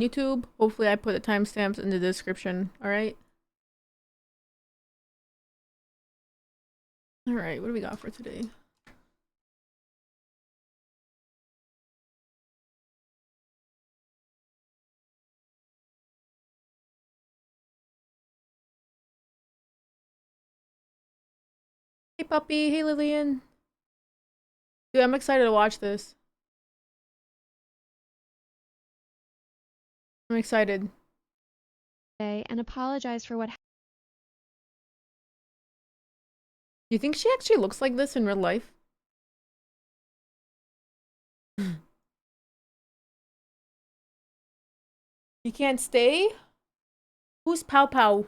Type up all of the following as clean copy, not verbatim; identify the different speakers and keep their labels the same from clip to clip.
Speaker 1: YouTube. Hopefully I put the timestamps in the description. Alright? Alright, what do we got for today? Hey puppy, hey Lillian. Dude, I'm excited to watch this. I'm excited.
Speaker 2: And apologize for what
Speaker 1: Do you think she actually looks like this in real life? You can't stay? Who's Pow Pow?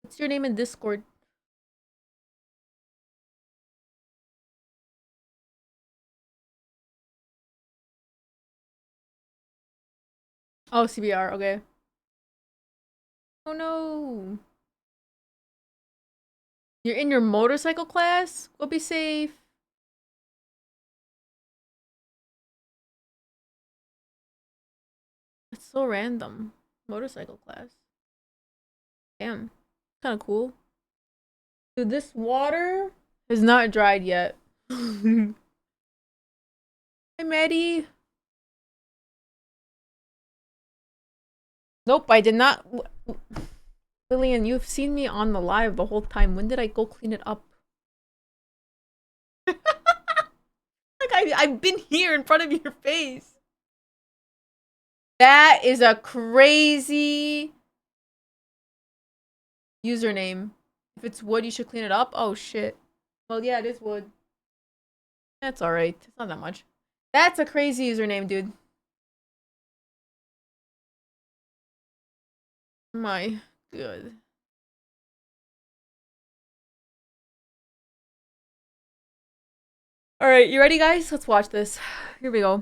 Speaker 1: What's your name in Discord? Oh, CBR, okay. Oh no. You're in your motorcycle class? Go be safe. It's so random. Motorcycle class. Damn. Kinda cool. Dude, this water is not dried yet. Hi, Maddie. Nope, I did not. Lillian, you've seen me on the live the whole time. When did I go clean it up? Like, I've been here in front of your face. That is a crazy username. If it's wood, you should clean it up. Oh, shit. Well, yeah, it is wood. That's alright. It's not that much. That's a crazy username, dude. My good. Alright, you ready, guys? Let's watch this. Here we go.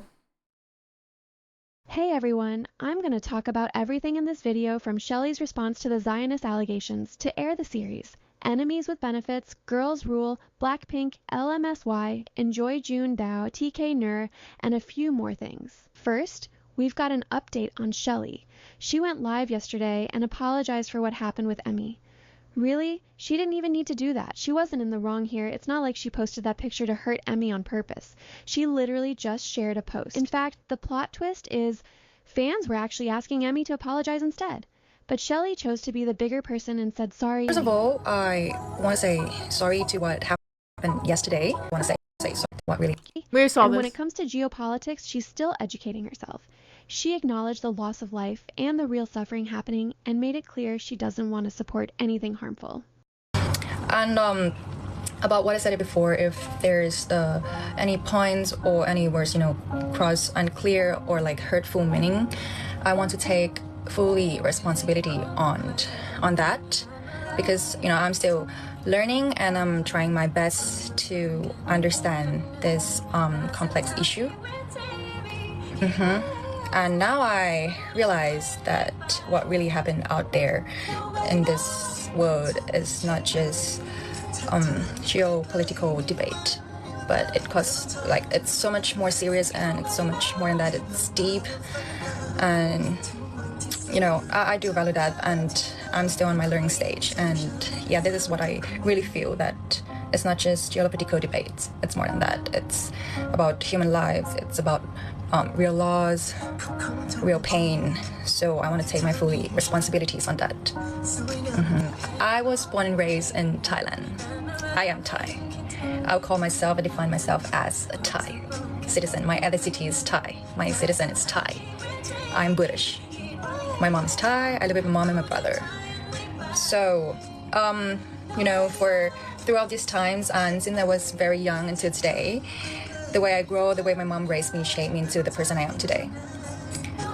Speaker 2: Hey everyone, I'm going to talk about everything in this video from Shelley's response to the Zionist allegations to air the series, Enemies with Benefits, Girls Rule, Blackpink, LMSY, Enjoy June Dao, TK Nur, and a few more things. First, we've got an update on Shelley. She went live yesterday and apologized for what happened with Emmy. Really? She didn't even need to do that. She wasn't in the wrong here. It's not like she posted that picture to hurt Emmy on purpose. She literally just shared a post. In fact, the plot twist is fans were actually asking Emmy to apologize instead. But Shelley chose to be the bigger person and said sorry.
Speaker 3: First of all, I want to say sorry to what happened yesterday. I want to say sorry to what really.
Speaker 1: We saw
Speaker 2: And
Speaker 1: this.
Speaker 2: when it comes to geopolitics, she's still educating herself. She acknowledged the loss of life and the real suffering happening and made it clear she doesn't want to support anything harmful.
Speaker 3: And about what I said before, if there's any points or any words, cross unclear or like hurtful meaning, I want to take fully responsibility on that, because I'm still learning and I'm trying my best to understand this complex issue. And now I realize that what really happened out there in this world is not just geopolitical debate, but it's so much more serious and it's so much more than that. It's deep, and I do value that, and I'm still on my learning stage. And yeah, this is what I really feel, that it's not just geopolitical debates. It's more than that. It's about human lives. It's about real laws, real pain. So I want to take my fully responsibilities on that. I was born and raised in Thailand. I am Thai. I'll call myself and define myself as a Thai citizen. My ethnicity is Thai. My citizen is Thai. I'm British. My mom is Thai. I live with my mom and my brother. So, for throughout these times, and since I was very young until today, the way I grow, the way my mom raised me, shaped me into the person I am today.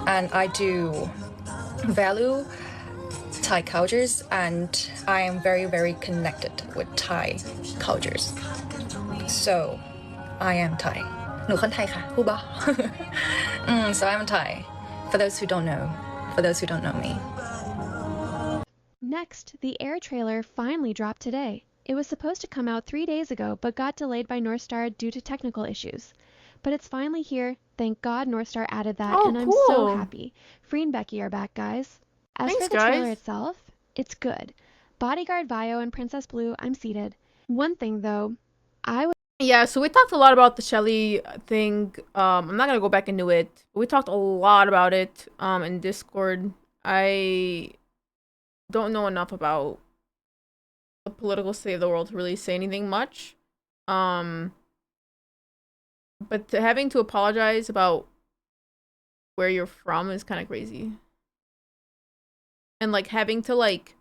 Speaker 3: And I do value Thai cultures, and I am very, very connected with Thai cultures. So, I am Thai. หนูคนไทยค่ะพูดบ่ So I'm Thai. For those who don't know me.
Speaker 2: Next, the air trailer finally dropped today. It was supposed to come out 3 days ago, but got delayed by North Star due to technical issues. But it's finally here, Thank God North Star added that,
Speaker 1: Oh,
Speaker 2: and I'm so
Speaker 1: cool.
Speaker 2: happy. Free and Becky are back, guys. As
Speaker 1: Thanks,
Speaker 2: for the trailer
Speaker 1: guys.
Speaker 2: itself, it's good. Bodyguard Vio and Princess Blue, I'm seated. One thing though,
Speaker 1: Yeah, so we talked a lot about the Shelly thing. I'm not gonna go back into it. We talked a lot about it in Discord. I don't know enough about the political state of the world to really say anything much. But having to apologize about where you're from is kind of crazy. And like having to like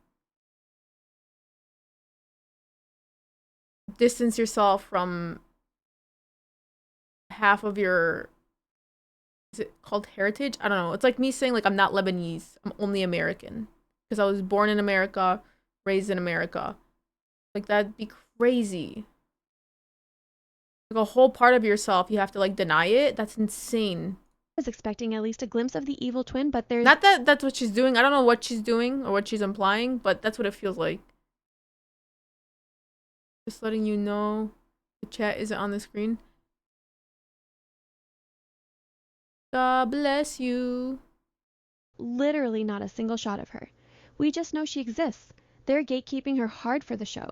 Speaker 1: distance yourself from half of your, is it called heritage? I don't know. It's like me saying like I'm not Lebanese. I'm only American because I was born in America, raised in America. Like that'd be crazy. Like a whole part of yourself you have to like deny it. That's insane.
Speaker 2: was expecting at least a glimpse of the evil twin, but there's
Speaker 1: Not that that's what she's doing. I don't know what she's doing or what she's implying, but that's what it feels like. Just letting you know the chat isn't on the screen. God bless you.
Speaker 2: literally not a single shot of her. We just know she exists. They're gatekeeping her hard for the show.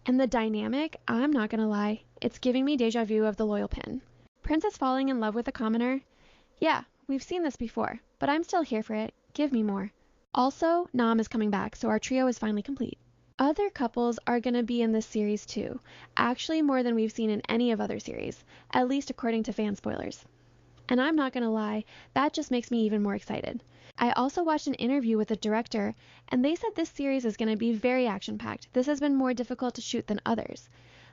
Speaker 2: And the dynamic, I'm not gonna lie, it's giving me deja vu of the Loyal Pin. Princess falling in love with a commoner? Yeah, we've seen this before, but I'm still here for it. Give me more. Also, Nam is coming back, so our trio is finally complete. Other couples are going to be in this series too, actually more than we've seen in any of other series, at least according to fan spoilers. And I'm not going to lie, that just makes me even more excited. I also watched an interview with the director, and they said this series is going to be very action-packed. This has been more difficult to shoot than others.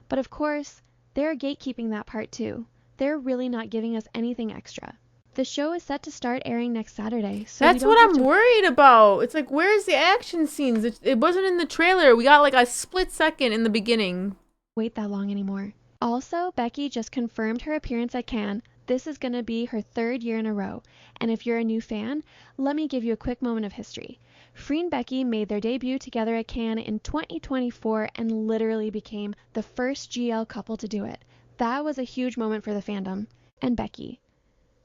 Speaker 2: But of course, they're gatekeeping that part too. They're really not giving us anything extra. The show is set to start airing next Saturday, so
Speaker 1: That's what I'm worried about. It's like, where's the action scenes? It wasn't in the trailer. We got like a split second in the beginning.
Speaker 2: Wait that long anymore. Also, Becky just confirmed her appearance at Cannes. This is going to be her 3rd year in a row. And if you're a new fan, let me give you a quick moment of history. Free and Becky made their debut together at Cannes in 2024 and literally became the first GL couple to do it. That was a huge moment for the fandom. And Becky.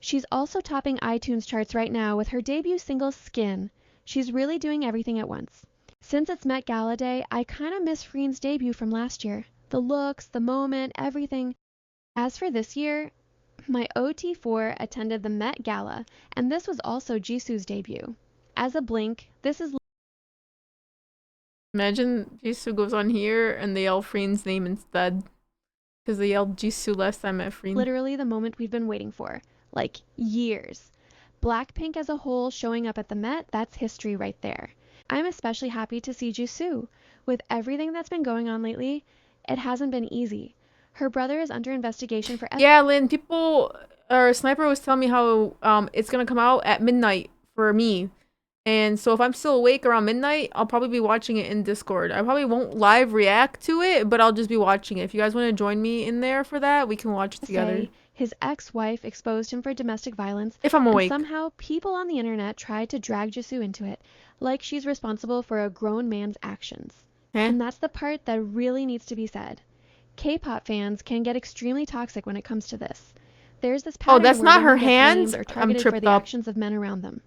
Speaker 2: She's also topping iTunes charts right now with her debut single Skin. She's really doing everything at once. Since it's Met Gala Day, I kind of miss Freen's debut from last year. The looks, the moment, everything. As for this year, my OT4 attended the Met Gala, and this was also Jisoo's debut. As a blink, this is...
Speaker 1: Imagine Jisoo goes on here and they yell Freen's name instead. Because they yelled Jisoo last time at Freen.
Speaker 2: literally the moment we've been waiting for. Like, years. Blackpink as a whole showing up at the Met, that's history right there. I'm especially happy to see Jisoo. With everything that's been going on lately, it hasn't been easy. Her brother is under investigation for...
Speaker 1: Yeah, Lynn, Sniper was telling me how it's gonna come out at midnight for me. And so if I'm still awake around midnight, I'll probably be watching it in Discord. I probably won't live react to it, but I'll just be watching it. If you guys want to join me in there for that, we can watch it together.
Speaker 2: His ex-wife exposed him for domestic violence.
Speaker 1: If I'm awake.
Speaker 2: And somehow, people on the internet tried to drag Jisoo into it, like she's responsible for a grown man's actions. And that's the part that really needs to be said. K-pop fans can get extremely toxic when it comes to this. There's this pattern
Speaker 1: that's
Speaker 2: where
Speaker 1: not her
Speaker 2: women get
Speaker 1: hands.
Speaker 2: blamed or
Speaker 1: I'm
Speaker 2: targeted for
Speaker 1: tripped
Speaker 2: the
Speaker 1: up.
Speaker 2: actions of men around them.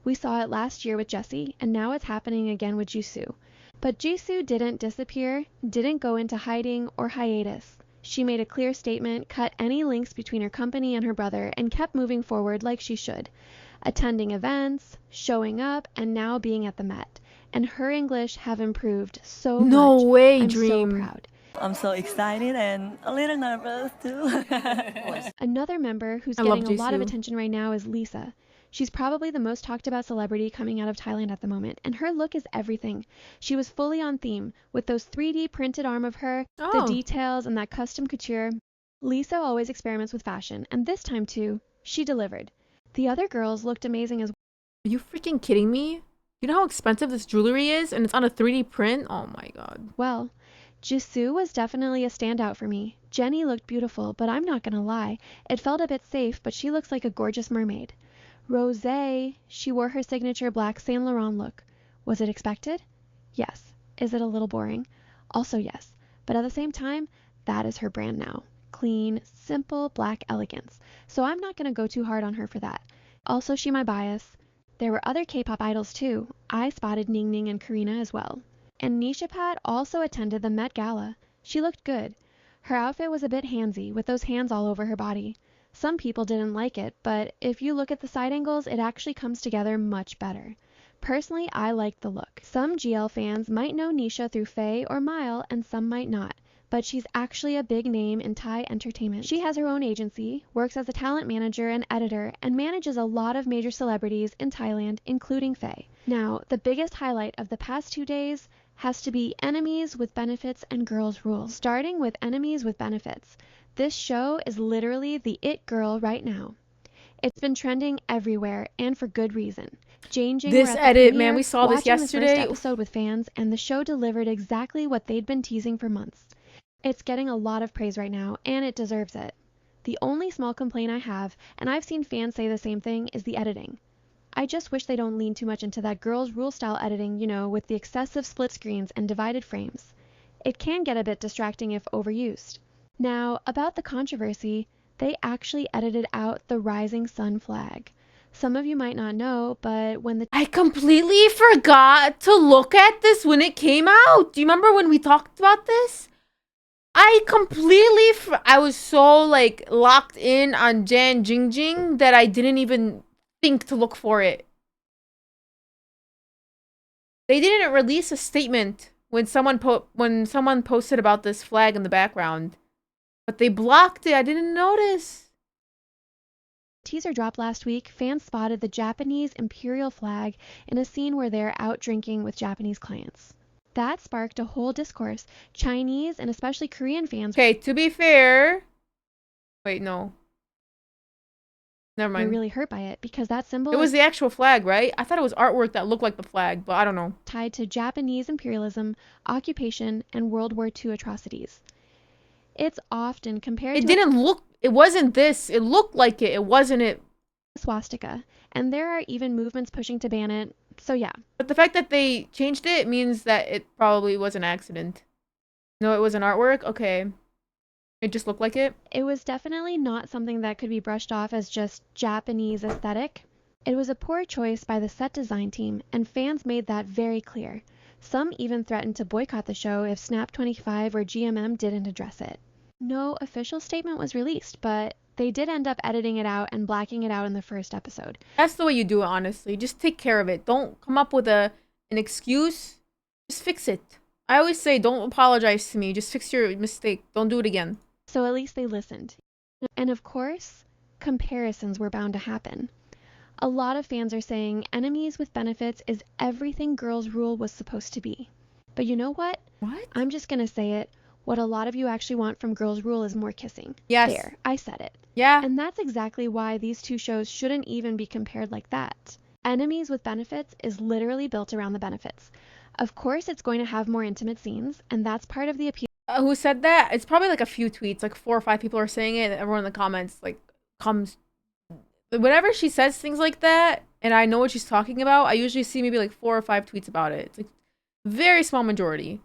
Speaker 2: We saw it last year with Jessie, and now it's happening again with Jisoo. But Jisoo didn't disappear, didn't go into hiding or hiatus. She made a clear statement, cut any links between her company and her brother, and kept moving forward like she should. Attending events, showing up, and now being at the Met. And her English have improved so much.
Speaker 1: No way,
Speaker 2: I'm
Speaker 1: Dream.
Speaker 2: so proud.
Speaker 4: I'm so excited and a little nervous too.
Speaker 2: Another member who's
Speaker 1: I
Speaker 2: getting a
Speaker 1: love
Speaker 2: lot of
Speaker 1: Jisoo.
Speaker 2: attention right now is Lisa. She's probably the most talked about celebrity coming out of Thailand at the moment, and her look is everything. She was fully on theme, with those 3D printed arm of her, the details, and that custom couture. Lisa always experiments with fashion, and this time too, she delivered. The other girls looked amazing as well.
Speaker 1: Are you freaking kidding me? You know how expensive this jewelry is? And it's on a 3D print? Oh my god.
Speaker 2: Well, Jisoo was definitely a standout for me. Jennie looked beautiful, but I'm not gonna lie, it felt a bit safe, but she looks like a gorgeous mermaid. Rosé, she wore her signature black Saint Laurent look. Was it expected? Yes. Is it a little boring? Also yes. But at the same time, that is her brand now. clean, simple black elegance, so I'm not going to go too hard on her for that. Also, she my bias. There were other K-pop idols too. I spotted Ning Ning and Karina as well. And Nisha Pat also attended the Met Gala. She looked good. Her outfit was a bit handsy, with those hands all over her body. Some people didn't like it, but if you look at the side angles, it actually comes together much better. Personally, I liked the look. Some GL fans might know Nisha through Faye or Mile, and some might not, but she's actually a big name in Thai entertainment. She has her own agency, works as a talent manager and editor, and manages a lot of major celebrities in Thailand, including Faye. Now, the biggest highlight of the past 2 days has to be Enemies with Benefits and Girls Rule. Starting with Enemies with Benefits. This show is literally the it girl right now. It's been trending everywhere, and for good reason. Jane Jing
Speaker 1: This
Speaker 2: were at
Speaker 1: edit,
Speaker 2: the premiere,
Speaker 1: man, we saw this
Speaker 2: watching
Speaker 1: yesterday.
Speaker 2: the first episode with fans, and the show delivered exactly what they'd been teasing for months. It's getting a lot of praise right now, and it deserves it. The only small complaint I have, and I've seen fans say the same thing, is the editing. I just wish they don't lean too much into that Girls' Rule style editing, with the excessive split screens and divided frames. It can get a bit distracting if overused. Now, about the controversy, they actually edited out the rising sun flag. Some of you might not know, but when
Speaker 1: I completely forgot to look at this when it came out. Do you remember when we talked about this? I was so locked in on Jan Jingjing that I didn't even think to look for it. They didn't release a statement when someone posted about this flag in the background, but they blocked it. I didn't notice.
Speaker 2: Teaser dropped last week, fans spotted the Japanese imperial flag in a scene where they're out drinking with Japanese clients. That sparked a whole discourse. Chinese and especially Korean fans
Speaker 1: Okay, to be fair... Wait, no. Never
Speaker 2: were
Speaker 1: mind.
Speaker 2: really hurt by it because that symbol
Speaker 1: It was the actual flag, right? I thought it was artwork that looked like the flag, but I don't know.
Speaker 2: Tied to Japanese imperialism, occupation, and World War II atrocities. It's often compared to...
Speaker 1: It wasn't this. It looked like it. It wasn't it.
Speaker 2: Swastika. And there are even movements pushing to ban it. So yeah.
Speaker 1: But the fact that they changed it means that it probably was an accident. No, it was an artwork? Okay. It just looked like it?
Speaker 2: It was definitely not something that could be brushed off as just Japanese aesthetic. It was a poor choice by the set design team, and fans made that very clear. Some even threatened to boycott the show if Snap 25 or GMM didn't address it. No official statement was released, but they did end up editing it out and blacking it out in the first episode.
Speaker 1: That's the way you do it, honestly. Just take care of it. Don't come up with an excuse. Just fix it. I always say, don't apologize to me. Just fix your mistake. Don't do it again.
Speaker 2: So at least they listened. And of course, comparisons were bound to happen. A lot of fans are saying Enemies with Benefits is everything Girls' Rule was supposed to be. But you know what?
Speaker 1: What?
Speaker 2: I'm just gonna say it. What a lot of you actually want from Girls' Rule is more kissing.
Speaker 1: Yes.
Speaker 2: There, I said it.
Speaker 1: Yeah.
Speaker 2: And that's exactly why these two shows shouldn't even be compared like that. Enemies with Benefits is literally built around the benefits. Of course, it's going to have more intimate scenes, and that's part of the appeal.
Speaker 1: Who said that? It's probably a few tweets. 4 or 5 people are saying it. And everyone in the comments comes. Whenever she says things like that, and I know what she's talking about, I usually see maybe 4 or 5 tweets about it. It's very small majority.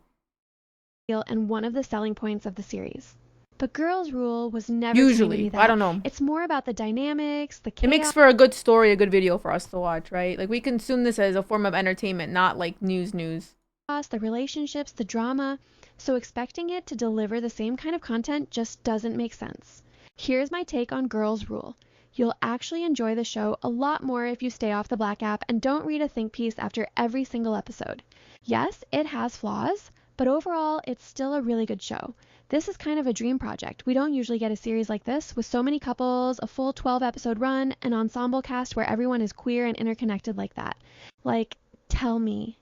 Speaker 2: And one of the selling points of the series. But Girls' Rule was never
Speaker 1: usually
Speaker 2: to be that.
Speaker 1: I don't know.
Speaker 2: It's more about the dynamics, the chaos.
Speaker 1: It makes for a good story, a good video for us to watch, right? We consume this as a form of entertainment, not news.
Speaker 2: The relationships, the drama. So expecting it to deliver the same kind of content just doesn't make sense. Here's my take on Girls' Rule. You'll actually enjoy the show a lot more if you stay off the Black app and don't read a think piece after every single episode. Yes, it has flaws, but overall, it's still a really good show. This is kind of a dream project. We don't usually get a series like this with so many couples, a full 12-episode run, an ensemble cast where everyone is queer and interconnected like that. Tell me,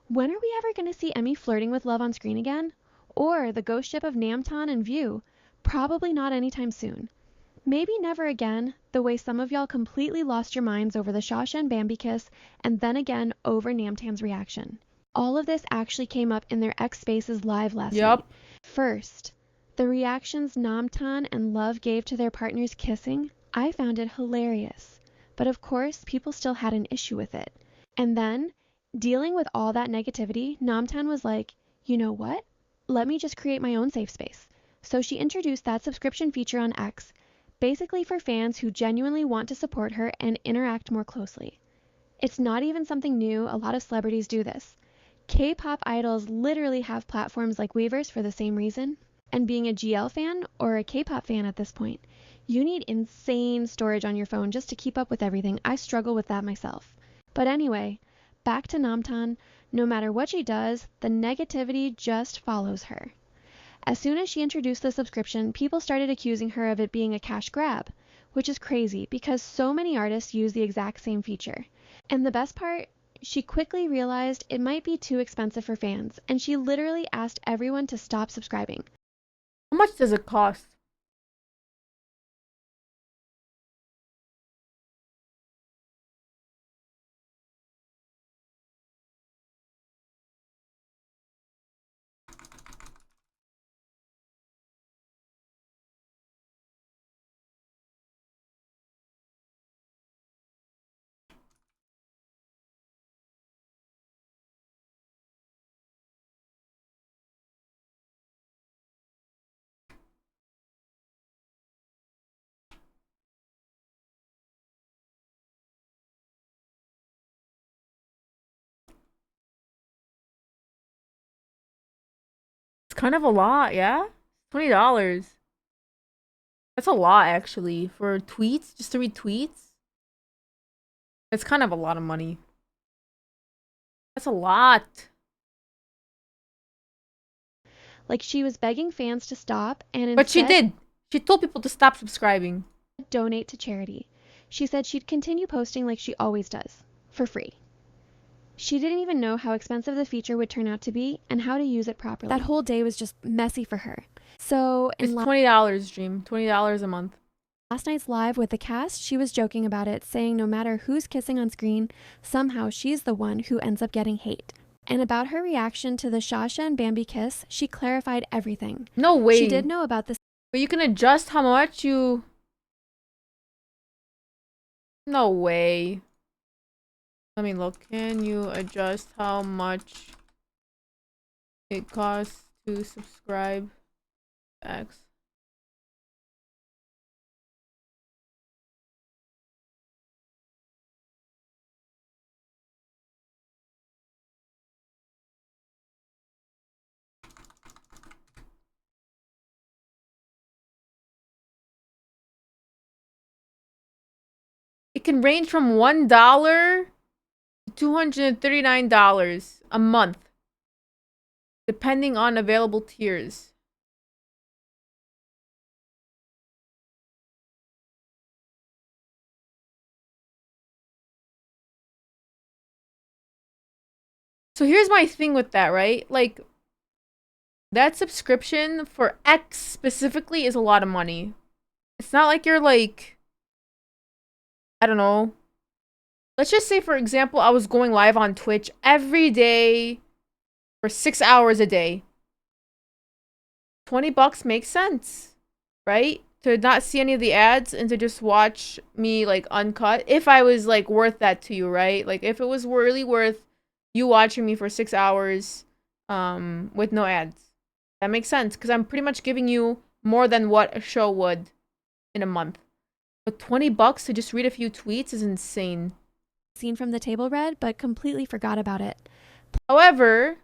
Speaker 2: when are we ever going to see Emmy flirting with love on screen again? Or the ghost ship of Namtan and View? Probably not anytime soon. Maybe never again, the way some of y'all completely lost your minds over the Shasha and Bambi kiss, and then again over Namtan's reaction. All of this actually came up in their X Spaces live last night. First, the reactions Namtan and Love gave to their partners kissing, I found it hilarious. But of course, people still had an issue with it. And then, dealing with all that negativity, Namtan was like, you know what? Let me just create my own safe space. So she introduced that subscription feature on X, basically for fans who genuinely want to support her and interact more closely. It's not even something new, a lot of celebrities do this. K-pop idols literally have platforms like Weverse for the same reason. And being a GL fan, or a K-pop fan at this point, you need insane storage on your phone just to keep up with everything. I struggle with that myself. But anyway, back to Namtan. No matter what she does, the negativity just follows her. As soon as she introduced the subscription, people started accusing her of it being a cash grab, which is crazy because so many artists use the exact same feature. And the best part, she quickly realized it might be too expensive for fans, and she literally asked everyone to stop subscribing.
Speaker 1: How much does it cost? It's kind of a lot, yeah? $20. That's a lot, actually. For tweets? Just to read tweets? It's kind of a lot of money. That's a lot.
Speaker 2: Like she was begging fans to stop and instead
Speaker 1: But she did. She told people to stop subscribing.
Speaker 2: donate to charity. She said she'd continue posting like she always does, for free. She didn't even know how expensive the feature would turn out to be and how to use it properly. That whole day was just messy for her. So
Speaker 1: It's $20, Dream. $20 a month.
Speaker 2: Last night's live with the cast, she was joking about it, saying no matter who's kissing on screen, somehow she's the one who ends up getting hate. And about her reaction to the Shasha and Bambi kiss, she clarified everything.
Speaker 1: No way.
Speaker 2: She did know about this.
Speaker 1: But you can adjust how much you... No way. Let me look. Can you adjust how much it costs to subscribe to X? It can range from $1 to $239 a month, depending on available tiers. So here's my thing with that, right? Like, that subscription for X specifically is a lot of money. It's not like you're like, I don't know. Let's just say, for example, I was going live on Twitch every day for 6 hours a day. $20 makes sense, right? To not see any of the ads and to just watch me like uncut. If I was like worth that to you, right? Like if it was really worth you watching me for 6 hours with no ads. That makes sense because I'm pretty much giving you more than what a show would in a month. But $20 to just read a few tweets is insane.
Speaker 2: Scene from the table read, but completely forgot about it.
Speaker 1: However,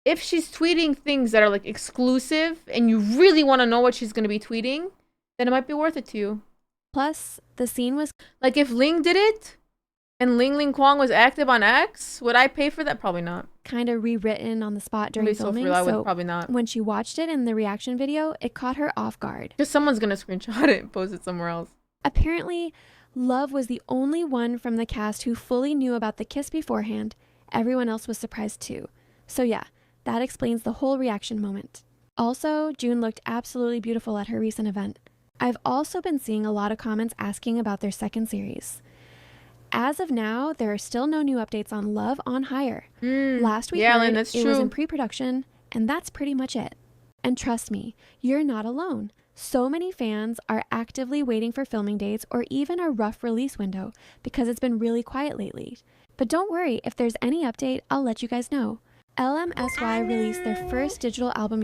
Speaker 1: if she's tweeting things that are like exclusive and you really want to know what she's going to be tweeting, then it might be worth it to you.
Speaker 2: Plus, the scene was
Speaker 1: like if Ling did it and Ling Kwang was active on X, would I pay for that? Probably not.
Speaker 2: kind of rewritten on the spot during filming,
Speaker 1: so probably not.
Speaker 2: When she watched it in the reaction video, it caught her off guard.
Speaker 1: Because someone's going to screenshot it and post it somewhere else.
Speaker 2: Apparently, Love was the only one from the cast who fully knew about the kiss beforehand. Everyone else was surprised too. So yeah, that explains the whole reaction moment. Also, June looked absolutely beautiful at her recent event. I've also been seeing a lot of comments asking about their second series. As of now, there are still no new updates on Love on Hire. Last week,
Speaker 1: Lynn, that's
Speaker 2: it
Speaker 1: true.
Speaker 2: was in pre-production, and that's pretty much it. And trust me, you're not alone. So many fans are actively waiting for filming dates or even a rough release window because it's been really quiet lately. But don't worry, if there's any update, I'll let you guys know. LMSY released their first digital album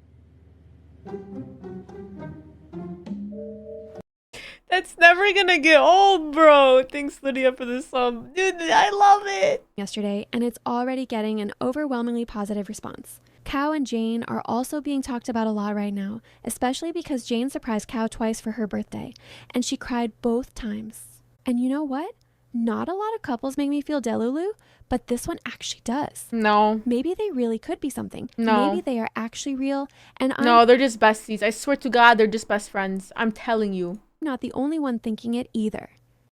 Speaker 1: That's never gonna get old, bro. Thanks, Lydia, for this song. Dude, I love it.
Speaker 2: yesterday, and it's already getting an overwhelmingly positive response. Cow and Jane are also being talked about a lot right now, especially because Jane surprised Cow twice for her birthday, and she cried both times. And you know what? Not a lot of couples make me feel delulu, but this one actually does.
Speaker 1: No.
Speaker 2: Maybe they really could be something.
Speaker 1: No.
Speaker 2: Maybe they are actually real, and
Speaker 1: No, they're just besties. I swear to God, they're just best friends. I'm telling you.
Speaker 2: not the only one thinking it either.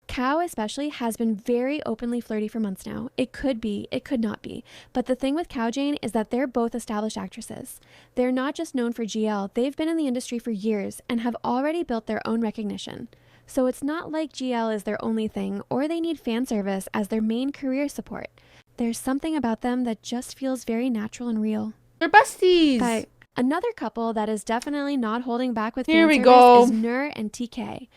Speaker 2: Cow especially has been very openly flirty for months now. It could be, it could not be. But the thing with Cow Jane is that they're both established actresses. They're not just known for GL, they've been in the industry for years and have already built their own recognition. So it's not like GL is their only thing or they need fan service as their main career support. There's something about them that just feels very natural and real.
Speaker 1: They're besties.
Speaker 2: But another couple that is definitely not holding back with
Speaker 1: Here
Speaker 2: fan
Speaker 1: we
Speaker 2: service
Speaker 1: go.
Speaker 2: is Nur and TK.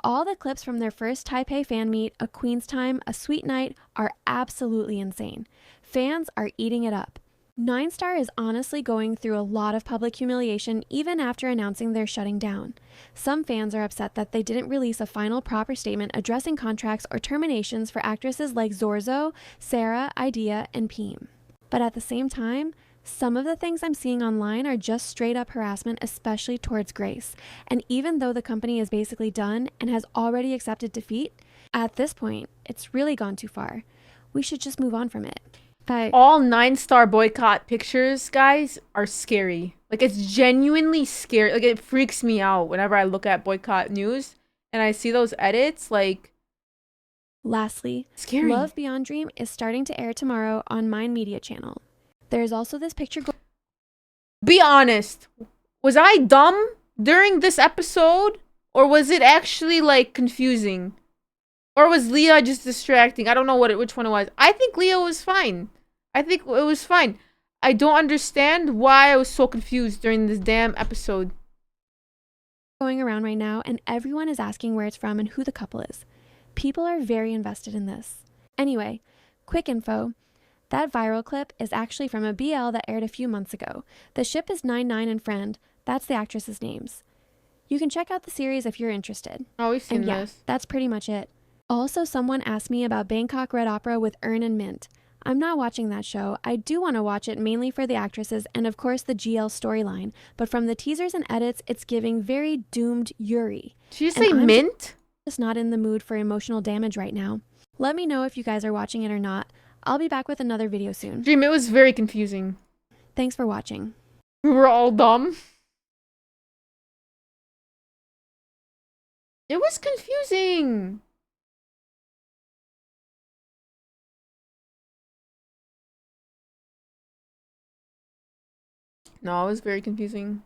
Speaker 2: All the clips from their first Taipei fan meet, A Queen's Time, A Sweet Night, are absolutely insane. Fans are eating it up. 9star is honestly going through a lot of public humiliation even after announcing they're shutting down. Some fans are upset that they didn't release a final proper statement addressing contracts or terminations for actresses like Zorzo, Sarah, Idea, and Peem. But at the same time, some of the things I'm seeing online are just straight up harassment, especially towards Grace. And even though the company is basically done and has already accepted defeat, at this point, it's really gone too far. We should just move on from it. But
Speaker 1: all 9-star boycott pictures, guys, are scary. Like, it's genuinely scary. Like, it freaks me out whenever I look at boycott news and I see those edits. Like,
Speaker 2: lastly,
Speaker 1: scary.
Speaker 2: Love Beyond Dream is starting to air tomorrow on Mind Media channel. There's also this picture.
Speaker 1: Be honest. Was I dumb during this episode? Or was it actually, like, confusing? Or was Leah just distracting? I don't know which one it was. I think Leah was fine. I think it was fine. I don't understand why I was so confused during this damn episode.
Speaker 2: Going around right now, and everyone is asking where it's from and who the couple is. People are very invested in this. Anyway, quick info. That viral clip is actually from a BL that aired a few months ago. The ship is 99 and Friend. That's the actresses' names. You can check out the series if you're interested.
Speaker 1: Oh, we've seen
Speaker 2: and yeah,
Speaker 1: this.
Speaker 2: that's pretty much it. Also, someone asked me about Bangkok Red Opera with Earn and Mint. I'm not watching that show. I do want to watch it mainly for the actresses and of course the GL storyline. But from the teasers and edits, it's giving very doomed Yuri.
Speaker 1: Did you say Mint?
Speaker 2: Just not in the mood for emotional damage right now. Let me know if you guys are watching it or not. I'll be back with another video soon.
Speaker 1: Dream, it was very confusing.
Speaker 2: Thanks for watching.
Speaker 1: We were all dumb. It was confusing. No, it was very confusing.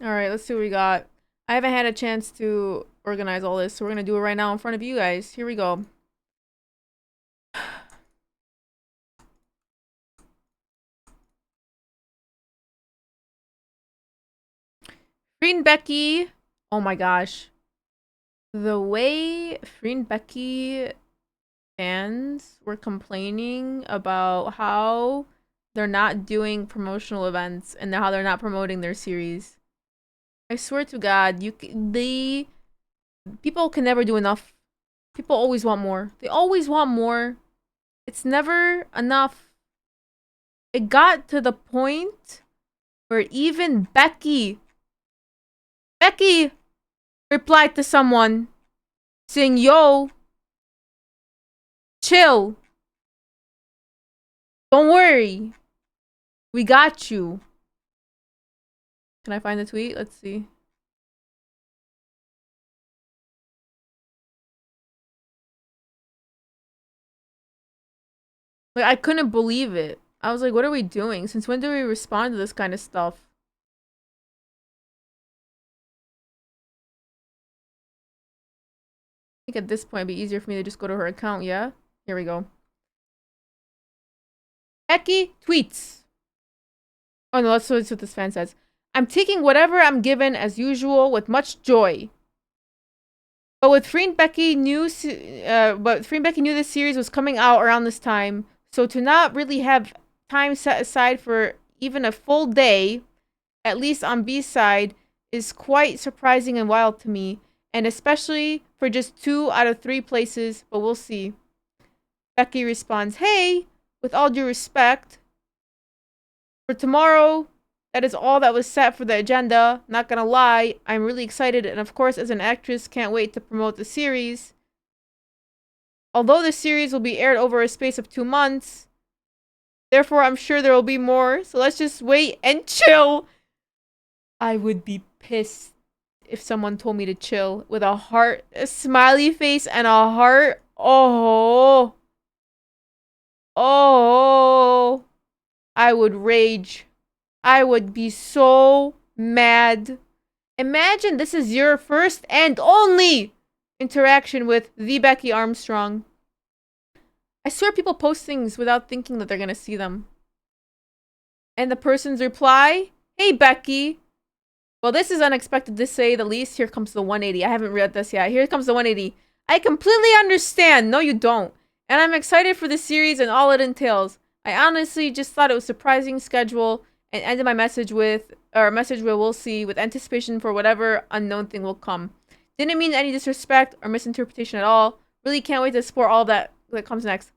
Speaker 1: Alright, let's see what we got. I haven't had a chance to organize all this, so we're gonna do it right now in front of you guys. Here we go. Free and Becky. Oh my gosh. The way Free and Becky fans were complaining about how they're not doing promotional events and how they're not promoting their series. I swear to God, people can never do enough. People always want more. They always want more. It's never enough. It got to the point where even Becky replied to someone saying, "Yo, chill. Don't worry. We got you." Can I find the tweet? Let's see. Like, I couldn't believe it. I was like, what are we doing? Since when do we respond to this kind of stuff? I think at this point it'd be easier for me to just go to her account, yeah? Here we go. Becky tweets. Oh no, that's what this fan says. "I'm taking whatever I'm given as usual with much joy. But with Free and Becky knew this series was coming out around this time, so to not really have time set aside for even a full day, at least on B's side, is quite surprising and wild to me. And especially for just 2 out of 3 places, but we'll see. Becky responds, "Hey, with all due respect, for tomorrow, that is all that was set for the agenda. Not gonna lie, I'm really excited, and of course, as an actress, can't wait to promote the series. Although the series will be aired over a space of 2 months, therefore I'm sure there will be more, so let's just wait and chill." I would be pissed if someone told me to chill with a heart, a smiley face, and a heart. Oh. Oh. I would rage. I would be so mad. Imagine this is your first and only interaction with the Becky Armstrong. I swear people post things without thinking that they're gonna see them. And the person's reply, "Hey, Becky. Well, this is unexpected to say the least. Here comes the 180. I haven't read this yet. Here comes the 180. I completely understand. No, you don't. And I'm excited for the series and all it entails. I honestly just thought it was a surprising schedule and ended my message with, or a message where we'll see, with anticipation for whatever unknown thing will come. Didn't mean any disrespect or misinterpretation at all. Really can't wait to explore all that comes next."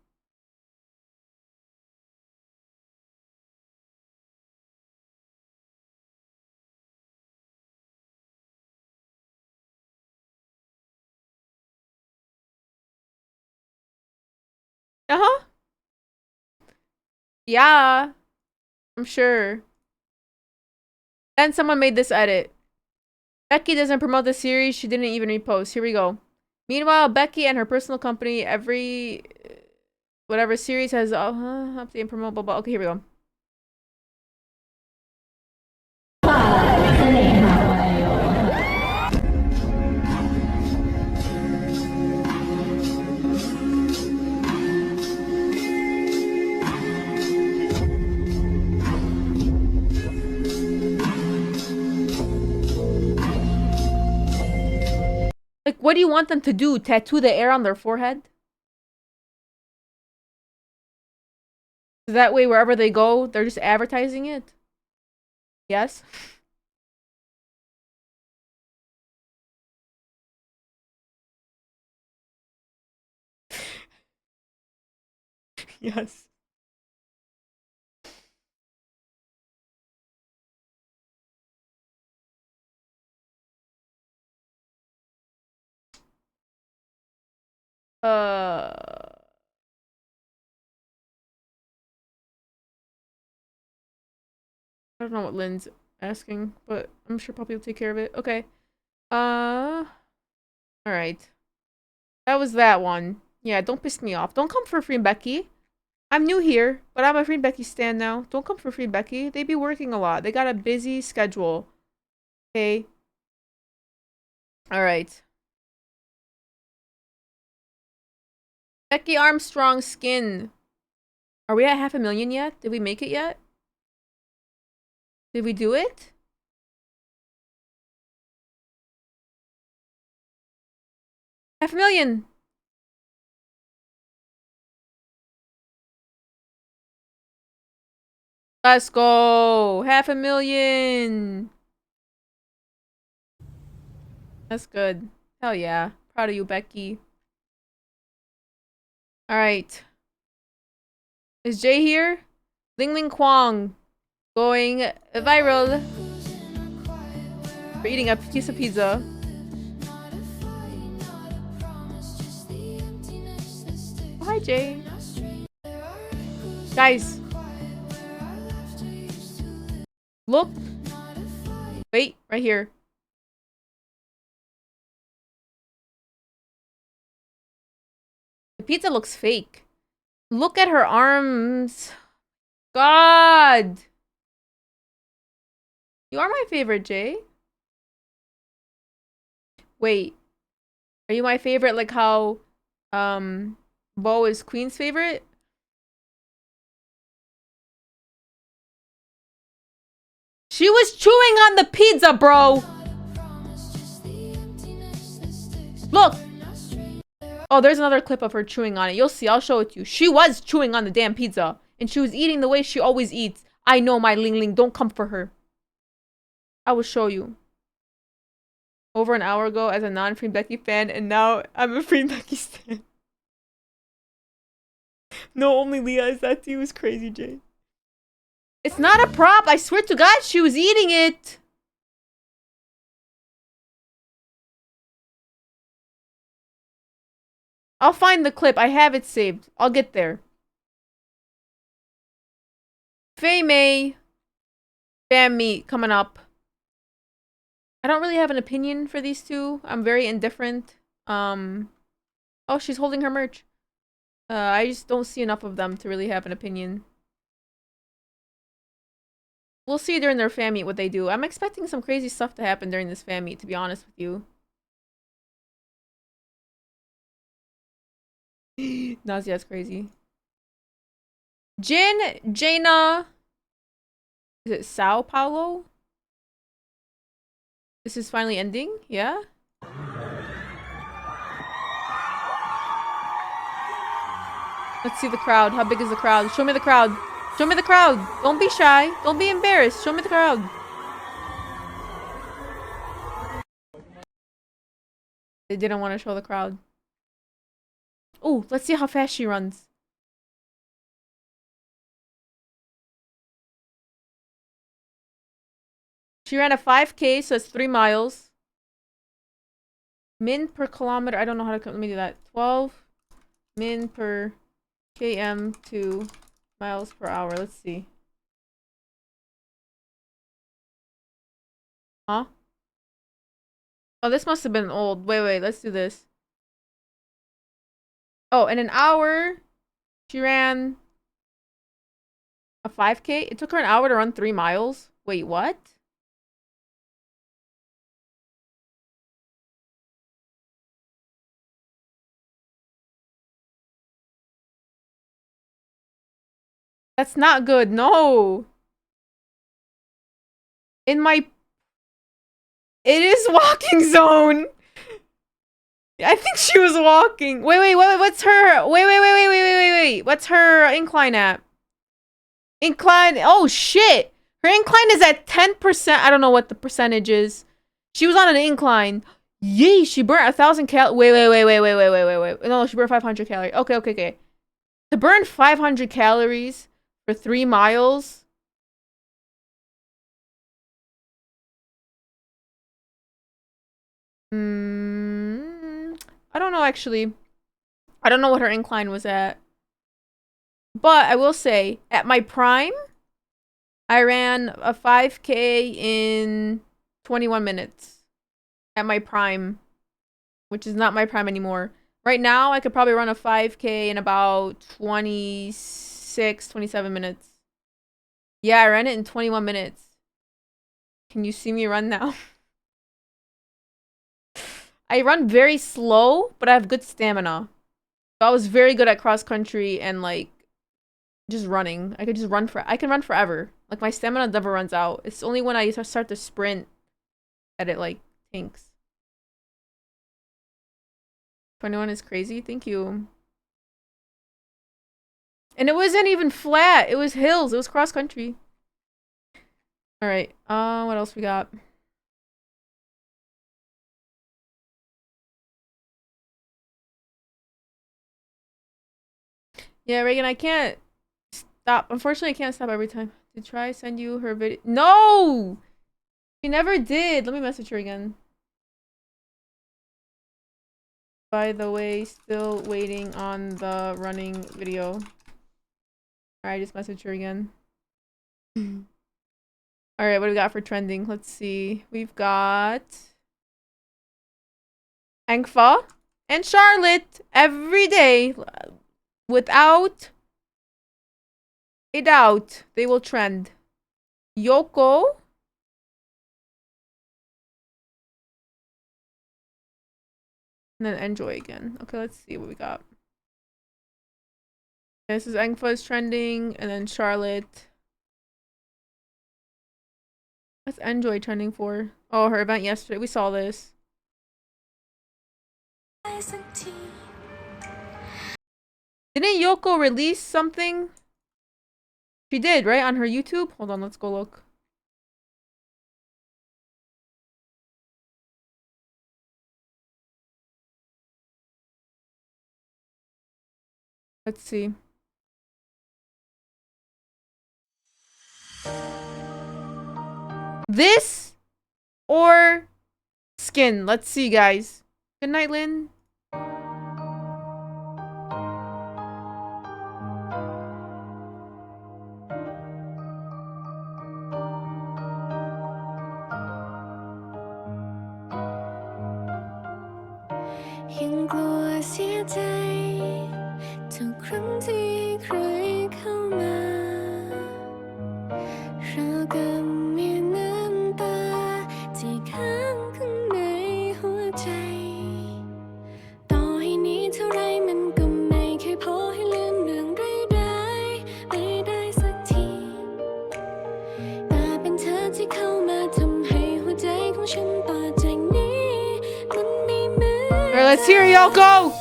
Speaker 1: Uh-huh. Yeah. I'm sure. Then someone made this edit. "Becky doesn't promote the series. She didn't even repost." Here we go. "Meanwhile, Becky and her personal company, every whatever series has update and promote, blah, blah." Okay, here we go. Like, what do you want them to do? Tattoo the air on their forehead? So that way, wherever they go, they're just advertising it? Yes? Yes. I don't know what Lynn's asking, but I'm sure Poppy will take care of it. Okay. Alright. That was that one. Yeah, don't piss me off. Don't come for Free and Becky. I'm new here, but I'm a Free and Becky stan now. Don't come for Free and Becky. They be working a lot. They got a busy schedule. Okay. Alright. Becky Armstrong skin. Are we at 500,000 yet? Did we make it yet? Did we do it? $500,000. Let's go. 500,000. That's good. Hell yeah. Proud of you, Becky. Alright. Is Jay here? Ling Ling Kwong going viral for eating a piece of pizza. Oh, hi, Jay. Guys. Look. Wait, right here. The pizza looks fake. Look at her arms. God. You are my favorite, Jay. Wait. Are you my favorite like how Bo is Queen's favorite? She was chewing on the pizza, bro. Look! Oh, there's another clip of her chewing on it. You'll see. I'll show it to you. She was chewing on the damn pizza. And she was eating the way she always eats. I know, my Ling Ling. Don't come for her. I will show you. Over an hour ago as a non-Free Becky fan, and now I'm a Free Becky stan. No, only Leah is that to you. Is crazy, Jay. It's not a prop. I swear to God, she was eating it. I'll find the clip. I have it saved. I'll get there. Faye May. Bam Meat coming up. I don't really have an opinion for these two. I'm very indifferent. Oh, she's holding her merch. I just don't see enough of them to really have an opinion. We'll see during their fan meet what they do. I'm expecting some crazy stuff to happen during this fan meet, to be honest with you. Nazia's crazy. Jaina. Is it Sao Paulo? This is finally ending? Yeah? Let's see the crowd. How big is the crowd? Show me the crowd. Show me the crowd. Don't be shy. Don't be embarrassed. Show me the crowd. They didn't want to show the crowd. Oh, let's see how fast she runs. She ran a 5K, so it's 3 miles. Min per kilometer. I don't know how to... Let me do that. 12 min per km to miles per hour. Let's see. Huh? Oh, this must have been old. Wait. Let's do this. Oh, in an hour, she ran a 5K. It took her an hour to run 3 miles. Wait, what? That's not good. No. In my... It is walking zone. I think she was walking. Wait. What's her... Wait. What's her incline at? Incline... Oh, shit. Her incline is at 10%. I don't know what the percentage is. She was on an incline. Yay, she burnt 1,000 cal... Wait. No, she burned 500 calories. Okay. To burn 500 calories for 3 miles... I don't know, actually. I don't know what her incline was at. But I will say, at my prime, I ran a 5K in 21 minutes. At my prime. Which is not my prime anymore. Right now, I could probably run a 5K in about 26, 27 minutes. Yeah, I ran it in 21 minutes. Can you see me run now? I run very slow, but I have good stamina. So I was very good at cross country and like just running. I can run forever. Like my stamina never runs out. It's only when I start to sprint that it like tanks. 21 is crazy. Thank you. And it wasn't even flat. It was hills. It was cross country. All right. What else we got? Yeah, Reagan, I can't stop. Unfortunately, I can't stop every time. Did try send you her video? No! She never did. Let me message her again. By the way, still waiting on the running video. Alright, just message her again. Alright, what do we got for trending? Let's see. We've got Angfa and Charlotte every day. Without a doubt, they will trend. Yoko. And then Enjoy again. Okay, let's see what we got. This is Engfa's trending, and then Charlotte. What's Enjoy trending for? Oh, her event yesterday. We saw this. Didn't Yoko release something? She did, right? On her YouTube? Hold on, let's go look. Let's see. This or Skin? Let's see, guys. Good night, Lynn. Alright, let's hear Yoko!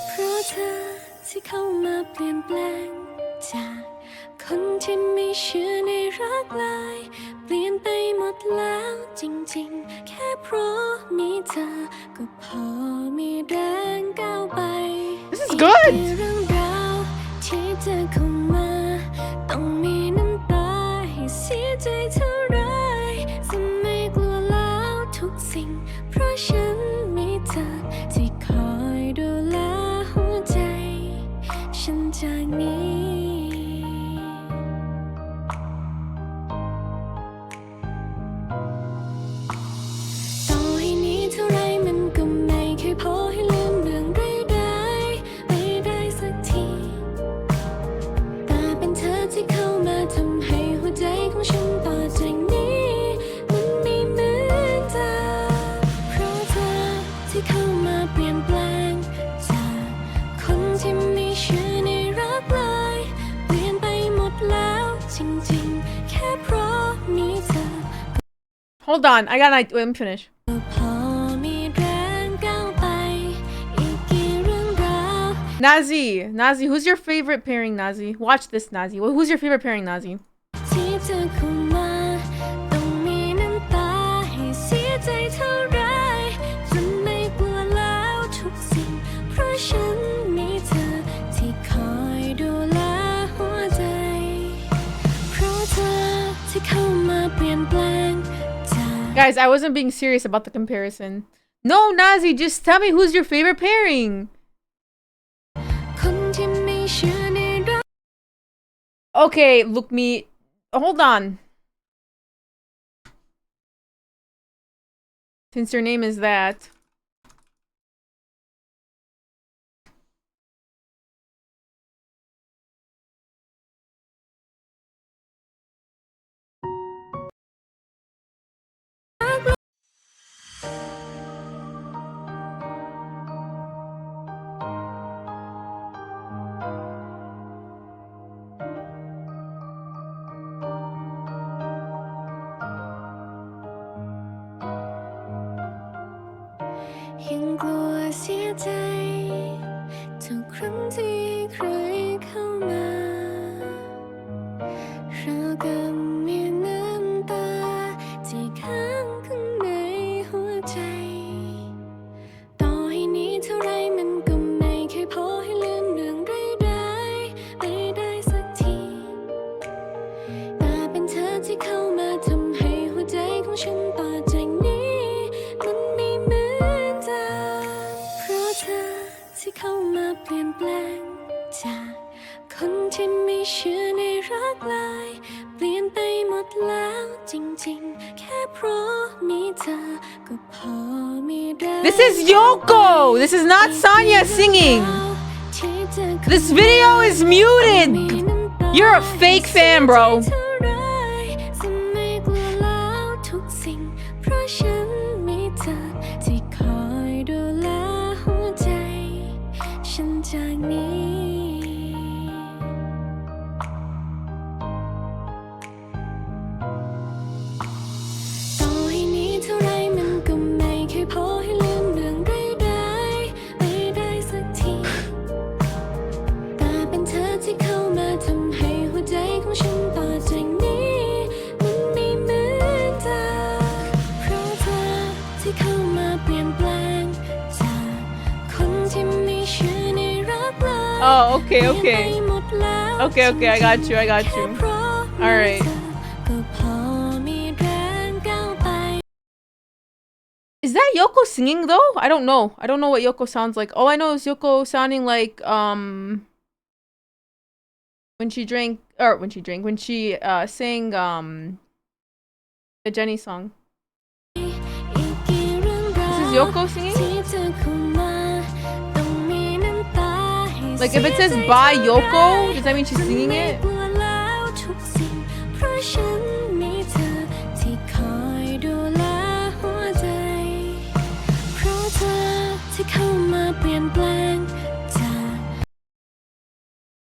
Speaker 1: This is good! Hold on, I gotta wait, let me finish. Nazi, who's your favorite pairing, Nazi? Watch this, Nazi. Who's your favorite pairing, Nazi? Guys, I wasn't being serious about the comparison. No, Nazi, just tell me who's your favorite pairing. Okay, look me. Hold on. Since your name is that. This is Yoko! This is not Sonia singing! This video is muted! You're a fake fan, bro! Oh, okay, okay. Okay, okay, I got you, I got you. Alright. Is that Yoko singing though? I don't know. I don't know what Yoko sounds like. All I know is Yoko sounding like when she sang the Jenny song. This is Yoko singing? Like if it says by Yoko, does that mean she's singing it?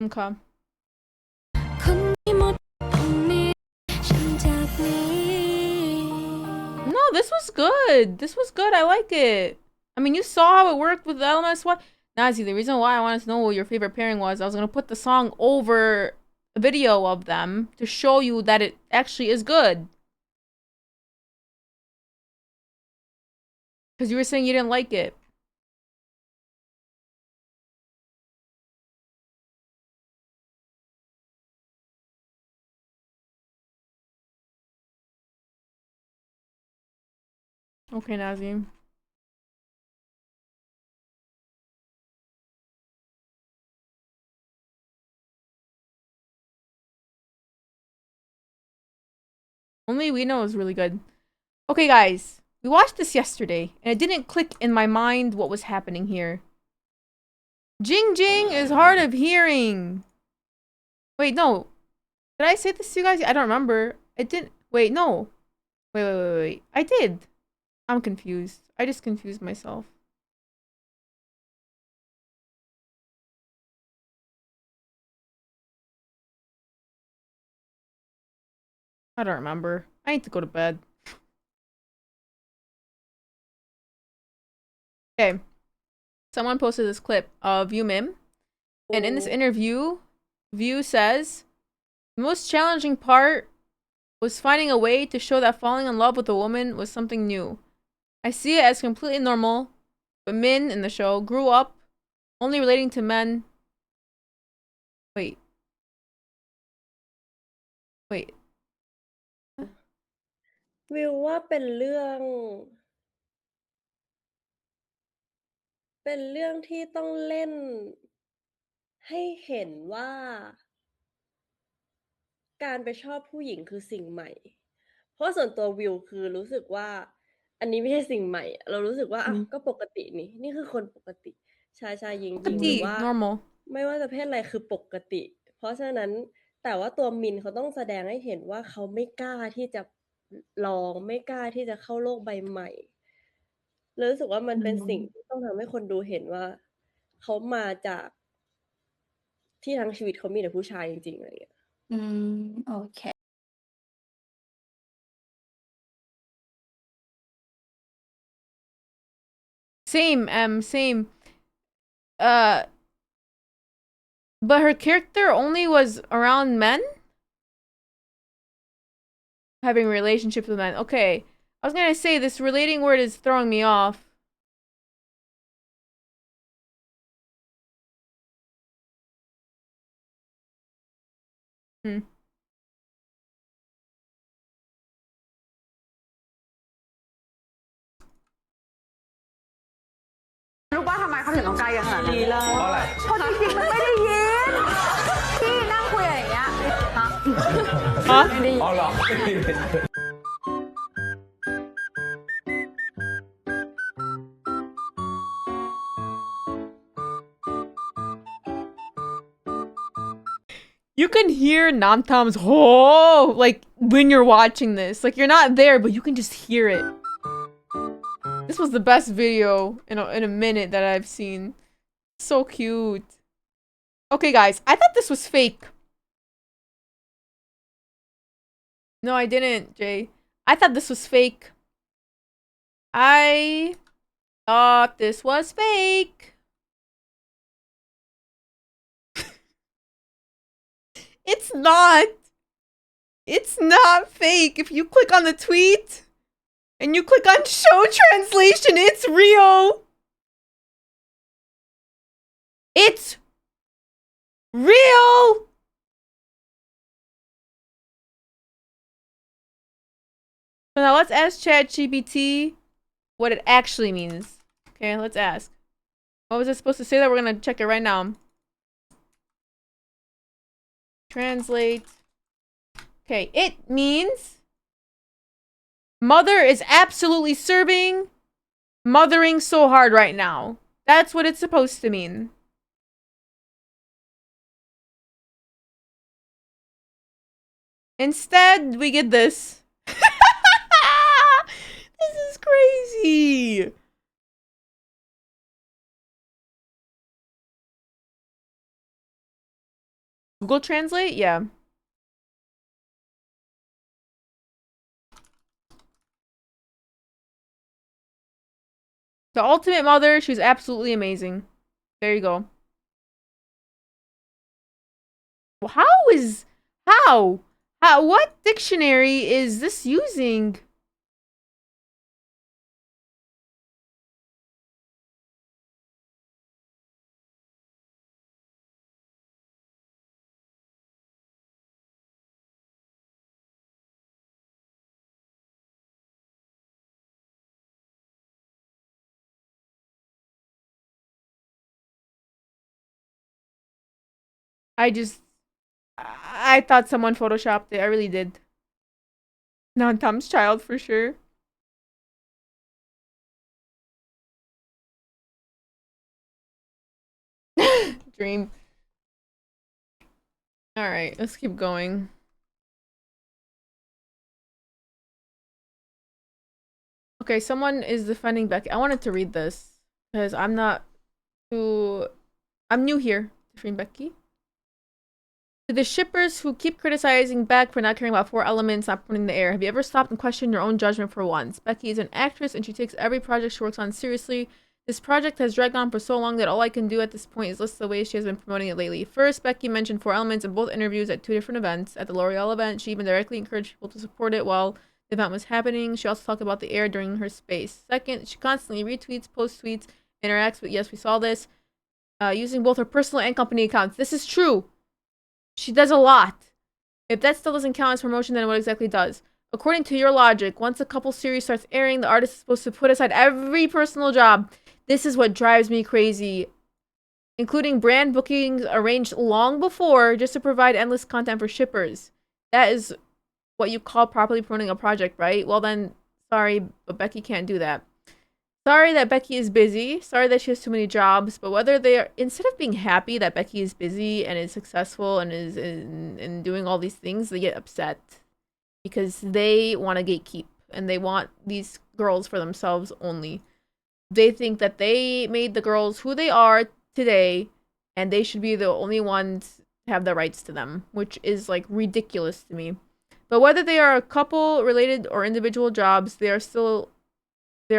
Speaker 1: Okay. No, this was good. This was good. I like it. I mean, you saw how it worked with the LMSY. Nazi, the reason why I wanted to know what your favorite pairing was, I was going to put the song over a video of them to show you that it actually is good. Because you were saying you didn't like it. Okay, Nazi. Only we know is really good. Okay, guys. We watched this yesterday, and it didn't click in my mind what was happening here. Jing Jing is hard of hearing. Wait, no. Did I say this to you guys? I don't remember. It didn't. Wait, no. Wait. I did. I'm confused. I just confused myself. I don't remember. I need to go to bed. Okay. Someone posted this clip of Yu Mim. And in this interview, View says, the most challenging part was finding a way to show that falling in love with a woman was something new. I see it as completely normal, but Min in the show grew up only relating to men. Wait.
Speaker 5: วิวว่าเป็นเรื่องที่ต้องเล่นให้เห็นว่าการไปชอบผู้หญิงคือสิ่งใหม่เพราะส่วนตัววิวคือรู้สึกว่าอันนี้ไม่ใช่สิ่งใหม่เรารู้สึกว่าอ้าวก็ปกตินี่คือคนปกติชายๆหญิงๆหรือว่า
Speaker 1: normal.
Speaker 5: ไม่ว่าจะเพศอะไรคือปกติเพราะฉะนั้นแต่ว่าตัวมินเขาต้องแสดงให้เห็นว่าเขาไม่กล้าที่จะลองไม่กล้าที่จะเข้าโลกใบใหม่เลยรู้สึกว่ามันเป็นสิ่งที่ต้องทำให้คนดูเห็นว่าเขามาจากที่ทั้งชีวิตเขามีแต่ผู้ชายจริงๆอะไรอย่างเงี้ย
Speaker 6: โอเค
Speaker 1: Same. But her character only was around men? Having relationships with men. Okay. I was gonna say, this relating word is throwing me off. Hmm.
Speaker 7: รู้ป่ะทำไมเขาถึงต้องไกลกันขนาดนั้นเพราะอะไรเพราะจริงๆมันไม่ได้ยินพี่นั่งคุยอย่างเงี้ยฮะไม่ได้ยิน
Speaker 1: อ๋อเหรอ You can hear Namtam's like when you're watching this. Like you're not there, but you can just hear it. This was the best video in a minute that I've seen. So cute. Okay, guys, I thought this was fake. No, I didn't, Jay. I thought this was fake. I thought this was fake. It's not. It's not fake. If you click on the tweet and you click on show translation, it's real. It's Real? So now let's ask ChatGPT what it actually means. Okay, let's ask. What was it supposed to say? That we're gonna check it right now. Translate. Okay, it means mother is absolutely mothering so hard right now. That's what it's supposed to mean. Instead, we get this. This is crazy. Google Translate? Yeah. The ultimate mother, she's absolutely amazing. There you go. How? What dictionary is this using? I thought someone photoshopped it. I really did. Non-Tom's child for sure. Dream. Alright, let's keep going. Okay, someone is defending Becky. I wanted to read this because I'm new here. Defending Becky. To the shippers who keep criticizing Beck for not caring about 4 elements not putting in the air, have you ever stopped and questioned your own judgment for once? Becky is an actress and she takes every project she works on seriously. This project has dragged on for so long that all I can do at this point is list the ways she has been promoting it lately. First, Becky mentioned 4 elements in both interviews at 2 different events. At the L'Oreal event, she even directly encouraged people to support it while the event was happening. She also talked about the air during her space. Second, she constantly retweets, posts tweets, interacts with Yes, We Saw This, using both her personal and company accounts. This is true. She does a lot. If that still doesn't count as promotion, then what exactly does? According to your logic, once a couple series starts airing, the artist is supposed to put aside every personal job. This is what drives me crazy. Including brand bookings arranged long before just to provide endless content for shippers. That is what you call properly promoting a project, right? Well then, sorry, but Becky can't do that. Sorry that Becky is busy. Sorry that she has too many jobs. But whether they are, instead of being happy that Becky is busy and is successful and is in doing all these things, they get upset because they want to gatekeep and they want these girls for themselves only. They think that they made the girls who they are today and they should be the only ones to have the rights to them, which is like ridiculous to me. But whether they are a couple related or individual jobs, they're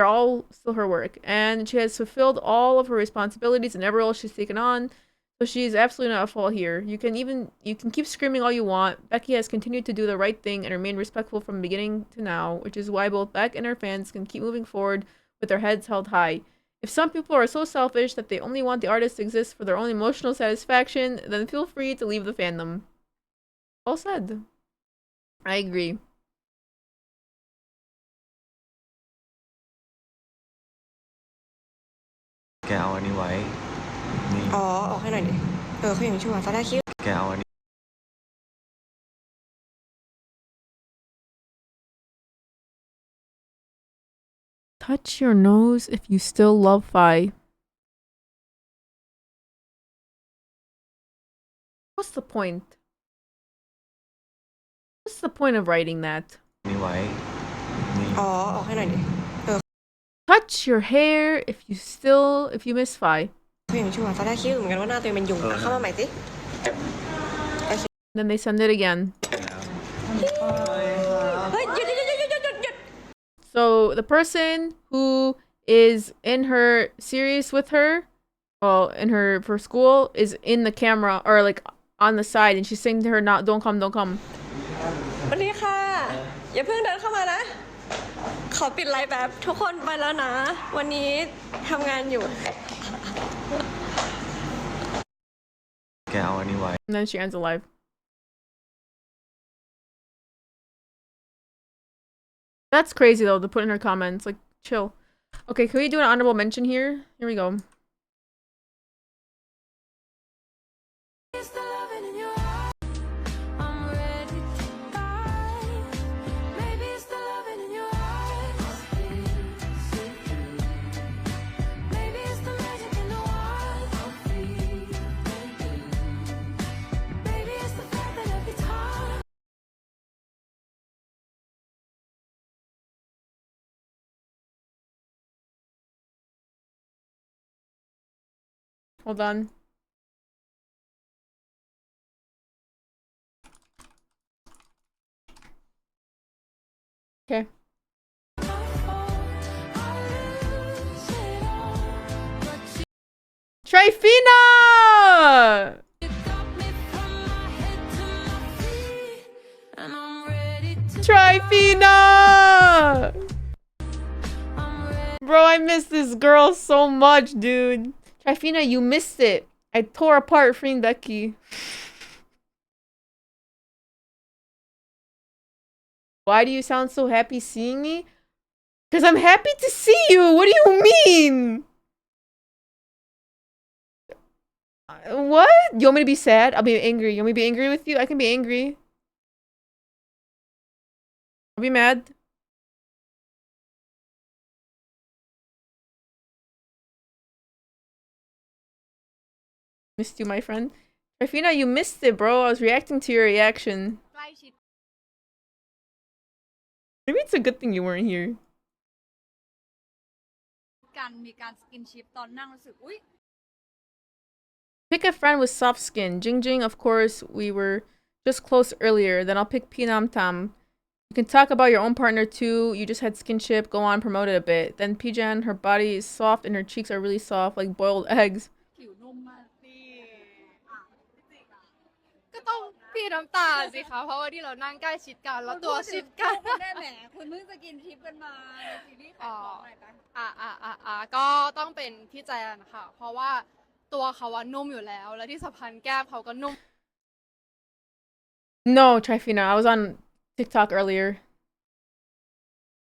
Speaker 1: all still her work, and she has fulfilled all of her responsibilities in every role she's taken on, so she's absolutely not at fault here. You can keep screaming all you want. Becky has continued to do the right thing and remain respectful from beginning to now, which is why both Beck and her fans can keep moving forward with their heads held high. If some people are so selfish that they only want the artist to exist for their own emotional satisfaction, then feel free to leave the fandom. All said. I agree.
Speaker 6: แกเอาอันนี้ไว้นี่
Speaker 8: อ๋อออกให้หน่อยดิเขายังชั่วตอนแรกคิด
Speaker 6: แกเอาอันนี้
Speaker 1: Touch your nose if you still love Fi. What's the point? What's the point of writing that?
Speaker 6: อันนี้ไว้นี่
Speaker 8: อ๋อออกให้หน่อยดิ
Speaker 1: Touch your hair if you miss Fi.
Speaker 8: เขายังชั่วตอนแรกคิดเหมือนกันว่าหน้าตัวเองเป็นยุงเข้ามาใหม่สิ
Speaker 1: Then they send it again.
Speaker 8: เฮ้ยหยุด
Speaker 1: So the person who is in her series with her, well, in her for school, is in the camera or like on the side, and she's saying to her, "Not, don't come."
Speaker 8: สวัสดีค่ะอย่าเพิ่งเดินเข้ามานะขอปิดไลฟ์แบบทุกคนไปแล้วนะวันนี้ทำงานอยู่
Speaker 6: แกเอาอันนี้ไว้
Speaker 1: And then she ends the live. That's crazy though to put in her comments. Like, chill. Okay, can we do an honorable mention here? Here we go. Hold on. Okay. Trifina! Trifina! Bro, I miss this girl so much, dude. Trifina, you missed it. I tore apart freeing Becky. Why do you sound so happy seeing me? Because I'm happy to see you. What do you mean? What? You want me to be sad? I'll be angry. You want me to be angry with you? I can be angry. I'll be mad. Missed you, my friend. Rafina, you missed it, bro. I was reacting to your reaction. Maybe it's a good thing you weren't here. Pick a friend with soft skin. Jing Jing, of course, we were just close earlier. Then I'll pick Pinam Tam. You can talk about your own partner too. You just had skinship. Go on, promote it a bit. Then Pijan, her body is soft and her cheeks are really soft, like boiled eggs.
Speaker 9: ก็ต้องพี่น้ำตาลสิคะเพราะว่าที่เรานั่งใกล้ชิดกันแล้วตัวชิดกันแน่แหมคุณเพิ่งจะกินทิปกันมาในซีรีส์ของอะไรกันก็ต้องเป็นพี่แจนค่ะเพราะว่าตัวเขาว่านุ่มอยู่แล้วและที่สำคัญแก้มเขาก็นุ่ม
Speaker 1: No, Trifina, I was on TikTok earlier.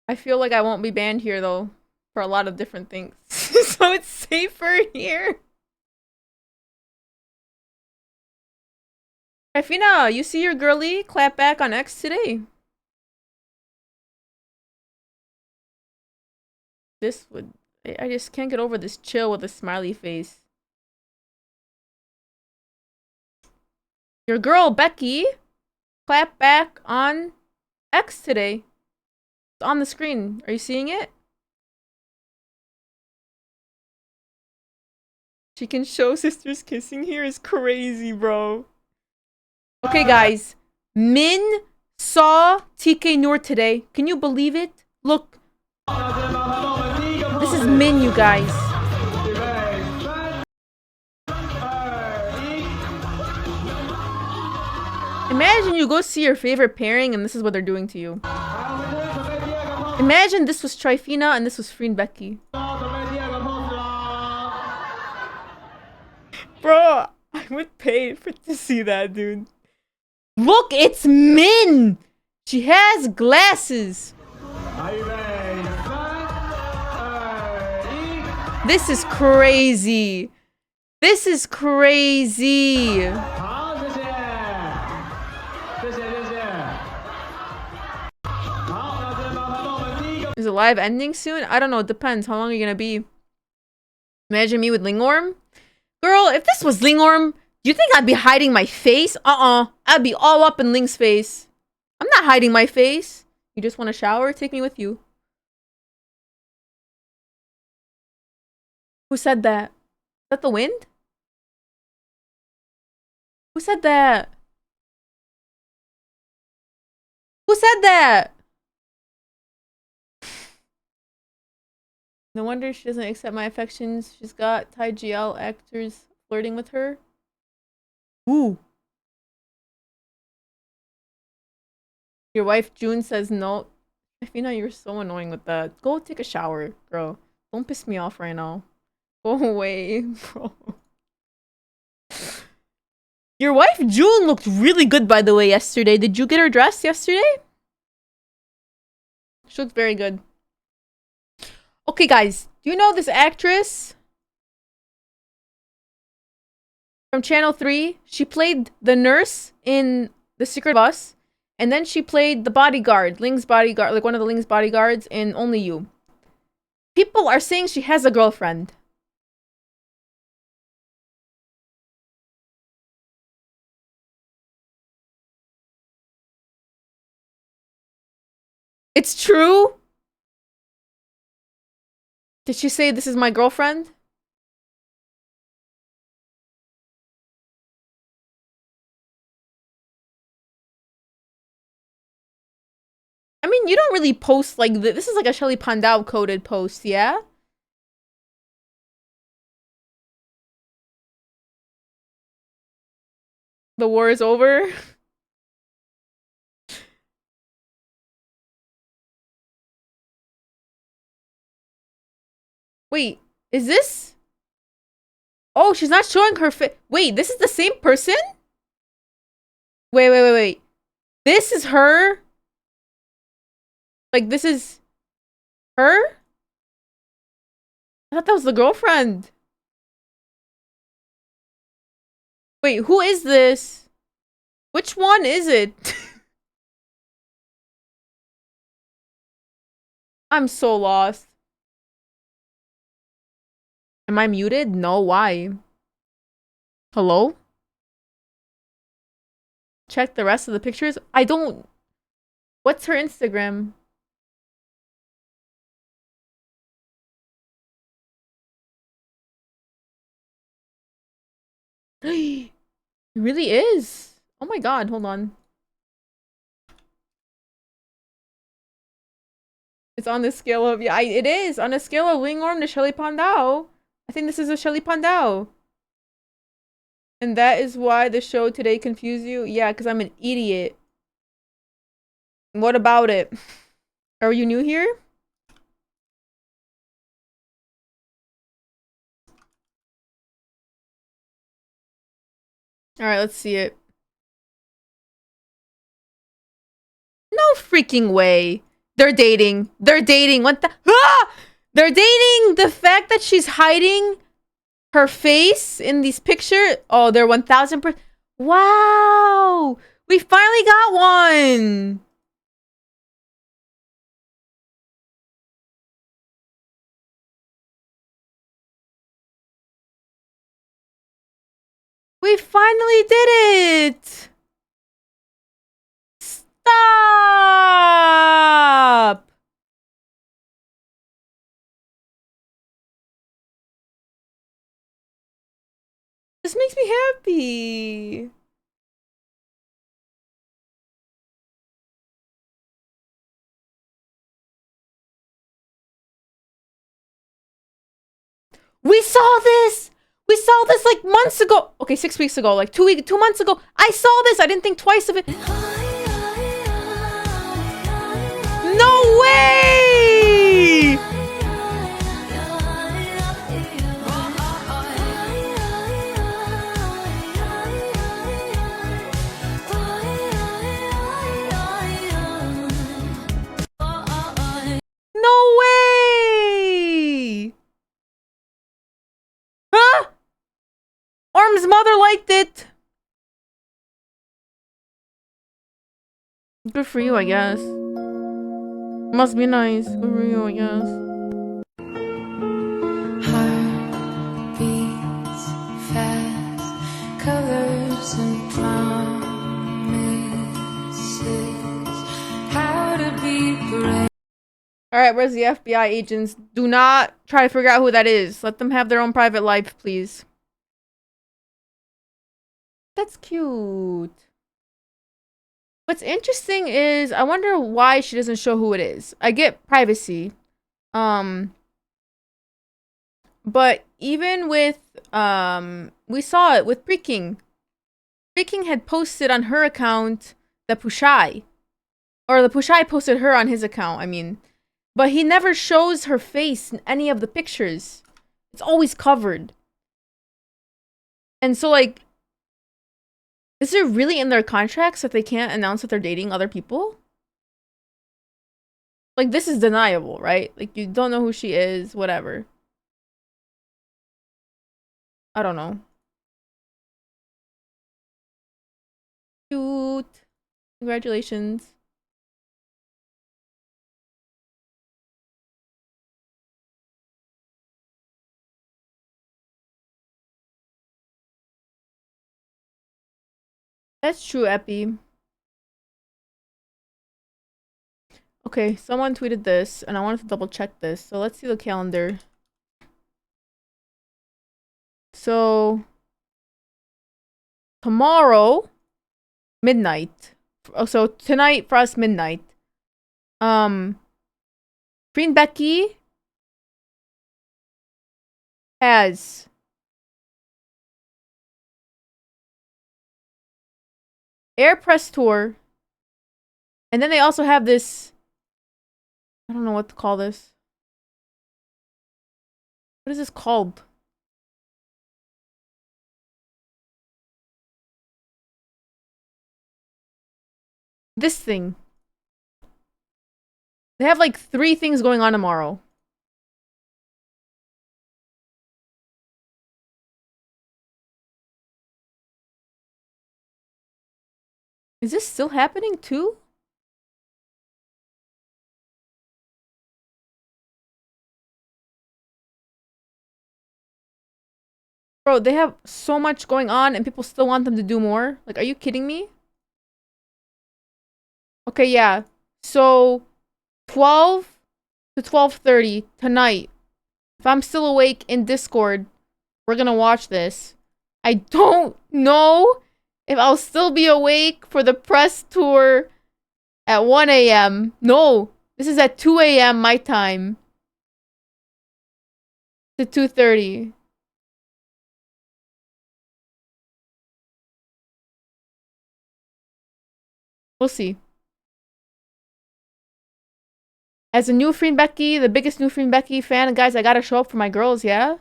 Speaker 1: I feel like I won't be banned here though for a lot of different things. So it's safer here. Trifina, you see your girly clap back on X today. This would... I just can't get over this chill with a smiley face. Your girl, Becky, clap back on X today. It's on the screen. Are you seeing it? She can show sisters kissing here is crazy, bro. Okay, guys. Min saw TK Noor today. Can you believe it? Look. This is Min, you guys. Imagine you go see your favorite pairing and this is what they're doing to you. Imagine this was Trifina and this was Freen Becky. Bro, I would pay to see that, dude. Look, it's Min! She has glasses. This is crazy. This is crazy. Is the live ending soon? I don't know. It depends. How long are you gonna be? Imagine me with LingOrm. Girl, if this was LingOrm, do you think I'd be hiding my face? I'd be all up in Ling's face. I'm not hiding my face. You just want to shower? Take me with you. Who said that? Is that the wind? Who said that? Who said that? No wonder she doesn't accept my affections. She's got ThaiGL actors flirting with her. Ooh. Your wife June says no. Ifina, you're so annoying with that. Go take a shower, girl. Don't piss me off right now. Go away, bro. Your wife June looked really good, by the way, yesterday. Did you get her dressed yesterday? She looked very good. Okay, guys. Do you know this actress? From Channel 3. She played the nurse in The Secret of Us. And then she played the bodyguard. Ling's bodyguard. Like one of the Ling's bodyguards in Only You. People are saying she has a girlfriend. It's true? Did she say this is my girlfriend? I mean, you don't really post like this. This is like a Shelly Pandau coded post, yeah? The war is over. Wait, is this? Oh, she's not showing her face. Wait, this is the same person? Wait. This is her? Like, this is her? I thought that was the girlfriend. Wait, who is this? Which one is it? I'm so lost. Am I muted? No, why? Hello? Check the rest of the pictures? I don't... What's her Instagram? It really is. Oh my god, hold on. It's on the scale of... Yeah, it is. On a scale of LingOrm to Shelly Pandau. I think this is a Shelly Pandau. And that is why the show today confused you? Yeah, because I'm an idiot. What about it? Are you new here? Alright, let's see it. No freaking way. They're dating. They're dating. What the... Ah! They're dating! The fact that she's hiding her face in these pictures. Oh, they're 1000%. Wow! We finally got one! We finally did it! Stop! This makes me happy. We saw this! We saw this like months ago. Okay, 6 weeks ago, like 2 months ago. I saw this. I didn't think twice of it. No way! No way! Huh? Orm's mother liked it. Good for you, I guess. Must be nice. Good for you, I guess.
Speaker 10: Heart beats fast, colors and promises. How to be brave.
Speaker 1: Alright, where's the FBI agents? Do not try to figure out who that is. Let them have their own private life, please. That's cute. What's interesting is I wonder why she doesn't show who it is. I get privacy. But even with we saw it with Preking. Preking had posted on her account the Pushai. Or the Pushai posted her on his account, I mean. But he never shows her face in any of the pictures. It's always covered. And so like Is it really in their contracts that they can't announce that they're dating other people? Like, this is deniable, right? Like, you don't know who she is, whatever. I don't know. Cute. Congratulations. That's true, Epi. Okay, someone tweeted this, and I wanted to double check this. So let's see the calendar. So tomorrow, midnight. Oh, so tonight for us, midnight. Green Becky has Air Press Tour. And then they also have this, I don't know what to call this. What is this called? This thing. They have like 3 things going on tomorrow. Is this still happening too? Bro, they have so much going on and people still want them to do more? Like, are you kidding me? Okay, yeah. So, 12 to 12:30 tonight. If I'm still awake in Discord, we're gonna watch this. I don't know if I'll still be awake for the press tour at 1 a.m. No, this is at 2 a.m. my time. To 2:30. We'll see. As a new Freen Becky, the biggest new Freen Becky fan, guys, I gotta show up for my girls, yeah?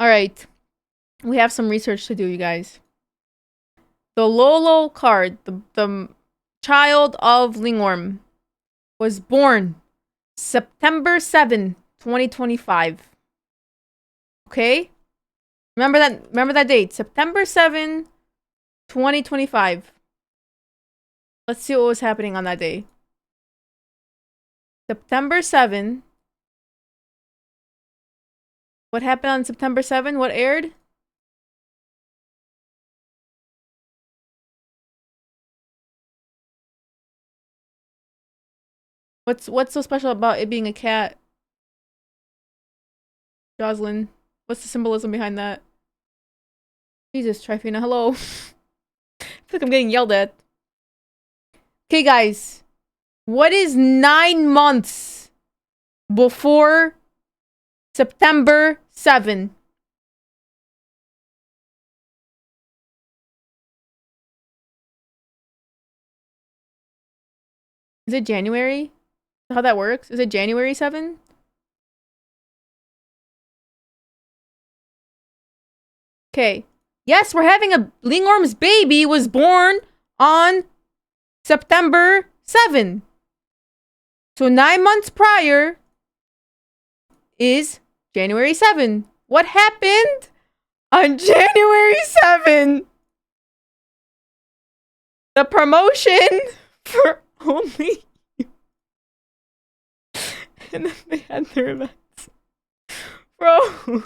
Speaker 1: Alright. We have some research to do, you guys. The Lolo card, the child of LingOrm, was born September 7, 2025. Okay? Remember that date. September 7, 2025. Let's see what was happening on that day. September 7. What happened on September 7? What aired? What's so special about it being a cat? Jocelyn, what's the symbolism behind that? Jesus, Trifina, hello. I feel like I'm getting yelled at. Okay, guys. What is 9 months before September 7? Is it January? How that works? Is it January 7? Okay. Yes, we're having a LingOrm's baby was born on September 7. So 9 months prior is January 7. What happened on January 7? The promotion for only you. And then they had their events. Bro.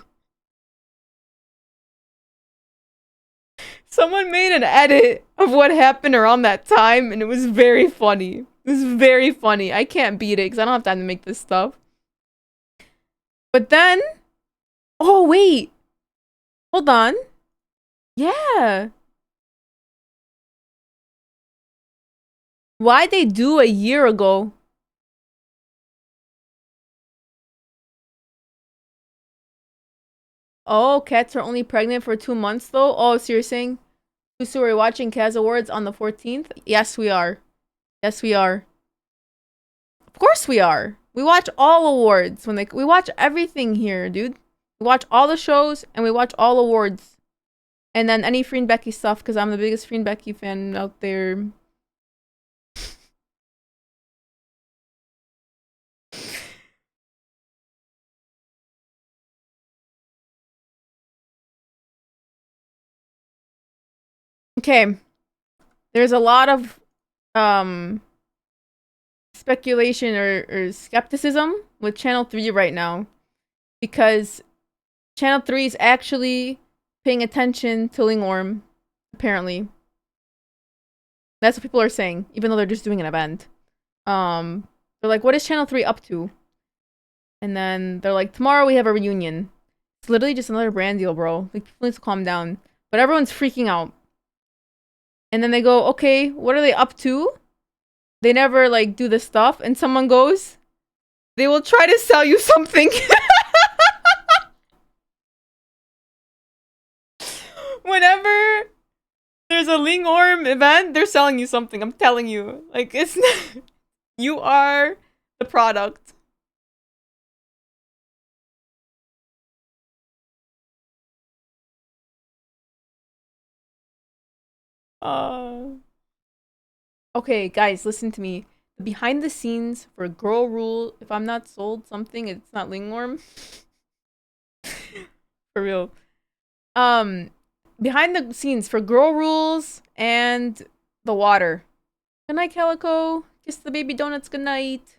Speaker 1: Someone made an edit of what happened around that time, and it was very funny. It was very funny. I can't beat it because I don't have time to make this stuff. But then... Oh, wait. Hold on. Yeah. Why'd they do a year ago? Oh, cats are only pregnant for 2 months though? Oh, so you're saying... So we're watching Kaz Awards on the 14th? Yes, we are. Yes, we are. Of course we are. We watch all awards when we watch everything here, dude. We watch all the shows and we watch all awards. And then any Free and Becky stuff, because I'm the biggest Free and Becky fan out there. Okay. There's a lot of speculation or skepticism with Channel 3 right now. Because Channel 3 is actually paying attention to LingOrm, apparently. That's what people are saying, even though they're just doing an event. They're like, what is Channel 3 up to? And then they're like, tomorrow we have a reunion. It's literally just another brand deal, bro. Like, people need to calm down. But everyone's freaking out. And then they go, okay, what are they up to? They never, like, do the stuff. And someone goes, they will try to sell you something. Whenever there's a LingOrm event, they're selling you something. I'm telling you. Like, it's not... You are the product. Okay, guys, listen to me. Behind the scenes for Girl Rule, if I'm not sold something, it's not LingOrm. For real. Behind the scenes for Girl Rules and the water. Good night, Calico. Kiss the baby donuts. Good night.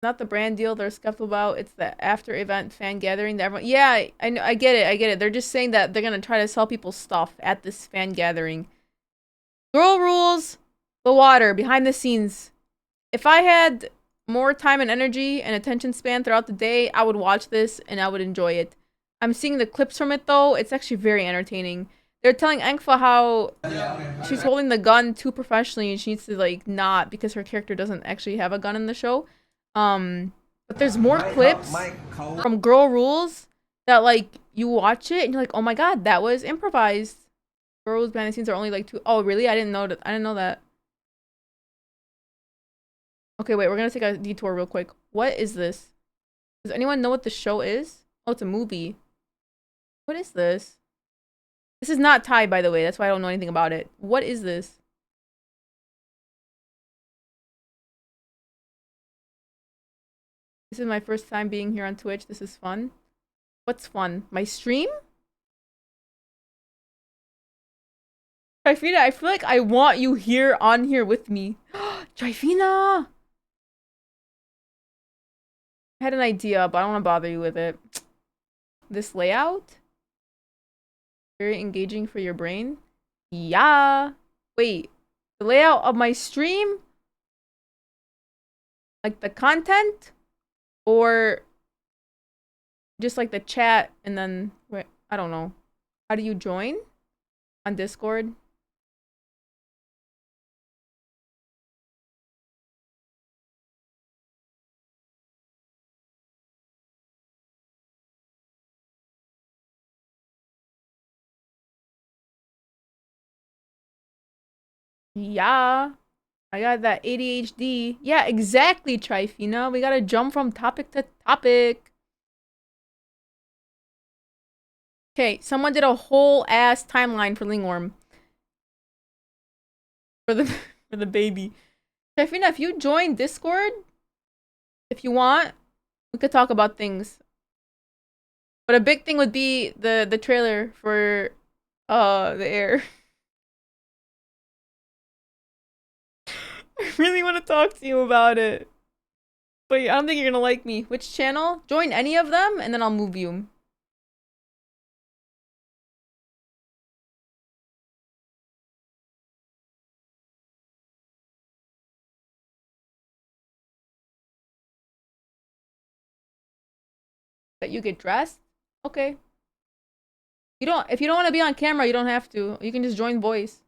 Speaker 1: Not the brand deal they're skeptical about. It's the after event fan gathering that everyone. Yeah, I know. I get it. I get it. They're just saying that they're gonna try to sell people stuff at this fan gathering. Girl Rules, the water behind the scenes. If I had more time and energy and attention span throughout the day, I would watch this and I would enjoy it. I'm seeing the clips from it though. It's actually very entertaining. They're telling Engfa how she's holding the gun too professionally and she needs to like not because her character doesn't actually have a gun in the show. But there's more clips from Girl Rules that like you watch it and you're like, oh my god, that was improvised. Girl Rules behind the scenes are only like 2. Oh really? I didn't know that. I didn't know that. Okay, wait, we're gonna take a detour real quick. What is this? Does anyone know what the show is? Oh, it's a movie. What is this? This is not Thai, by the way. That's why I don't know anything about it. What is this? This is my first time being here on Twitch. This is fun. What's fun? My stream? Trifina, I feel like I want you here on here with me. Trifina! I had an idea, but I don't want to bother you with it. This layout? Very engaging for your brain? Yeah. Wait. The layout of my stream? Like the content? Or just like the chat and then... Wait, I don't know. How do you join? On Discord? Yeah. I got that ADHD. Yeah, exactly, Trifina. We gotta jump from topic to topic. Okay, someone did a whole ass timeline for LingOrm. For the for the baby. Trifina, if you join Discord, if you want, we could talk about things. But a big thing would be the trailer for the air. I really want to talk to you about it. But I don't think you're gonna like me. Which channel? Join any of them and then I'll move you. That you get dressed? Okay. You don't if you don't want to be on camera, you don't have to. You can just join voice.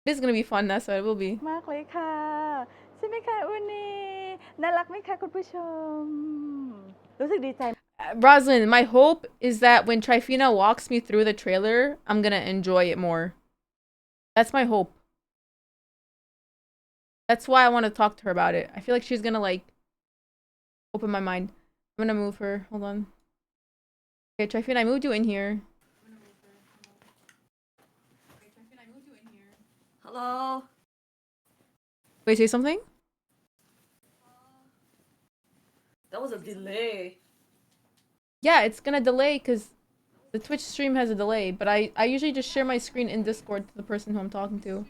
Speaker 1: It is gonna be fun, Nessa. It will be.
Speaker 7: มากเลยค่ะใช่ไหมคะอุนีน่ารักไหมคะคุณผู้ชมรู้สึกดีใจ
Speaker 1: Roslyn, my hope is that when Trifina walks me through the trailer, I'm gonna enjoy it more. That's my hope. That's why I want to talk to her about it. I feel like she's gonna like open my mind. I'm gonna move her. Hold on. Okay, Trifin, I moved you in here.
Speaker 11: Hello.
Speaker 1: Wait, say something?
Speaker 11: That was a delay.
Speaker 1: Yeah, it's gonna delay because the Twitch stream has a delay, but I usually just share my screen in Discord to the person who I'm talking to.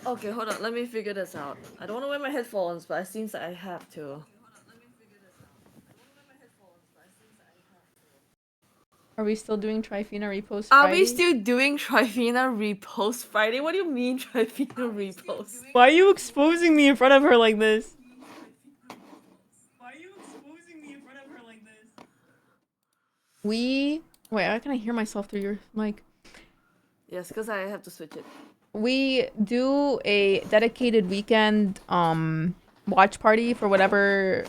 Speaker 11: Okay, hold on. Let me figure this out. I don't want to wear my headphones, but it seems that I have to.
Speaker 1: Are we still doing Trifina repost
Speaker 11: Are
Speaker 1: Friday?
Speaker 11: we still doing Trifina repost Friday? What do you mean Trifina repost?
Speaker 1: Why are you exposing me in front of her like this? Wait, how can I hear myself through your mic?
Speaker 11: Yes, because I have to switch it.
Speaker 1: We do a dedicated weekend watch party for whatever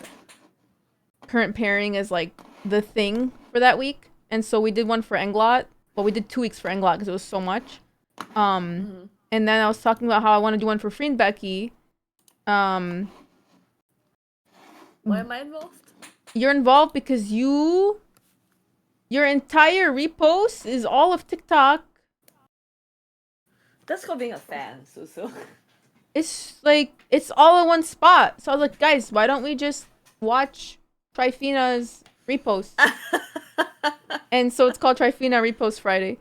Speaker 1: current pairing is like the thing for that week. And so we did one for Englot. Well, we did 2 weeks for Englot because it was so much. And then I was talking about how I want to do one for Free and Becky.
Speaker 11: Why am I involved?
Speaker 1: You're involved because your entire repost is all of TikTok.
Speaker 11: That's called being a fan, Susu.
Speaker 1: It's like, it's all in one spot. So I was like, guys, why don't we just watch Trifina's repost? And so it's called Trifina Repost Friday.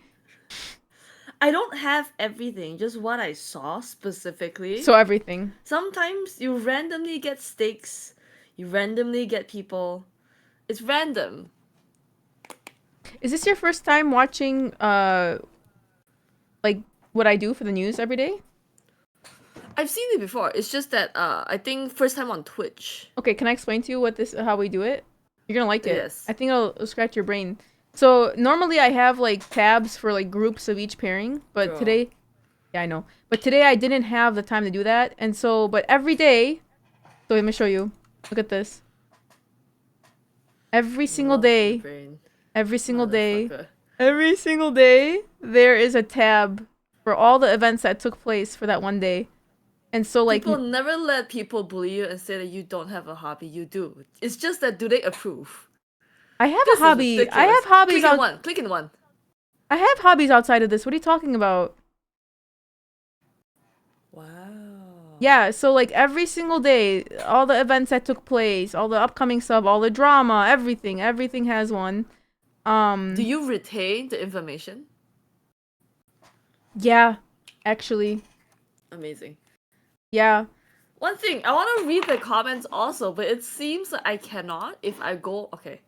Speaker 11: I don't have everything, just what I saw specifically.
Speaker 1: So everything.
Speaker 11: Sometimes you randomly get stakes, you randomly get people. It's random.
Speaker 1: Is this your first time watching, like, what I do for the news every day?
Speaker 11: I've seen it before. It's just that, I think first time on Twitch.
Speaker 1: Okay, can I explain to you how we do it? You're gonna like it.
Speaker 11: Yes.
Speaker 1: I think it'll scratch your brain. So normally I have like tabs for like groups of each pairing, but today, yeah, I know. But today I didn't have the time to do that, and so but every day, so let me show you. Look at this. Every single day, every single day, there is a tab for all the events that took place for that one day. And so like
Speaker 11: people never let people bully you and say that you don't have a hobby. You do. It's just that do they approve?
Speaker 1: I have a hobby. I have hobbies.
Speaker 11: Click in one.
Speaker 1: I have hobbies outside of this. What are you talking about?
Speaker 11: Wow.
Speaker 1: Yeah, so like every single day, all the events that took place, all the upcoming sub, all the drama, everything has one.
Speaker 11: Do you retain the information?
Speaker 1: Yeah, actually.
Speaker 11: Amazing.
Speaker 1: Yeah.
Speaker 11: One thing, I want to read the comments also, but it seems that I cannot if I go... Okay.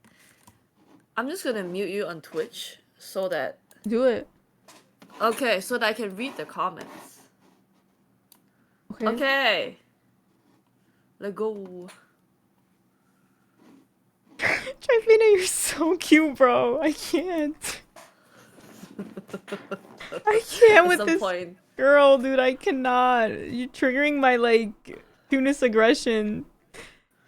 Speaker 11: I'm just gonna mute you on Twitch so that...
Speaker 1: Do it.
Speaker 11: Okay, so that I can read the comments.
Speaker 1: Okay.
Speaker 11: Okay. Let's go.
Speaker 1: Trifina, you're so cute, bro. I can't. I can't with this girl, dude. I cannot. You're triggering my, like, Tunis aggression.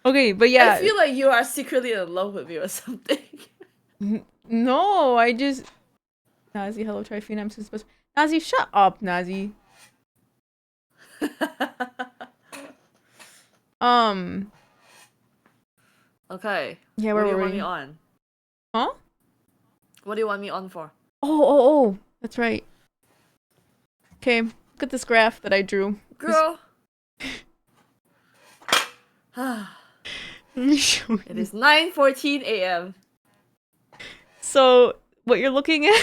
Speaker 1: Okay, but yeah.
Speaker 11: I feel like you are secretly in love with me or something.
Speaker 1: No, I just... Nazi, hello, Trifina. I'm so supposed... Nazi, shut up, Nazi.
Speaker 11: Okay.
Speaker 1: Yeah,
Speaker 11: what
Speaker 1: where
Speaker 11: do you
Speaker 1: were
Speaker 11: want
Speaker 1: we?
Speaker 11: me on?
Speaker 1: Huh?
Speaker 11: What do you want me on for?
Speaker 1: Oh, that's right. Okay, look at this graph that I drew.
Speaker 11: Girl.
Speaker 1: Let me show you.
Speaker 11: It is 9:14 a.m.
Speaker 1: So, what you're looking at...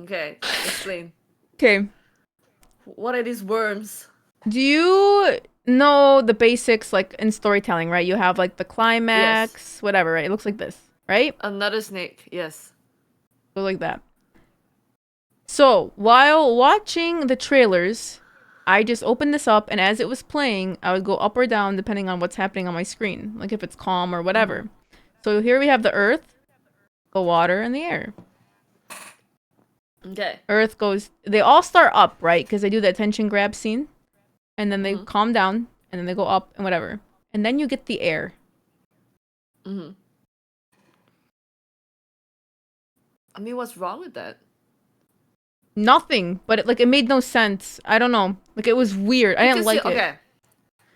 Speaker 11: Okay, explain.
Speaker 1: Okay.
Speaker 11: What are these worms?
Speaker 1: Do you know the basics, like, in storytelling, right? You have, like, the climax, whatever, right? It looks like this, right?
Speaker 11: Another snake, yes.
Speaker 1: So, like that. So, while watching the trailers, I just opened this up, and as it was playing, I would go up or down depending on what's happening on my screen. Like, if it's calm or whatever. So, here we have the earth, the water, and the air.
Speaker 11: Okay.
Speaker 1: Earth goes... They all start up, right? Because they do the attention grab scene. And then they calm down. And then they go up and whatever. And then you get the air.
Speaker 11: I mean, what's wrong with that?
Speaker 1: Nothing, but it made no sense. I don't know. Like, it was weird. I didn't like it.
Speaker 11: Okay.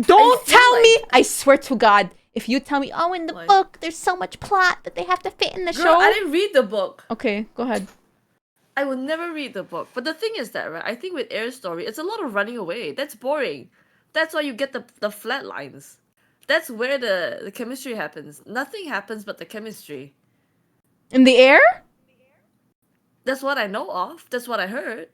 Speaker 1: Don't tell me! I swear to God, if you tell me, oh, in the
Speaker 11: What?
Speaker 1: book, there's so much plot that they have to fit in the
Speaker 11: Girl,
Speaker 1: show.
Speaker 11: I didn't read the book.
Speaker 1: Okay, go ahead.
Speaker 11: I would never read the book. But the thing is that, right, I think with Air's story, it's a lot of running away. That's boring. That's why you get the flat lines. That's where the chemistry happens. Nothing happens but the chemistry.
Speaker 1: In the air?
Speaker 11: That's what I know of. That's what I heard.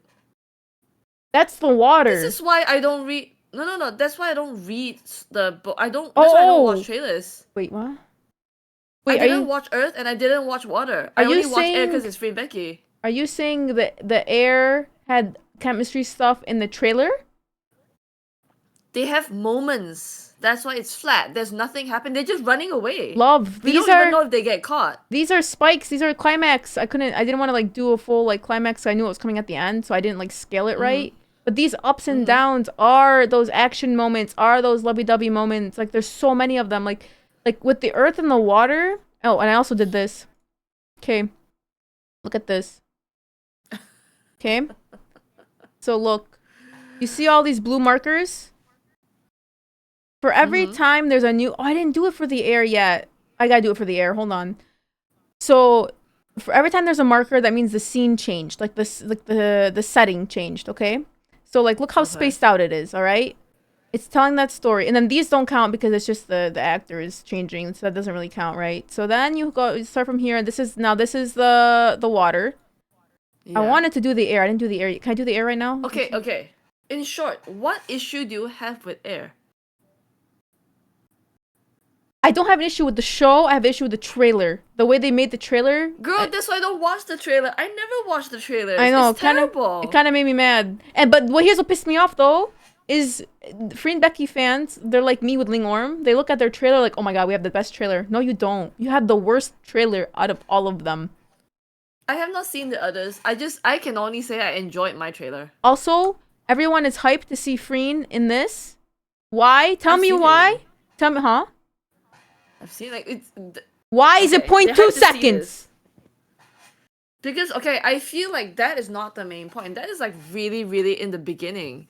Speaker 1: That's the water.
Speaker 11: This is why I don't read... No. That's why I don't read the book. That's why I don't watch trailers.
Speaker 1: Wait, what?
Speaker 11: Wait, I didn't watch Earth and I didn't watch Water. I only watched Air because it's Free Becky.
Speaker 1: Are you saying that the air had chemistry stuff in the trailer?
Speaker 11: They have moments. That's why it's flat. There's nothing happening. They're just running away.
Speaker 1: Love.
Speaker 11: We don't even know if they get caught.
Speaker 1: These are spikes. These are climax. I didn't want to like do a full like climax. I knew it was coming at the end, so I didn't like scale it right. But these ups and downs are those action moments, are those lovey-dovey moments. Like there's so many of them. Like with the earth and the water. Oh, and I also did this. Okay. Look at this. Okay. So look. You see all these blue markers? For every time there's a new... Oh, I didn't do it for the air yet. I gotta do it for the air. Hold on. So, for every time there's a marker, that means the scene changed. Like, the setting changed, okay? So, like, look how spaced out it is, alright? It's telling that story. And then these don't count because it's just the actor is changing. So, that doesn't really count, right? So, then you start from here. This is the water. Yeah. I wanted to do the air. I didn't do the air. Can I do the air right now?
Speaker 11: Okay. In short, what issue do you have with Air?
Speaker 1: I don't have an issue with the show. I have an issue with the trailer. The way they made the trailer.
Speaker 11: Girl, that's why I don't watch the trailer. I never watch the trailer.
Speaker 1: I know.
Speaker 11: It's terrible.
Speaker 1: It kind of made me mad. But here's what pissed me off though, is Free and Becky fans, they're like me with LingOrm. They look at their trailer like, oh my god, we have the best trailer. No, you don't. You have the worst trailer out of all of them.
Speaker 11: I have not seen the others. I can only say I enjoyed my trailer.
Speaker 1: Also, everyone is hyped to see Freen in this. Why? Tell me why. Tell me, huh?
Speaker 11: I've seen like it's.
Speaker 1: Why is it 0.2 seconds?
Speaker 11: Because I feel like that is not the main point. That is like really, really in the beginning.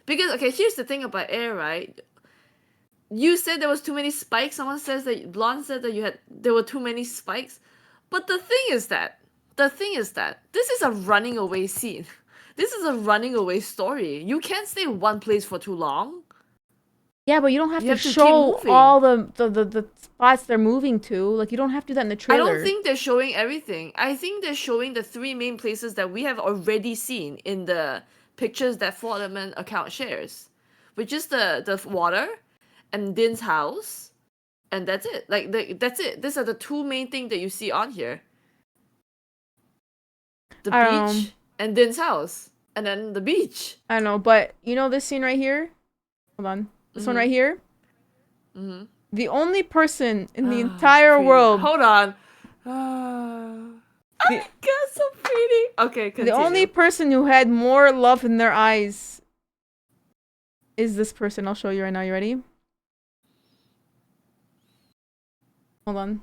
Speaker 11: Because here's the thing about Air, right? You said there was too many spikes. Someone says that Blonde said that there were too many spikes. But the thing is that this is a running away scene. This is a running away story. You can't stay in one place for too long.
Speaker 1: Yeah, but you don't have to show all the spots they're moving to. Like, you don't have to do that in the trailer.
Speaker 11: I don't think they're showing everything. I think they're showing the 3 main places that we have already seen in the pictures that 4element account shares. Which is the water and Din's house. And that's it. That's it. These are the 2 main things that you see on here. The beach and Din's house. And then the beach.
Speaker 1: I know, but you know this scene right here? Hold on. This one right here? The only person in the entire world...
Speaker 11: Hold on. Oh my god, so pretty. Okay, continue.
Speaker 1: The only person who had more love in their eyes is this person. I'll show you right now. You ready? Hold on.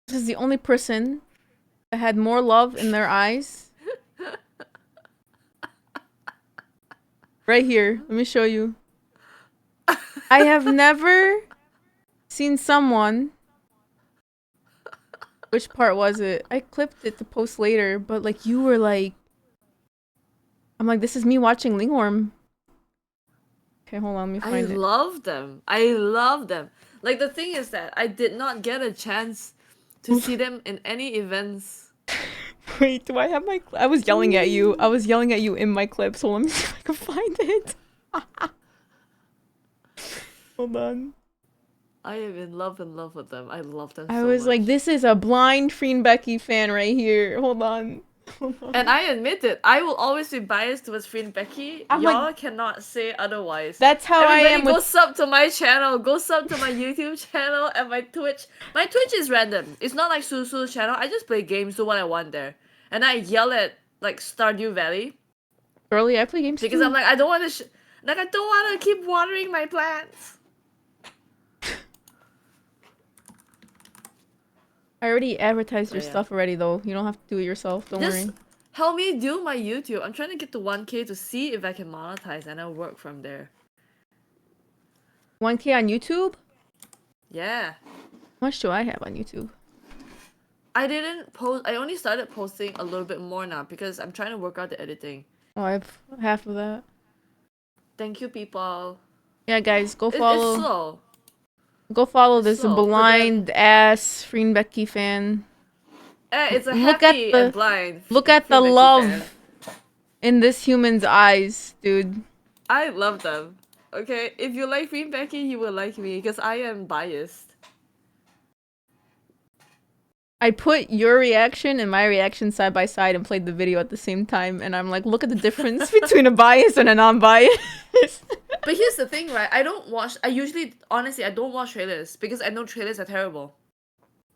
Speaker 1: This is the only person that had more love in their eyes. Right here. Let me show you. I have never seen someone... Which part was it? I clipped it to post later, but like you were like... I'm like, this is me watching LingOrm. Okay, hold on, let me find it.
Speaker 11: I love them. I love them. Like, the thing is that I did not get a chance to see them in any events.
Speaker 1: Wait, do I have my... I was yelling at you. I was yelling at you in my clip, so let me see if I can find it. Hold on.
Speaker 11: I am in love with them. I love them
Speaker 1: I was like, this is a blind Free and Becky fan right here. Hold on.
Speaker 11: And I admit it, I will always be biased towards Free and Becky. Y'all cannot say otherwise.
Speaker 1: That's how
Speaker 11: Everybody
Speaker 1: I am.
Speaker 11: Go sub to my channel. Go sub to my YouTube channel and my Twitch. My Twitch is random. It's not like Susu's channel. I just play games, do what I want there. And I yell at like Stardew Valley.
Speaker 1: Early, I play games
Speaker 11: because
Speaker 1: too.
Speaker 11: I'm like, I don't want to. I don't want to keep watering my plants.
Speaker 1: I already advertised your
Speaker 11: yeah.
Speaker 1: stuff already though. You don't have to do it yourself. Don't
Speaker 11: Just
Speaker 1: worry.
Speaker 11: help me do my YouTube. I'm trying to get to 1K to see if I can monetize and I'll work from there.
Speaker 1: 1K on YouTube?
Speaker 11: Yeah.
Speaker 1: How much do I have on YouTube?
Speaker 11: I didn't post. I only started posting a little bit more now because I'm trying to work out the editing.
Speaker 1: Oh, I have half of that.
Speaker 11: Thank you, people.
Speaker 1: Yeah, guys, go
Speaker 11: It's
Speaker 1: follow.
Speaker 11: slow.
Speaker 1: Go follow
Speaker 11: It's
Speaker 1: this
Speaker 11: slow, but
Speaker 1: blind ass Freen Becky fan.
Speaker 11: It's a
Speaker 1: Look
Speaker 11: happy
Speaker 1: at the
Speaker 11: and blind.
Speaker 1: look at the
Speaker 11: Becky
Speaker 1: love
Speaker 11: fan.
Speaker 1: in this human's eyes, dude.
Speaker 11: I love them. Okay, if you like Free Becky, you will like me because I am biased.
Speaker 1: I put your reaction and my reaction side by side and played the video at the same time, and I'm like, look at the difference between a bias and a non-bias.
Speaker 11: But here's the thing, right? I honestly, I don't watch trailers because I know trailers are terrible.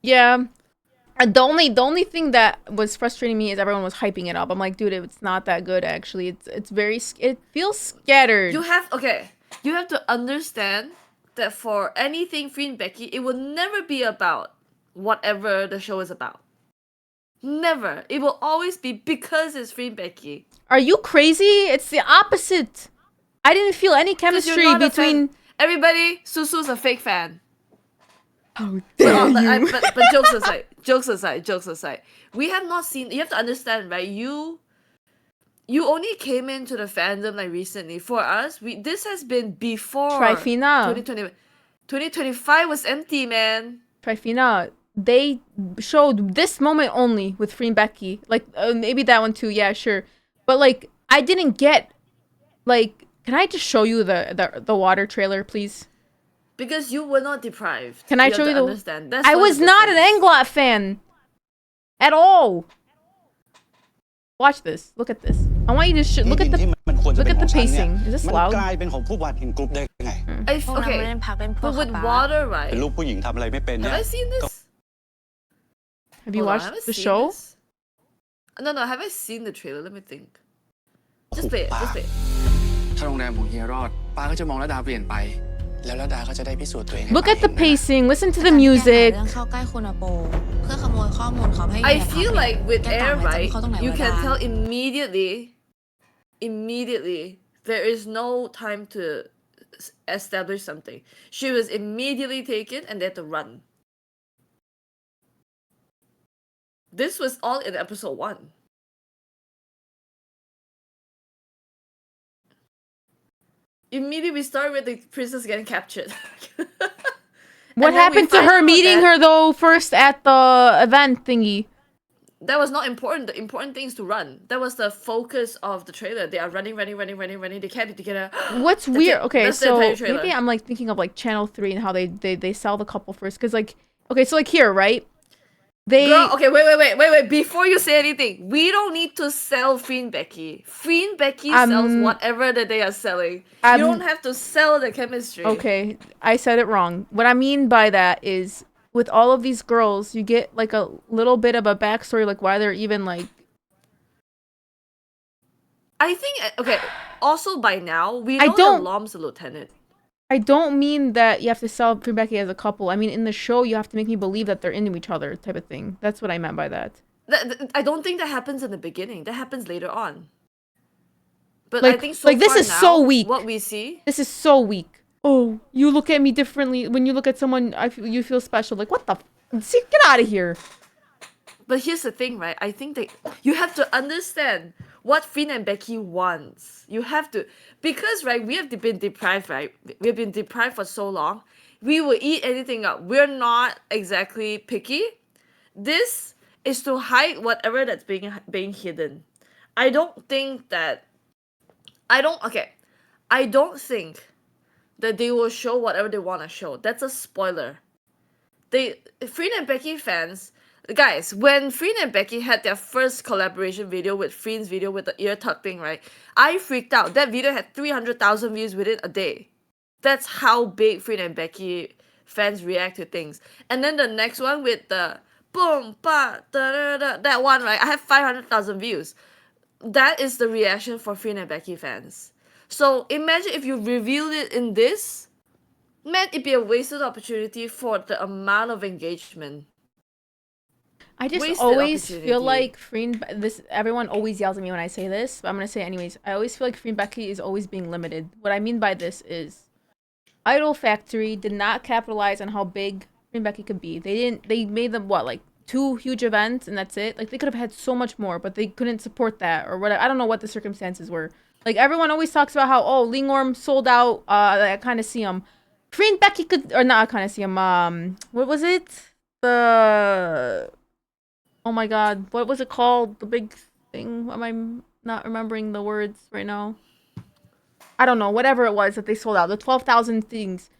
Speaker 1: Yeah. The only thing that was frustrating me is everyone was hyping it up. I'm like, dude, it's not that good actually. It feels scattered.
Speaker 11: You have to understand that for anything Free and Becky, it will never be about whatever the show is about. Never. It will always be because it's Free and Becky.
Speaker 1: Are you crazy? It's the opposite. I didn't feel any chemistry between
Speaker 11: everybody. Susu's a fake fan.
Speaker 1: How dare you?
Speaker 11: But jokes aside, we have not seen. You have to understand, right? You only came into the fandom like recently. For us, this has been before
Speaker 1: Trifina.
Speaker 11: 2025 was empty, man.
Speaker 1: Trifina. They showed this moment only with Free and Becky. Like maybe that one too. Yeah, sure. But like I didn't get like. Can I just show you the water trailer, please?
Speaker 11: Because you were not deprived.
Speaker 1: Can I show you the?
Speaker 11: Understand.
Speaker 1: I was not an Englot fan, at all. Watch this. Look at this. I want you to look at the pacing. Is this loud?
Speaker 11: Okay. But with water, right? Have I seen this?
Speaker 1: Have you watched the show?
Speaker 11: This? No. Have I seen the trailer? Let me think. Just play it. Just play it.
Speaker 12: ถ้าโรงแรมของเฮียรอดป้าก็จะมองระดาเปลี่ยนไป
Speaker 1: Look at the pacing. Listen to the music.
Speaker 11: I feel like with Air, right, you can tell immediately there is no time to establish something. She was immediately taken and they had to run. This was all in episode 1. Immediately we start with the princess getting captured.
Speaker 1: What happened to her meeting her though first at the event thingy?
Speaker 11: That was not important. The important thing is to run. That was the focus of the trailer. They are running. They can't be together.
Speaker 1: What's weird? Okay, so
Speaker 11: maybe
Speaker 1: I'm like thinking of like Channel 3 and how they sell the couple first. Cause like, okay, so like here, right?
Speaker 11: Girl, okay, wait. Before you say anything, we don't need to sell Free and Becky. Free and Becky sells whatever that they are selling. You don't have to sell the chemistry.
Speaker 1: Okay, I said it wrong. What I mean by that is, with all of these girls, you get like a little bit of a backstory, like why they're even like.
Speaker 11: I think okay. Also, by now we know that Lom's a lieutenant.
Speaker 1: I don't mean that you have to sell Free Becky as a couple. I mean, in the show, you have to make me believe that they're into each other, type of thing. That's what I meant by that.
Speaker 11: I don't think that happens in the beginning. That happens later on. But
Speaker 1: like,
Speaker 11: I think
Speaker 1: this is so weak.
Speaker 11: What we see.
Speaker 1: This is so weak. Oh, you look at me differently when you look at someone. You feel special. Like what the? See, get out of here.
Speaker 11: But here's the thing, right? I think that you have to understand what Finn and Becky wants. You have to, because right, we have been deprived, right? We've been deprived for so long. We will eat anything up. We're not exactly picky. This is to hide whatever that's being hidden. I don't think that they will show whatever they want to show. That's a spoiler. Finn and Becky fans. Guys, when Freen and Becky had their first collaboration video with Freen's video with the ear tuck thing, right? I freaked out. That video had 300,000 views within a day. That's how big Freen and Becky fans react to things. And then the next one with the boom, ba, da, da, da, that one, right? I have 500,000 views. That is the reaction for Freen and Becky fans. So imagine if you revealed it in this. Man, it'd be a wasted opportunity for the amount of engagement.
Speaker 1: I just
Speaker 11: wasted
Speaker 1: always feel
Speaker 11: opportunity.
Speaker 1: like everyone always yells at me when I say this, but I'm gonna say it anyways. I always feel like Free and Becky is always being limited. What I mean by this is Idol Factory did not capitalize on how big Free and Becky could be. They made them what, like 2 huge events and that's it? Like they could have had so much more, but they couldn't support that or whatever. I don't know what the circumstances were. Like everyone always talks about how, oh, LingOrm sold out at Coliseum. Free and Becky could, or not Coliseum, what was it? Oh my god, what was it called? The big thing? Am I not remembering the words right now? I don't know, whatever it was that they sold out. The 12,000 things.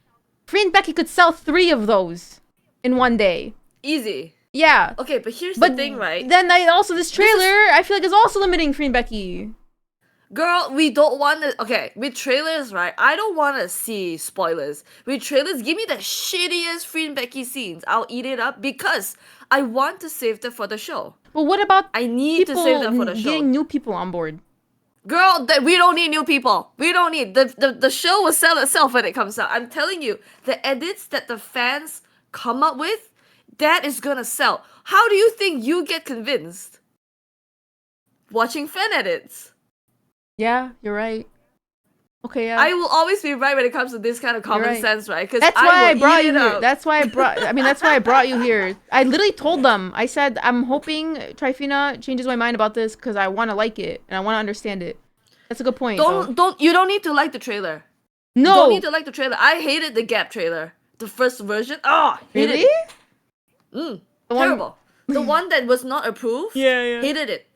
Speaker 1: Free and Becky could sell 3 of those in one day.
Speaker 11: Easy.
Speaker 1: Yeah.
Speaker 11: Okay, but here's the thing, right?
Speaker 1: Then this trailer, I feel like is also limiting Free and Becky.
Speaker 11: Girl, we don't want to. Okay, with trailers, right? I don't want to see spoilers. With trailers, give me the shittiest Free and Becky scenes. I'll eat it up because I want to save them for the show.
Speaker 1: But what about
Speaker 11: I need to save them for the show.
Speaker 1: Getting new people on board?
Speaker 11: Girl, we don't need new people. We don't need the show will sell itself when it comes out. I'm telling you, the edits that the fans come up with, that is gonna sell. How do you think you get convinced? Watching fan edits.
Speaker 1: Yeah, you're right. Okay, yeah.
Speaker 11: I will always be right when it comes to this kind of common sense, right? Because
Speaker 1: that's why I brought you here. That's why I brought you here. I literally told them. I said I'm hoping Trifina changes my mind about this because I want to like it and I want to understand it. That's a good point.
Speaker 11: You don't need to like the trailer.
Speaker 1: No,
Speaker 11: you don't need to like the trailer. I hated the Gap trailer, the first version. Oh,
Speaker 1: really?
Speaker 11: Terrible. The one that was not approved.
Speaker 1: Yeah.
Speaker 11: Hated it.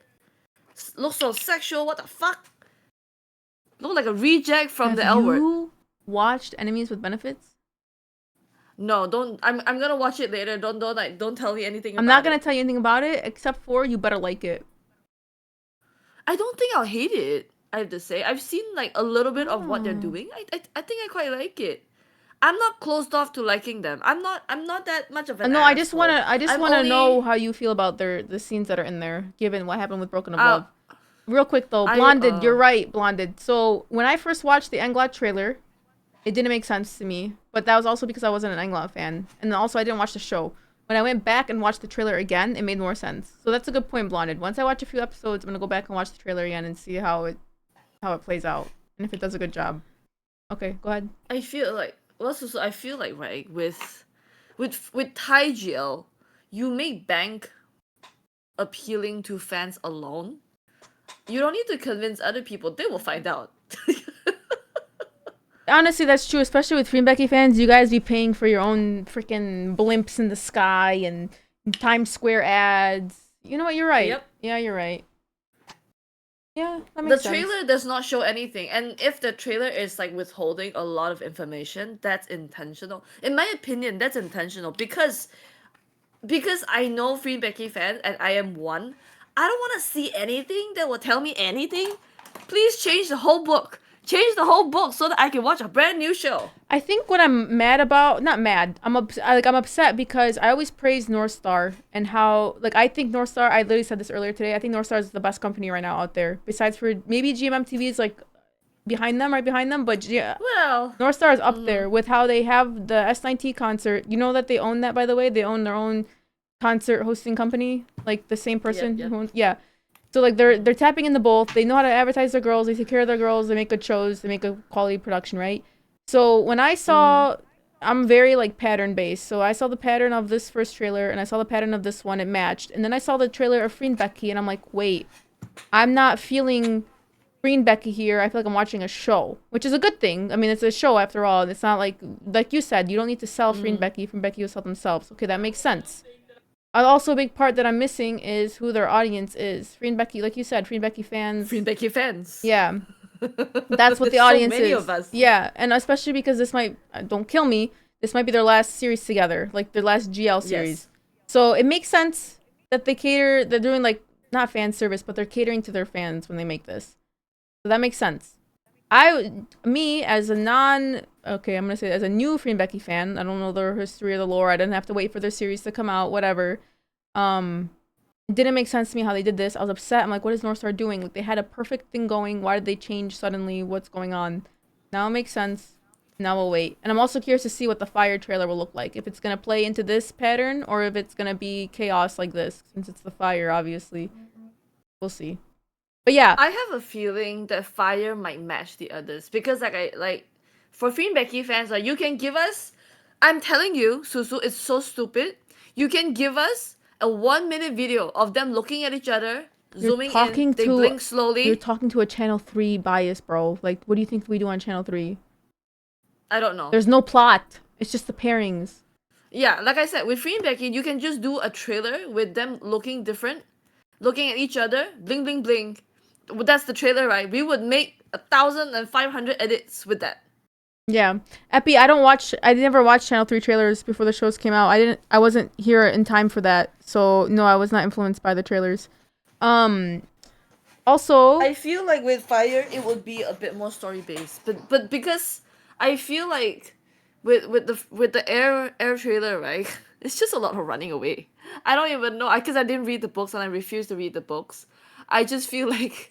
Speaker 11: Looks so sexual. What the fuck? Look like a reject from the L word.
Speaker 1: Have you watched Enemies with Benefits?
Speaker 11: No, don't. I'm gonna watch it later. Don't tell me anything about it.
Speaker 1: I'm not gonna tell you anything about it except for you better like it.
Speaker 11: I don't think I'll hate it. I have to say. I've seen like a little bit of what they're doing. I think I quite like it. I'm not closed off to liking them. I'm not that much of an
Speaker 1: No,
Speaker 11: asshole.
Speaker 1: I just wanna know how you feel about the scenes that are in there, given what happened with Broken of Love. Real quick though, Blonded, you're right, Blonded. So when I first watched the Englot trailer, it didn't make sense to me. But that was also because I wasn't an Englot fan. And then also I didn't watch the show. When I went back and watched the trailer again, it made more sense. So that's a good point, Blonded. Once I watch a few episodes, I'm gonna go back and watch the trailer again and see how it plays out. And if it does a good job. Okay, go ahead.
Speaker 11: I feel like right, with ThaiGL, you make bank appealing to fans alone. You don't need to convince other people. They will find out.
Speaker 1: Honestly, that's true, especially with Free and Becky fans. You guys be paying for your own freaking blimps in the sky and Times Square ads. You know what? You're right.
Speaker 11: Yep.
Speaker 1: Yeah, you're right. Yeah, that makes sense.
Speaker 11: The trailer does not show anything, and if the trailer is like withholding a lot of information, that's intentional. In my opinion, that's intentional because I know Free and Becky fans, and I am one. I don't want to see anything that will tell me anything. Please change the whole book. Change the whole book so that I can watch a brand new show.
Speaker 1: I think what I'm mad about, not mad, I'm upset because I always praise North Star and how, like, I think North Star, I literally said this earlier today, I think North Star is the best company right now out there. Besides for, maybe GMM TV is, like, right behind them, but yeah.
Speaker 11: Well,
Speaker 1: North Star is up there with how they have the S9T concert. You know that they own that, by the way? They own their own concert hosting company, like the same person who owns, yeah. So like they're tapping into both. They know how to advertise their girls. They take care of their girls. They make good shows. They make a quality production, right? So when I saw, I'm very like pattern based. So I saw the pattern of this first trailer and I saw the pattern of this one. It matched. And then I saw the trailer of Free and Becky and I'm like, wait, I'm not feeling Free and Becky here. I feel like I'm watching a show, which is a good thing. I mean, it's a show after all. It's not like you said, you don't need to sell Free and Becky. Free and Becky will sell themselves. Okay, that makes sense. Also, a big part that I'm missing is who their audience is. Free and Becky, like you said, Free and Becky fans.
Speaker 11: Free and Becky fans.
Speaker 1: Yeah. That's what the audience
Speaker 11: so many
Speaker 1: is.
Speaker 11: Of us.
Speaker 1: Yeah, and especially because this might, don't kill me, this might be their last series together, like their last GL series. Yes. So it makes sense that they're doing like, not fan service, but they're catering to their fans when they make this. So that makes sense. Me as a I'm gonna say as a new Free and Becky fan, I don't know their history or the lore, I didn't have to wait for their series to come out, whatever. It didn't make sense to me how they did this. I was upset. I'm like, what is North Star doing? Like, they had a perfect thing going. Why did they change suddenly? What's going on? Now it makes sense. Now we'll wait. And I'm also curious to see what the fire trailer will look like. If it's gonna play into this pattern or if it's gonna be chaos like this. Since it's the fire, obviously. We'll see. But yeah.
Speaker 11: I have a feeling that fire might match the others. Because for Free and Becky fans, like, you can give us, I'm telling you, Susu, it's so stupid. You can give us a 1-minute video of them looking at each other, zooming in, they blink slowly.
Speaker 1: You're talking to a Channel 3 bias, bro. Like, what do you think we do on Channel 3?
Speaker 11: I don't know.
Speaker 1: There's no plot. It's just the pairings.
Speaker 11: Yeah, like I said, with Free and Becky, you can just do a trailer with them looking different, looking at each other, bling, bling, bling. That's the trailer, right? We would make 1,500 edits with that.
Speaker 1: Yeah. Epi, I never watched Channel 3 trailers before the shows came out. I wasn't here in time for that. So, no, I was not influenced by the trailers. Also,
Speaker 11: I feel like with Fire, it would be a bit more story-based. But because I feel like with the air trailer, right? It's just a lot of running away. I don't even know, because I didn't read the books and I refuse to read the books. I just feel like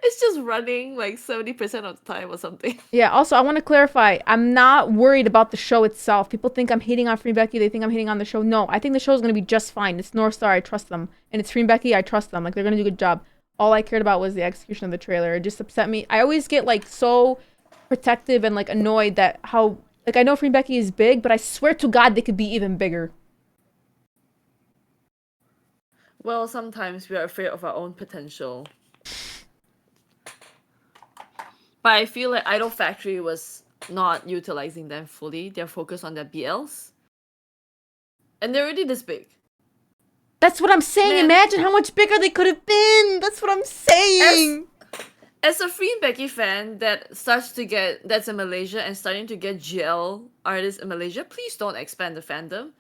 Speaker 11: it's just running like 70% of the time or something.
Speaker 1: Yeah, also, I want to clarify. I'm not worried about the show itself. People think I'm hating on Free and Becky. They think I'm hating on the show. No, I think the show is going to be just fine. It's North Star. I trust them. And it's Free and Becky. I trust them. Like, they're going to do a good job. All I cared about was the execution of the trailer. It just upset me. I always get, like, so protective and, like, annoyed that how... Like, I know Free and Becky is big, but I swear to God they could be even bigger.
Speaker 11: Well, sometimes we are afraid of our own potential. But I feel like Idol Factory was not utilizing them fully. They're focused on their BLs. And they're already this big.
Speaker 1: That's what I'm saying. Man, imagine how much bigger they could have been. That's what I'm saying.
Speaker 11: As a Free and Becky fan that's in Malaysia and starting to get GL artists in Malaysia, please don't expand the fandom.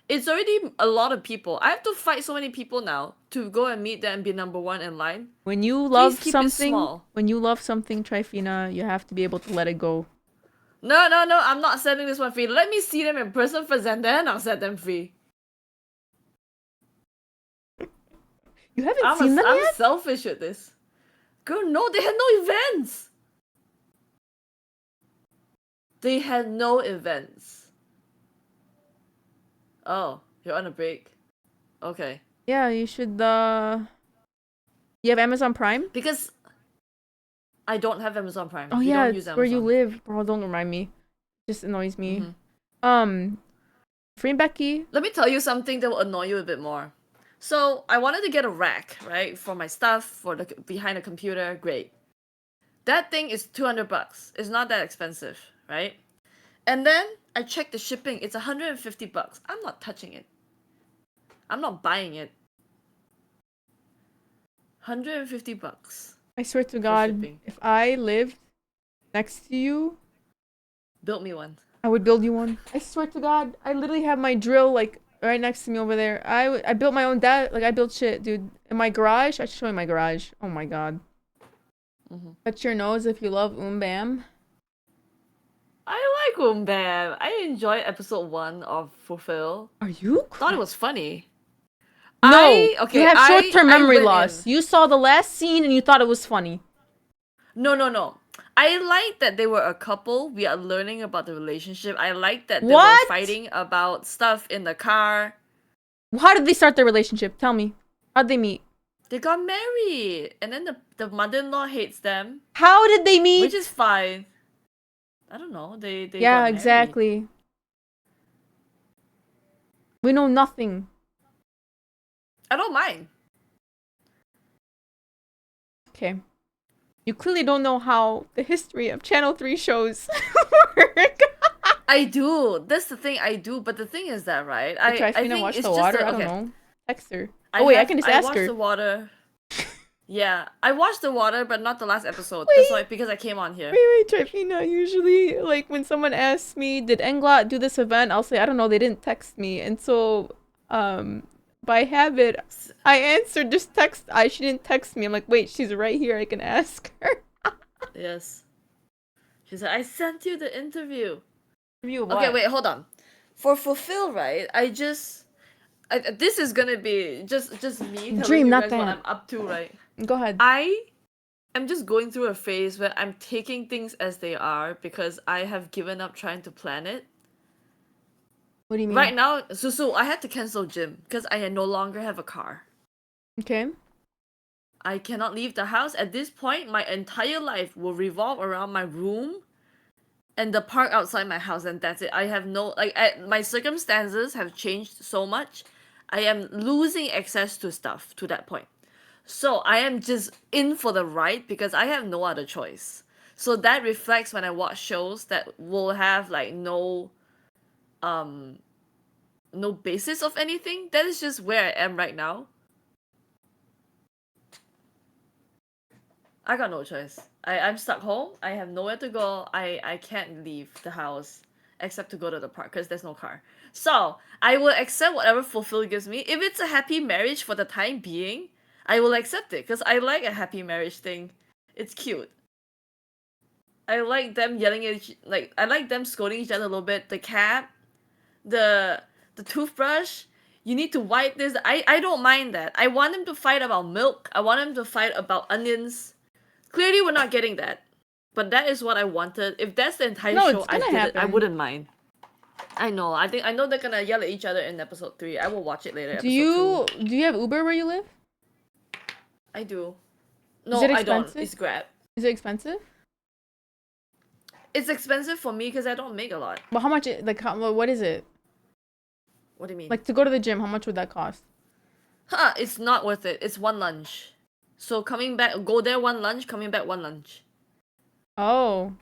Speaker 11: It's already a lot of people. I have to fight so many people now to go and meet them and be number one in line.
Speaker 1: When you love something, Trifina, you have to be able to let it go.
Speaker 11: No, I'm not setting this one free. Let me see them in person first and then I'll set them free.
Speaker 1: You haven't seen them yet?
Speaker 11: I'm selfish with this. Girl, no, they had no events. They had no events. Oh, you're on a break. Okay.
Speaker 1: Yeah, you should, You have Amazon Prime?
Speaker 11: Because I don't have Amazon Prime.
Speaker 1: Oh, yeah, it's where you live. Bro, don't remind me. It just annoys me. Free and Becky.
Speaker 11: Let me tell you something that will annoy you a bit more. So, I wanted to get a rack, right? For my stuff, for the behind the computer. Great. That thing is $200. It's not that expensive, right? And then I checked the shipping. It's $150. I'm not touching it. I'm not buying it. $150.
Speaker 1: I swear to God, if I lived next to you,
Speaker 11: build me one.
Speaker 1: I would build you one. I swear to God, I literally have my drill like right next to me over there. I built my own I built shit, dude. In my garage, I should show you my garage. Oh my God. Touch your nose if you love Bam.
Speaker 11: I like Bam. I enjoyed episode 1 of Fulfill.
Speaker 1: Are you?
Speaker 11: Thought it was funny.
Speaker 1: No, you have short-term memory loss. You saw the last scene and you thought it was funny.
Speaker 11: No. I like that they were a couple. We are learning about the relationship. I like that they were fighting about stuff in the car.
Speaker 1: How did they start their relationship? Tell me. How'd they meet?
Speaker 11: They got married. And then the mother-in-law hates them.
Speaker 1: How did they meet?
Speaker 11: Which is fine. I don't know. They
Speaker 1: yeah,
Speaker 11: got
Speaker 1: exactly. We know nothing.
Speaker 11: I don't mind.
Speaker 1: Okay. You clearly don't know how the history of Channel 3 shows work.
Speaker 11: I do. That's the thing, I do. But the thing is that, right? I think
Speaker 1: watch
Speaker 11: it's
Speaker 1: the
Speaker 11: just
Speaker 1: water. I don't know. Text her. I can just ask her.
Speaker 11: I watched the water. Yeah, I watched the water, but not the last episode.
Speaker 1: Wait.
Speaker 11: That's why, because I came on here.
Speaker 1: Wait, Trifina. Usually, like, when someone asks me, did Englot do this event? I'll say, I don't know, they didn't text me. And so, by habit, I answered just text. She didn't text me. I'm like, wait, she's right here. I can ask her.
Speaker 11: Yes. She said, I sent you the interview.
Speaker 1: Interview what?
Speaker 11: Okay, wait, hold on. For Fulfill, right? This is gonna be just me telling
Speaker 1: Dream,
Speaker 11: you
Speaker 1: not
Speaker 11: guys
Speaker 1: that.
Speaker 11: what I'm up to, right?
Speaker 1: Go ahead.
Speaker 11: I I'm just going through a phase where I'm taking things as they are because I have given up trying to plan it.
Speaker 1: What do you mean?
Speaker 11: Right now, Susu, I had to cancel gym because I no longer have a car.
Speaker 1: Okay.
Speaker 11: I cannot leave the house. At this point, my entire life will revolve around my room and the park outside my house, and that's it. I have no my circumstances have changed so much. I am losing access to stuff to that point. So I am just in for the ride because I have no other choice. So that reflects when I watch shows that will have like no basis of anything. That is just where I am right now. I got no choice. I'm stuck home. I have nowhere to go. I can't leave the house except to go to the park because there's no car. So I will accept whatever Fulfill gives me. If it's a happy marriage for the time being, I will accept it because I like a happy marriage thing. It's cute. I like them yelling at I like them scolding each other a little bit. The cap, the toothbrush. You need to wipe this. I don't mind that. I want them to fight about milk. I want them to fight about onions. Clearly, we're not getting that, but that is what I wanted. If that's the entire show, I did it. I wouldn't mind. I know. I know they're gonna yell at each other in episode 3. I will watch it later.
Speaker 1: Do you have Uber where you live?
Speaker 11: I do. No, I don't. It's Grab.
Speaker 1: Is it expensive?
Speaker 11: It's expensive for me because I don't make a lot.
Speaker 1: But how much? What is it?
Speaker 11: What do you mean?
Speaker 1: Like to go to the gym, how much would that cost?
Speaker 11: It's not worth it. It's one lunch. So coming back, go there one lunch, coming back one lunch.
Speaker 1: Oh.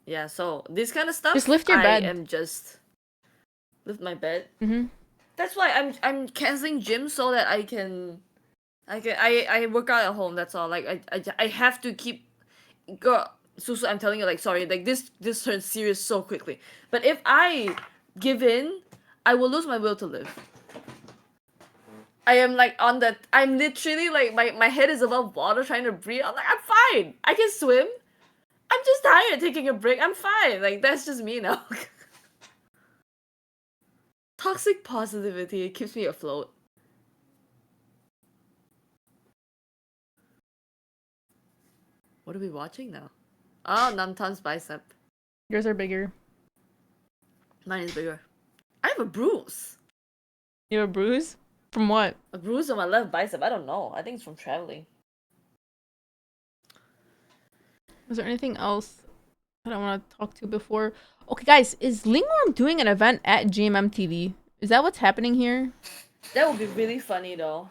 Speaker 11: Yeah, so this kind of stuff.
Speaker 1: Just lift your bed.
Speaker 11: I am just lift my bed.
Speaker 1: Mm-hmm.
Speaker 11: That's why I'm canceling gym so that I work out at home. That's all. Like I have to keep. Girl, Susu, I'm telling you, like, sorry, like this turns serious so quickly. But if I give in, I will lose my will to live. I am like I'm literally like my head is above water trying to breathe. I'm like, I'm fine. I can swim. I'm just tired taking a break. I'm fine. Like, that's just me now. Toxic positivity, it keeps me afloat. What are we watching now? Oh, Namtan's bicep.
Speaker 1: Yours are bigger.
Speaker 11: Mine is bigger. I have a bruise.
Speaker 1: You have a bruise? From what?
Speaker 11: A bruise on my left bicep. I don't know. I think it's from traveling.
Speaker 1: Was there anything else that I want to talk to before? Okay, guys, is LingOrm doing an event at GMM TV? Is that what's happening here?
Speaker 11: That would be really funny, though.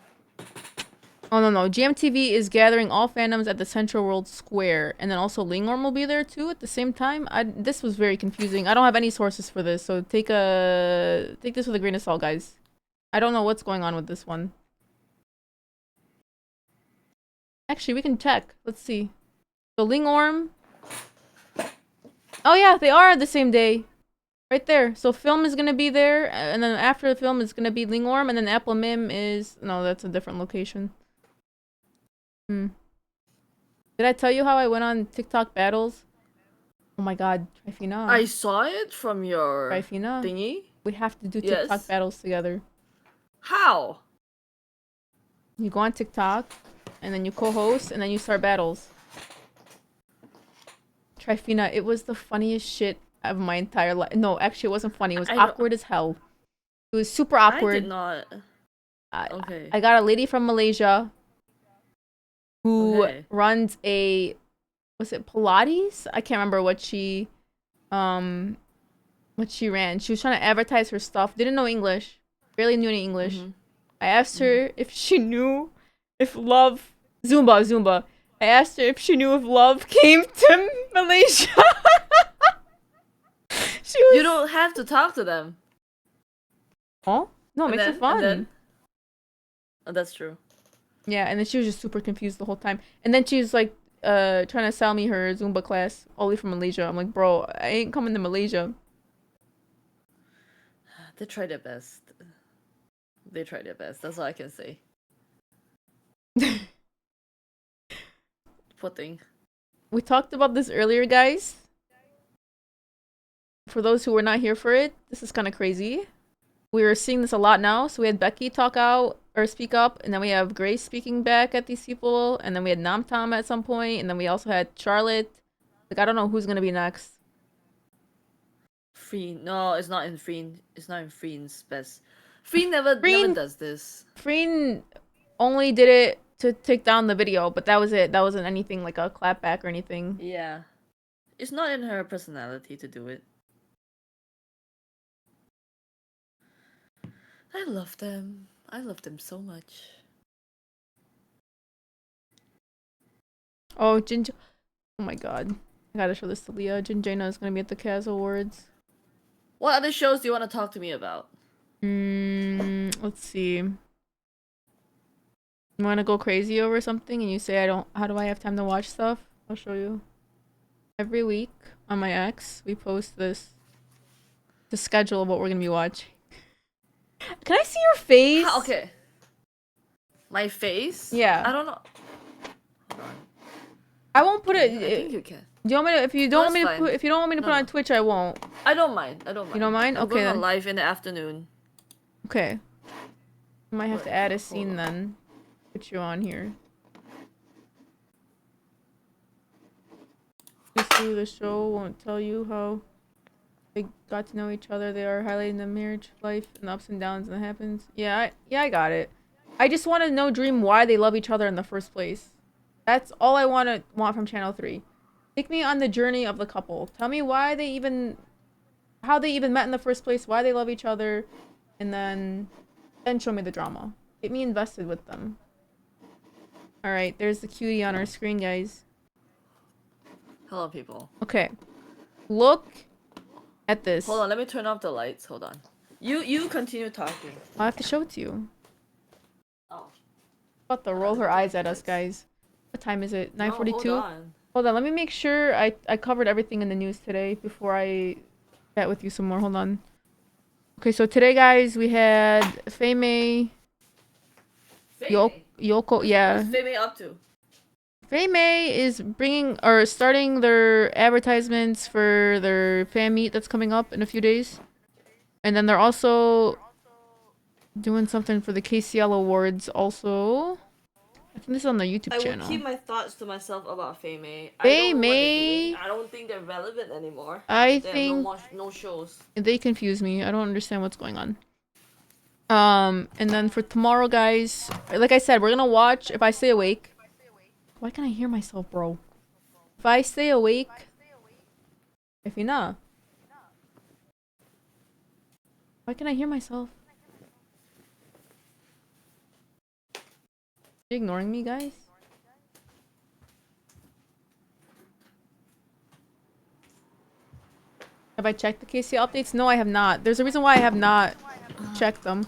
Speaker 1: Oh, no. GMTV is gathering all fandoms at the Central World Square. And then also LingOrm will be there, too, at the same time. This was very confusing. I don't have any sources for this, so take this with a grain of salt, guys. I don't know what's going on with this one. Actually, we can check. Let's see. So LingOrm. Oh yeah, they are the same day. Right there. So film is gonna be there, and then after the film is gonna be LingOrm, and then Apple Mim is... No, that's a different location. Did I tell you how I went on TikTok battles? Oh my god, Trifina.
Speaker 11: I saw it from your
Speaker 1: Trifina
Speaker 11: thingy.
Speaker 1: We have to do TikTok battles together.
Speaker 11: How?
Speaker 1: You go on TikTok, and then you co-host, and then you start battles. Trifina, it was the funniest shit of my entire life. No, actually, it wasn't funny. It was awkward as hell. It was super awkward.
Speaker 11: I did not. Okay.
Speaker 1: I got a lady from Malaysia who runs a... Was it Pilates? I can't remember what she ran. She was trying to advertise her stuff. Didn't know English. Barely knew any English. I asked her if she knew if love... Zumba. I asked her if she knew if love came to Malaysia.
Speaker 11: You don't have to talk to them.
Speaker 1: Oh? No, it makes it fun.
Speaker 11: Oh, that's true.
Speaker 1: Yeah, and then she was just super confused the whole time. And then she was like trying to sell me her Zumba class all the way from Malaysia. I'm like, bro, I ain't coming to Malaysia.
Speaker 11: They try their best. That's all I can say. Poor thing.
Speaker 1: We talked about this earlier, guys. For those who were not here for it, this is kind of crazy. We were seeing this a lot now. So we had Becky talk out or speak up, and then we have Grace speaking back at these people, and then we had Namtam at some point, and then we also had Charlotte. Like, I don't know who's gonna be next.
Speaker 11: Freen. No, it's not in Freen. It's not in Freen's best. Freen never does this.
Speaker 1: Freen only did it to take down the video, but that was it. That wasn't anything like a clapback or anything.
Speaker 11: Yeah. It's not in her personality to do it. I love them. I love them so much.
Speaker 1: Oh, oh my god. I gotta show this to Leah. Jinjana is gonna be at the Kaz Awards.
Speaker 11: What other shows do you want to talk to me about?
Speaker 1: Let's see. You wanna go crazy over something and you say how do I have time to watch stuff? I'll show you. Every week on my X, we post the schedule of what we're gonna be watching. Can I see your face?
Speaker 11: Okay. My face?
Speaker 1: Yeah.
Speaker 11: I don't know.
Speaker 1: I won't put it.
Speaker 11: I think you can.
Speaker 1: Do you want me to? If you don't want me to
Speaker 11: fine.
Speaker 1: put, if you don't want me to put on Twitch, I won't.
Speaker 11: I don't mind. I don't mind.
Speaker 1: You don't mind?
Speaker 11: I'm
Speaker 1: Okay.
Speaker 11: going on
Speaker 1: Then.
Speaker 11: live in the afternoon.
Speaker 1: Okay. I might have to add a scene then. Put you on here. Just through the show won't tell you how they got to know each other. They are highlighting the marriage life and the ups and downs that happens. Yeah, I got it. I just want to know Dream why they love each other in the first place. That's all I want from Channel 3. Take me on the journey of the couple. Tell me why they even, how they even met in the first place, why they love each other, and then show me the drama. Get me invested with them. All right, there's the cutie on our screen, guys.
Speaker 11: Hello, people.
Speaker 1: Okay, look at this.
Speaker 11: Hold on, let me turn off the lights. Hold on. You continue talking.
Speaker 1: I have to show it to you.
Speaker 11: Oh.
Speaker 1: About to roll her eyes at us, guys. What time is it? 9:42.
Speaker 11: No, hold on.
Speaker 1: Hold on, let me make sure I covered everything in the news today before I chat with you some more. Hold on. Okay, so today, guys, we had Fei-Mei, Yoko, yeah.
Speaker 11: What's Fei-Mei up to?
Speaker 1: Fei-Mei is starting their advertisements for their fan meet that's coming up in a few days. And then they're also doing something for the KCL Awards also. I think this is on the YouTube channel.
Speaker 11: I will keep my thoughts to myself about Fei-Mei.
Speaker 1: Fei-Mei.
Speaker 11: I don't think they're relevant anymore.
Speaker 1: I
Speaker 11: they
Speaker 1: think
Speaker 11: have no shows.
Speaker 1: They confuse me. I don't understand what's going on. And then for tomorrow, guys, like I said, we're gonna watch If I Stay Awake. Why can't I hear myself, bro? If I Stay Awake. If you know. Why can I hear myself? You ignoring me, guys? Have I checked the KC updates? No, I have not. There's a reason why I have not checked them.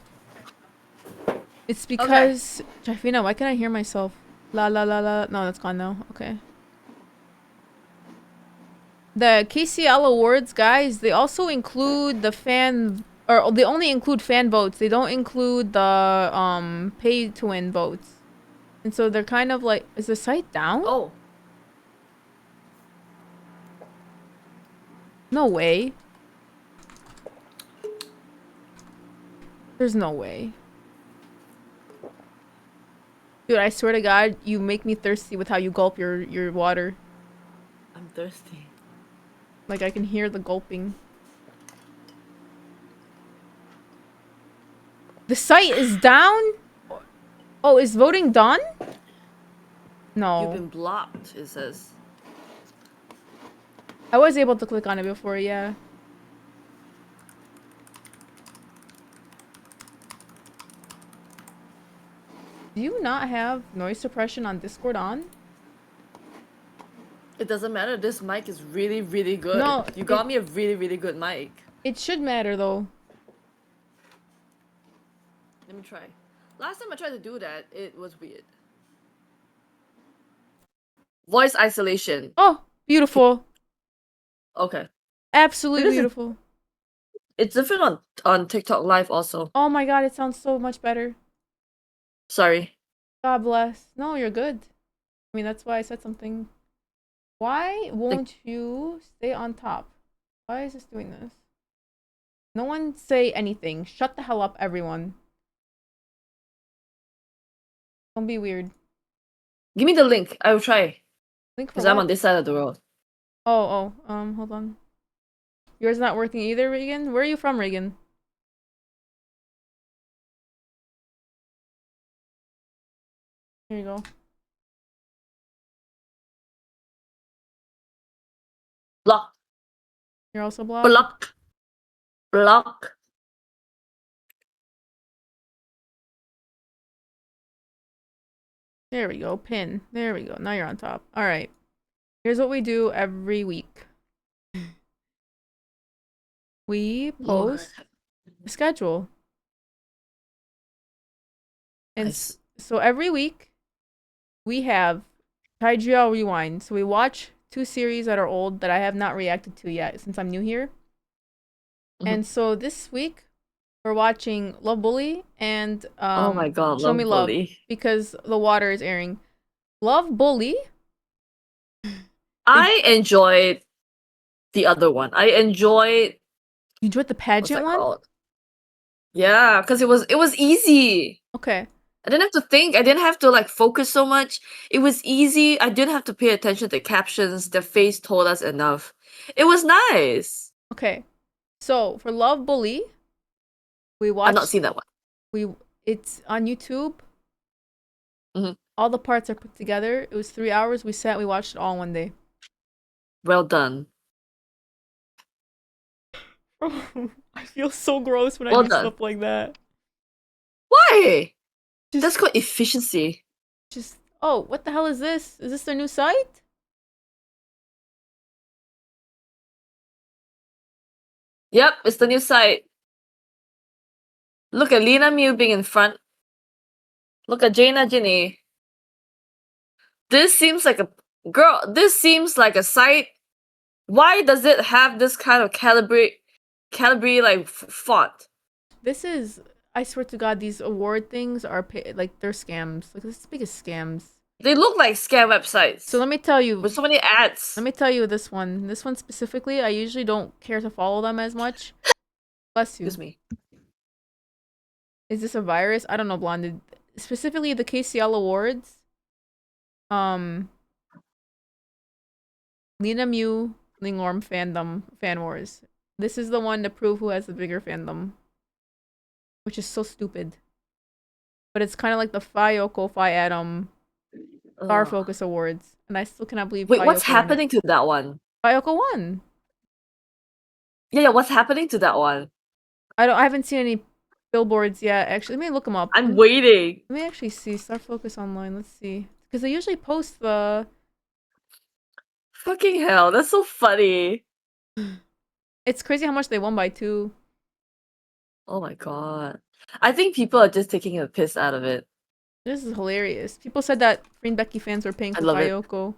Speaker 1: It's because... Jafina, why can I hear myself? La la la la. No, that's gone now. Okay. The KCL Awards, guys, they also include the fan... Or they only include fan votes. They don't include the pay-to-win votes. And so they're kind of like... Is the site down?
Speaker 11: Oh.
Speaker 1: No way. There's no way. Dude, I swear to God, you make me thirsty with how you gulp your water.
Speaker 11: I'm thirsty.
Speaker 1: Like, I can hear the gulping. The site is down? Oh, is voting done? No.
Speaker 11: You've been blocked, it says.
Speaker 1: I was able to click on it before, yeah. Do you not have noise suppression on Discord on?
Speaker 11: It doesn't matter. This mic is really, really good.
Speaker 1: No,
Speaker 11: you got me a really, really good mic.
Speaker 1: It should matter, though.
Speaker 11: Let me try. Last time I tried to do that, it was weird. Voice isolation.
Speaker 1: Oh, beautiful.
Speaker 11: Okay.
Speaker 1: Absolutely beautiful.
Speaker 11: It's different on TikTok Live also.
Speaker 1: Oh my god, it sounds so much better.
Speaker 11: Sorry.
Speaker 1: God bless. No, you're good. I mean, that's why I said something. Why won't you stay on top? Why is this doing this? No one say anything. Shut the hell up, everyone. Don't be weird.
Speaker 11: Give me the link. I will try.
Speaker 1: Link for
Speaker 11: Because I'm
Speaker 1: what?
Speaker 11: on this side of the world.
Speaker 1: Hold on. Yours not working either, Regan? Where are you from, Regan? Here you go.
Speaker 11: Block.
Speaker 1: You're also blocked?
Speaker 11: Block. Block.
Speaker 1: There we go. Pin. There we go. Now you're on top. Alright. Here's what we do every week. We post a schedule. And
Speaker 11: Nice.
Speaker 1: so every week, we have ThaiGL Rewind. So we watch 2 series that are old that I have not reacted to yet since I'm new here. And so this week, we're watching Love Bully and
Speaker 11: oh my god,
Speaker 1: Show
Speaker 11: Love
Speaker 1: Me Love
Speaker 11: Bully.
Speaker 1: because The Water is airing. Love Bully.
Speaker 11: I enjoyed the other one. I enjoyed.
Speaker 1: You enjoyed the pageant one?
Speaker 11: Called? Yeah, because it was easy.
Speaker 1: Okay.
Speaker 11: I didn't have to think. I didn't have to like focus so much. It was easy. I didn't have to pay attention to captions. The face told us enough. It was nice.
Speaker 1: Okay. So for Love Bully, we watched.
Speaker 11: I've not seen that one.
Speaker 1: It's on YouTube.
Speaker 11: Mhm.
Speaker 1: All the parts are put together. It was 3 hours. We watched it all in one day.
Speaker 11: Well done.
Speaker 1: I feel so gross when
Speaker 11: Well
Speaker 1: I do
Speaker 11: done.
Speaker 1: stuff like that.
Speaker 11: Why? That's called efficiency.
Speaker 1: Oh, what the hell is this? Is this their new site?
Speaker 11: Yep, it's the new site. Look at Lena Mew being in front. Look at Jaina Ginny. This seems like a girl. This seems like a site. Why does it have this kind of Calibri like font?
Speaker 1: This is, I swear to God, these award things are like they're scams. Like this is the biggest scams.
Speaker 11: They look like scam websites.
Speaker 1: So let me tell you,
Speaker 11: with so many ads.
Speaker 1: Let me tell you this one. This one specifically, I usually don't care to follow them as much. Bless you.
Speaker 11: Excuse me.
Speaker 1: Is this a virus? I don't know, Blonded. Specifically the KCL awards. Lena Mew, LingOrm fan wars. This is the one to prove who has the bigger fandom. Which is so stupid. But it's kind of like the Yoko, Adam Star Focus Awards. And I still cannot believe
Speaker 11: Wait, what's
Speaker 1: Yoko
Speaker 11: happening to that one?
Speaker 1: Yoko won.
Speaker 11: Yeah, what's happening to that one?
Speaker 1: I haven't seen any billboards yet. Actually, let me look them up.
Speaker 11: I'm waiting.
Speaker 1: Let me actually see. Star Focus Online. Let's see. Because they usually post the...
Speaker 11: Fucking hell, that's so funny.
Speaker 1: It's crazy how much they won by too.
Speaker 11: Oh my god. I think people are just taking a piss out of it.
Speaker 1: This is hilarious. People said that Free Becky fans were paying for Yoko.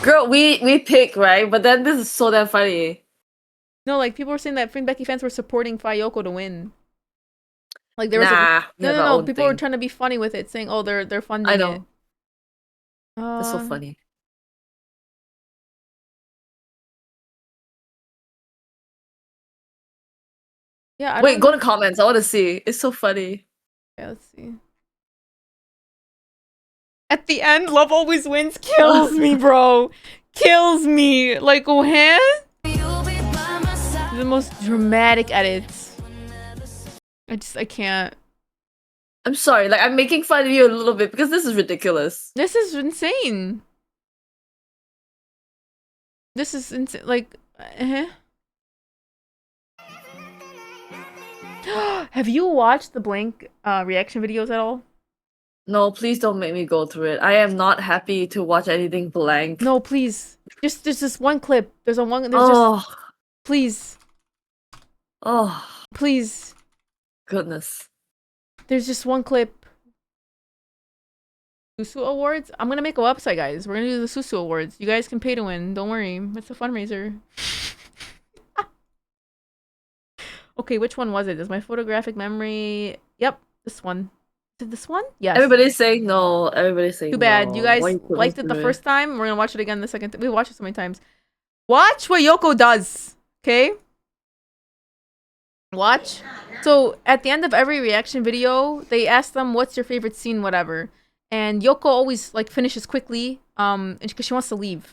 Speaker 11: Girl, we pick, right? But then this is so damn funny.
Speaker 1: No, like people were saying that Free Becky fans were supporting Yoko to win. Like there was no. People were trying to be funny with it, saying, "Oh, they're funding
Speaker 11: I know.
Speaker 1: it."
Speaker 11: That's so funny.
Speaker 1: Yeah.
Speaker 11: Wait, go to comments. I want to see. It's so funny.
Speaker 1: Yeah, let's see. At the end, love always wins. Kills me, bro. Kills me. Like, what? The most dramatic edits. I can't.
Speaker 11: I'm sorry. Like, I'm making fun of you a little bit because this is ridiculous.
Speaker 1: This is insane. This is insane. Like, Have you watched the blank reaction videos at all?
Speaker 11: No, please don't make me go through it. I am not happy to watch anything blank.
Speaker 1: No, please. There's this one clip. There's just please.
Speaker 11: Oh.
Speaker 1: Please.
Speaker 11: Goodness.
Speaker 1: There's just one clip. Susu Awards? I'm gonna make a website, guys. We're gonna do the Susu Awards. You guys can pay to win. Don't worry. It's a fundraiser. Okay, which one was it? Is my photographic memory... Yep, this one. Is it this one? Yes.
Speaker 11: Everybody's saying no. Everybody's saying no.
Speaker 1: Too bad. You guys liked it the first time. We're gonna watch it again the second time. We watched it so many times. Watch what Yoko does. Okay? Watch. So, at the end of every reaction video, they ask them, what's your favorite scene, whatever. and Yoko always like finishes quickly, and because she wants to leave.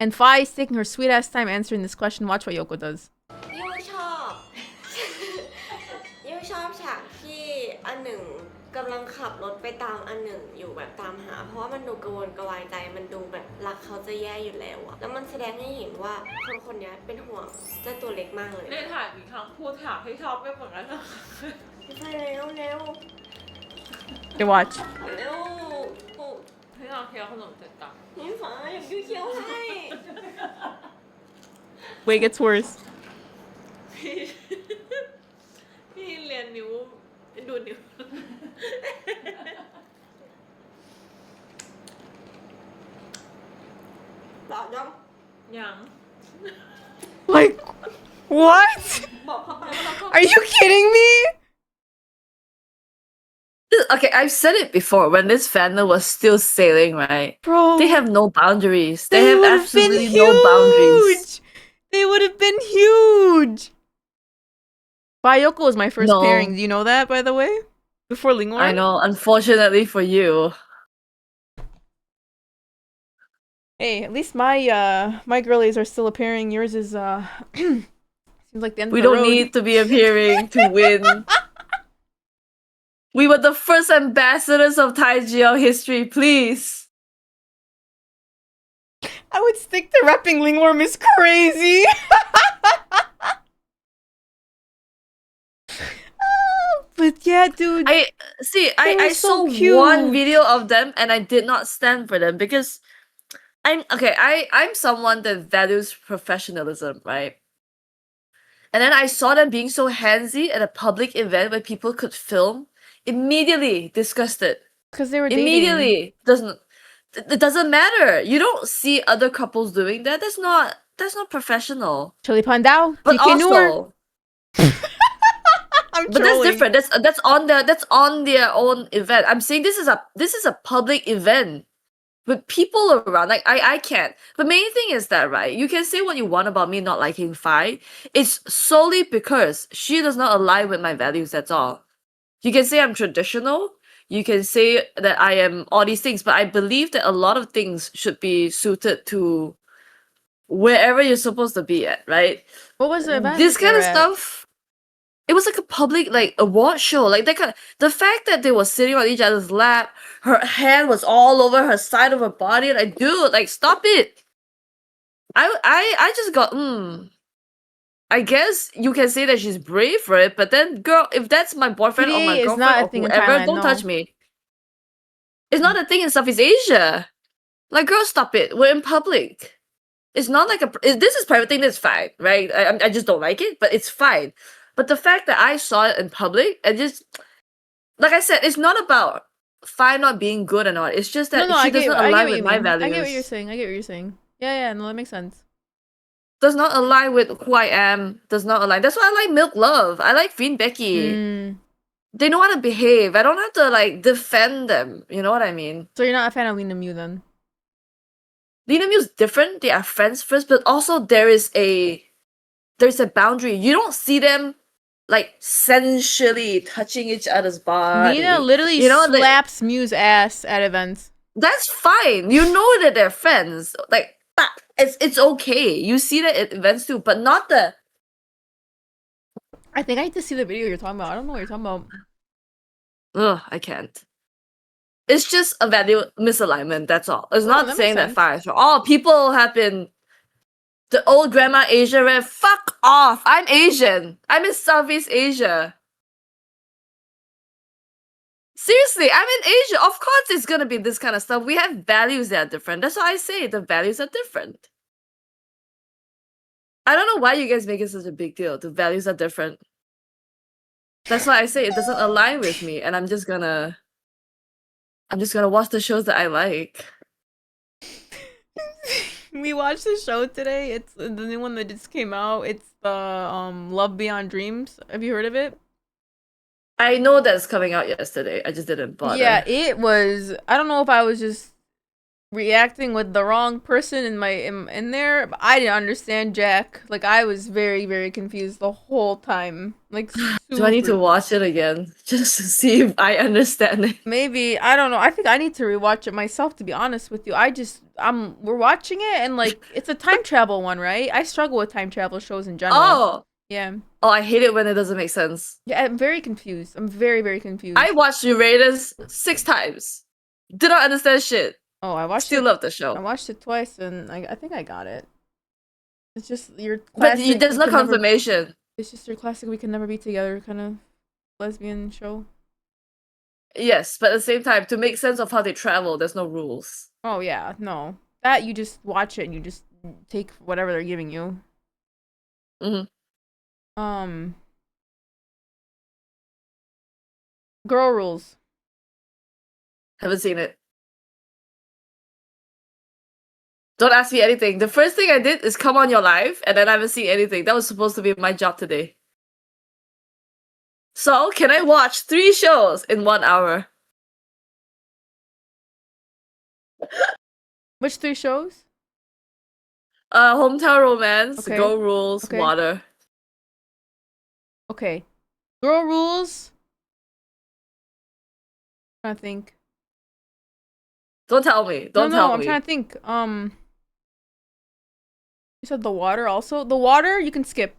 Speaker 1: And Fi is taking her sweet ass time answering this question. Watch what Yoko does.
Speaker 8: ยูชอบ ยูชอบฉากที่อันหนึ่งกำลังขับรถไปตามอันหนึ่งอยู่แบบตามหาเพราะว่ามันดูกระวนกระวายใจมันดูแบบรักเขาจะแย่อยู่แล้วอะแล้วมันแสดงให้เห็นว่าคนคนนี้เป็นห่วงเจ้าตัวเล็กมากเลย
Speaker 11: เล่นถ่ายอีกครั้งพูดถามให้ชอบไม่เหมือนกันนะ
Speaker 8: ไปเร็วเร็ว
Speaker 1: Okay, watch.
Speaker 8: เร็ว
Speaker 11: ให้เราเคี้ยวขนมเสร็จก่อน
Speaker 8: พี่ฟ้าอยากยูเคี้ยวให้
Speaker 1: Wait, it gets worse.
Speaker 11: พี่เรียนนิ้วดูนิ้ว
Speaker 8: หลับยัง
Speaker 11: ยัง
Speaker 1: Like, what?
Speaker 8: บอกเขาไปว่าเราชอบ
Speaker 1: Are you kidding me?
Speaker 11: Okay, I've said it before when this fandom was still sailing, right?
Speaker 1: Bro.
Speaker 11: They have no boundaries. They have
Speaker 1: would've
Speaker 11: absolutely
Speaker 1: been
Speaker 11: no boundaries.
Speaker 1: huge. They would have been huge. Bayoko was my first
Speaker 11: No.
Speaker 1: pairing. Do you know that, by the way? Before LingOrm?
Speaker 11: I know, unfortunately for you.
Speaker 1: Hey, at least my my girlies are still appearing. Yours is seems like the end
Speaker 11: We
Speaker 1: of the
Speaker 11: don't
Speaker 1: road.
Speaker 11: need to be appearing to win. We were the first ambassadors of ThaiGL history, please.
Speaker 1: I would stick to repping LingOrm is crazy. But yeah, dude.
Speaker 11: I
Speaker 1: were
Speaker 11: I
Speaker 1: so
Speaker 11: saw one
Speaker 1: cute.
Speaker 11: video of them and I did not stand for them because I'm someone that values professionalism, right? And then I saw them being so handsy at a public event where people could film. Immediately disgusted.
Speaker 1: Because they were dating.
Speaker 11: Immediately it doesn't matter. You don't see other couples doing that. That's not professional.
Speaker 1: Chili Pandao,
Speaker 11: But
Speaker 1: DK Noor.
Speaker 11: also,
Speaker 1: I'm
Speaker 11: but that's
Speaker 1: trolling.
Speaker 11: different. That's on their own event. I'm saying this is a public event with people around. Like I can't. The main thing is that, right? You can say what you want about me not liking Fi. It's solely because she does not align with my values. That's all. You can say I'm traditional. You can say that I am all these things, but I believe that a lot of things should be suited to wherever you're supposed to be at, right?
Speaker 1: What was the event?
Speaker 11: This kind of
Speaker 1: they were at?
Speaker 11: stuff. It was like a public award show. Like that kind of, the fact that they were sitting on each other's lap, her hand was all over her side of her body, like dude, like stop it. I just got I guess you can say that she's brave for it, but then, girl, if that's my boyfriend or my
Speaker 1: PDA is
Speaker 11: girlfriend
Speaker 1: not a
Speaker 11: or
Speaker 1: thing in
Speaker 11: whoever,
Speaker 1: Thailand,
Speaker 11: don't
Speaker 1: no.
Speaker 11: touch me. It's not a thing in Southeast Asia. Like, girl, stop it. We're in public. It's not like this is private thing. That's fine, right? I just don't like it, but it's fine. But the fact that I saw it in public and just, like I said, it's not about Fi not being good or not. It's just that she doesn't align with my values.
Speaker 1: I get what you're saying. Yeah, no, that makes sense.
Speaker 11: Does not align with who I am. Does not align. That's why I like Milk Love. I like Fiend Becky. They know how to behave. I don't have to defend them. You know what I mean?
Speaker 1: So you're not a fan of Lena Mew then?
Speaker 11: Lena Mew is different. They are friends first, but also there's a boundary. You don't see them sensually touching each other's body.
Speaker 1: Lena literally slaps Mew's ass at events.
Speaker 11: That's fine. You know that they're friends. It's okay. You see that at events too, but not the.
Speaker 1: I think I need to see the video you're talking about. I don't know what you're talking about.
Speaker 11: Ugh, I can't. It's just a value misalignment. That's all. It's not
Speaker 1: that
Speaker 11: saying
Speaker 1: makes
Speaker 11: that Fi is wrong. Oh, people have been. The old grandma Asia red. Fuck off. I'm Asian. I'm in Southeast Asia. Seriously, I'm in Asia. Of course, it's gonna be this kind of stuff. We have values that are different. That's why I say the values are different. I don't know why you guys make it such a big deal. The values are different. That's why I say it doesn't align with me, and I'm just gonna watch the shows that I like.
Speaker 1: We watched the show today. It's the new one that just came out. It's the Love Beyond Dreams. Have you heard of it?
Speaker 11: I know that's coming out yesterday. I just didn't bother.
Speaker 1: Yeah, it was. I don't know if I was just reacting with the wrong person in there. I didn't understand Jack. Like I was very very confused the whole time. Like
Speaker 11: Do I need to
Speaker 1: super.
Speaker 11: watch it again just to see if I understand it?
Speaker 1: Maybe I don't know. I think I need to rewatch it myself. To be honest with you, we're watching it and like it's a time travel one, right? I struggle with time travel shows in general.
Speaker 11: Oh,
Speaker 1: Yeah.
Speaker 11: oh, I hate it when it doesn't make sense.
Speaker 1: Yeah, I'm very confused. I'm very very confused.
Speaker 11: I watched Uranus 6 times. Did not understand shit.
Speaker 1: Oh, I watched
Speaker 11: Still
Speaker 1: it.
Speaker 11: love the show.
Speaker 1: I watched it twice and I think I got it. It's just your
Speaker 11: But
Speaker 1: classic.
Speaker 11: there's
Speaker 1: we
Speaker 11: no
Speaker 1: can never-
Speaker 11: confirmation.
Speaker 1: It's just your classic. We can never be together kind of lesbian show.
Speaker 11: Yes, but at the same time, to make sense of how they travel, there's no rules.
Speaker 1: Oh yeah, no. That you just watch it and you just take whatever they're giving you. Girl rules.
Speaker 11: Haven't seen it. Don't ask me anything. The first thing I did is come on your live, and then I haven't seen anything. That was supposed to be my job today. So, can I watch 3 shows in 1 hour?
Speaker 1: Which 3 shows?
Speaker 11: Hometown Romance,
Speaker 1: Okay.
Speaker 11: Girl Rules,
Speaker 1: Okay.
Speaker 11: Water.
Speaker 1: Okay. Girl rules. I'm trying to think.
Speaker 11: Don't tell me. Don't tell
Speaker 1: I'm
Speaker 11: me.
Speaker 1: trying to think. You said The Water also? The Water you can skip.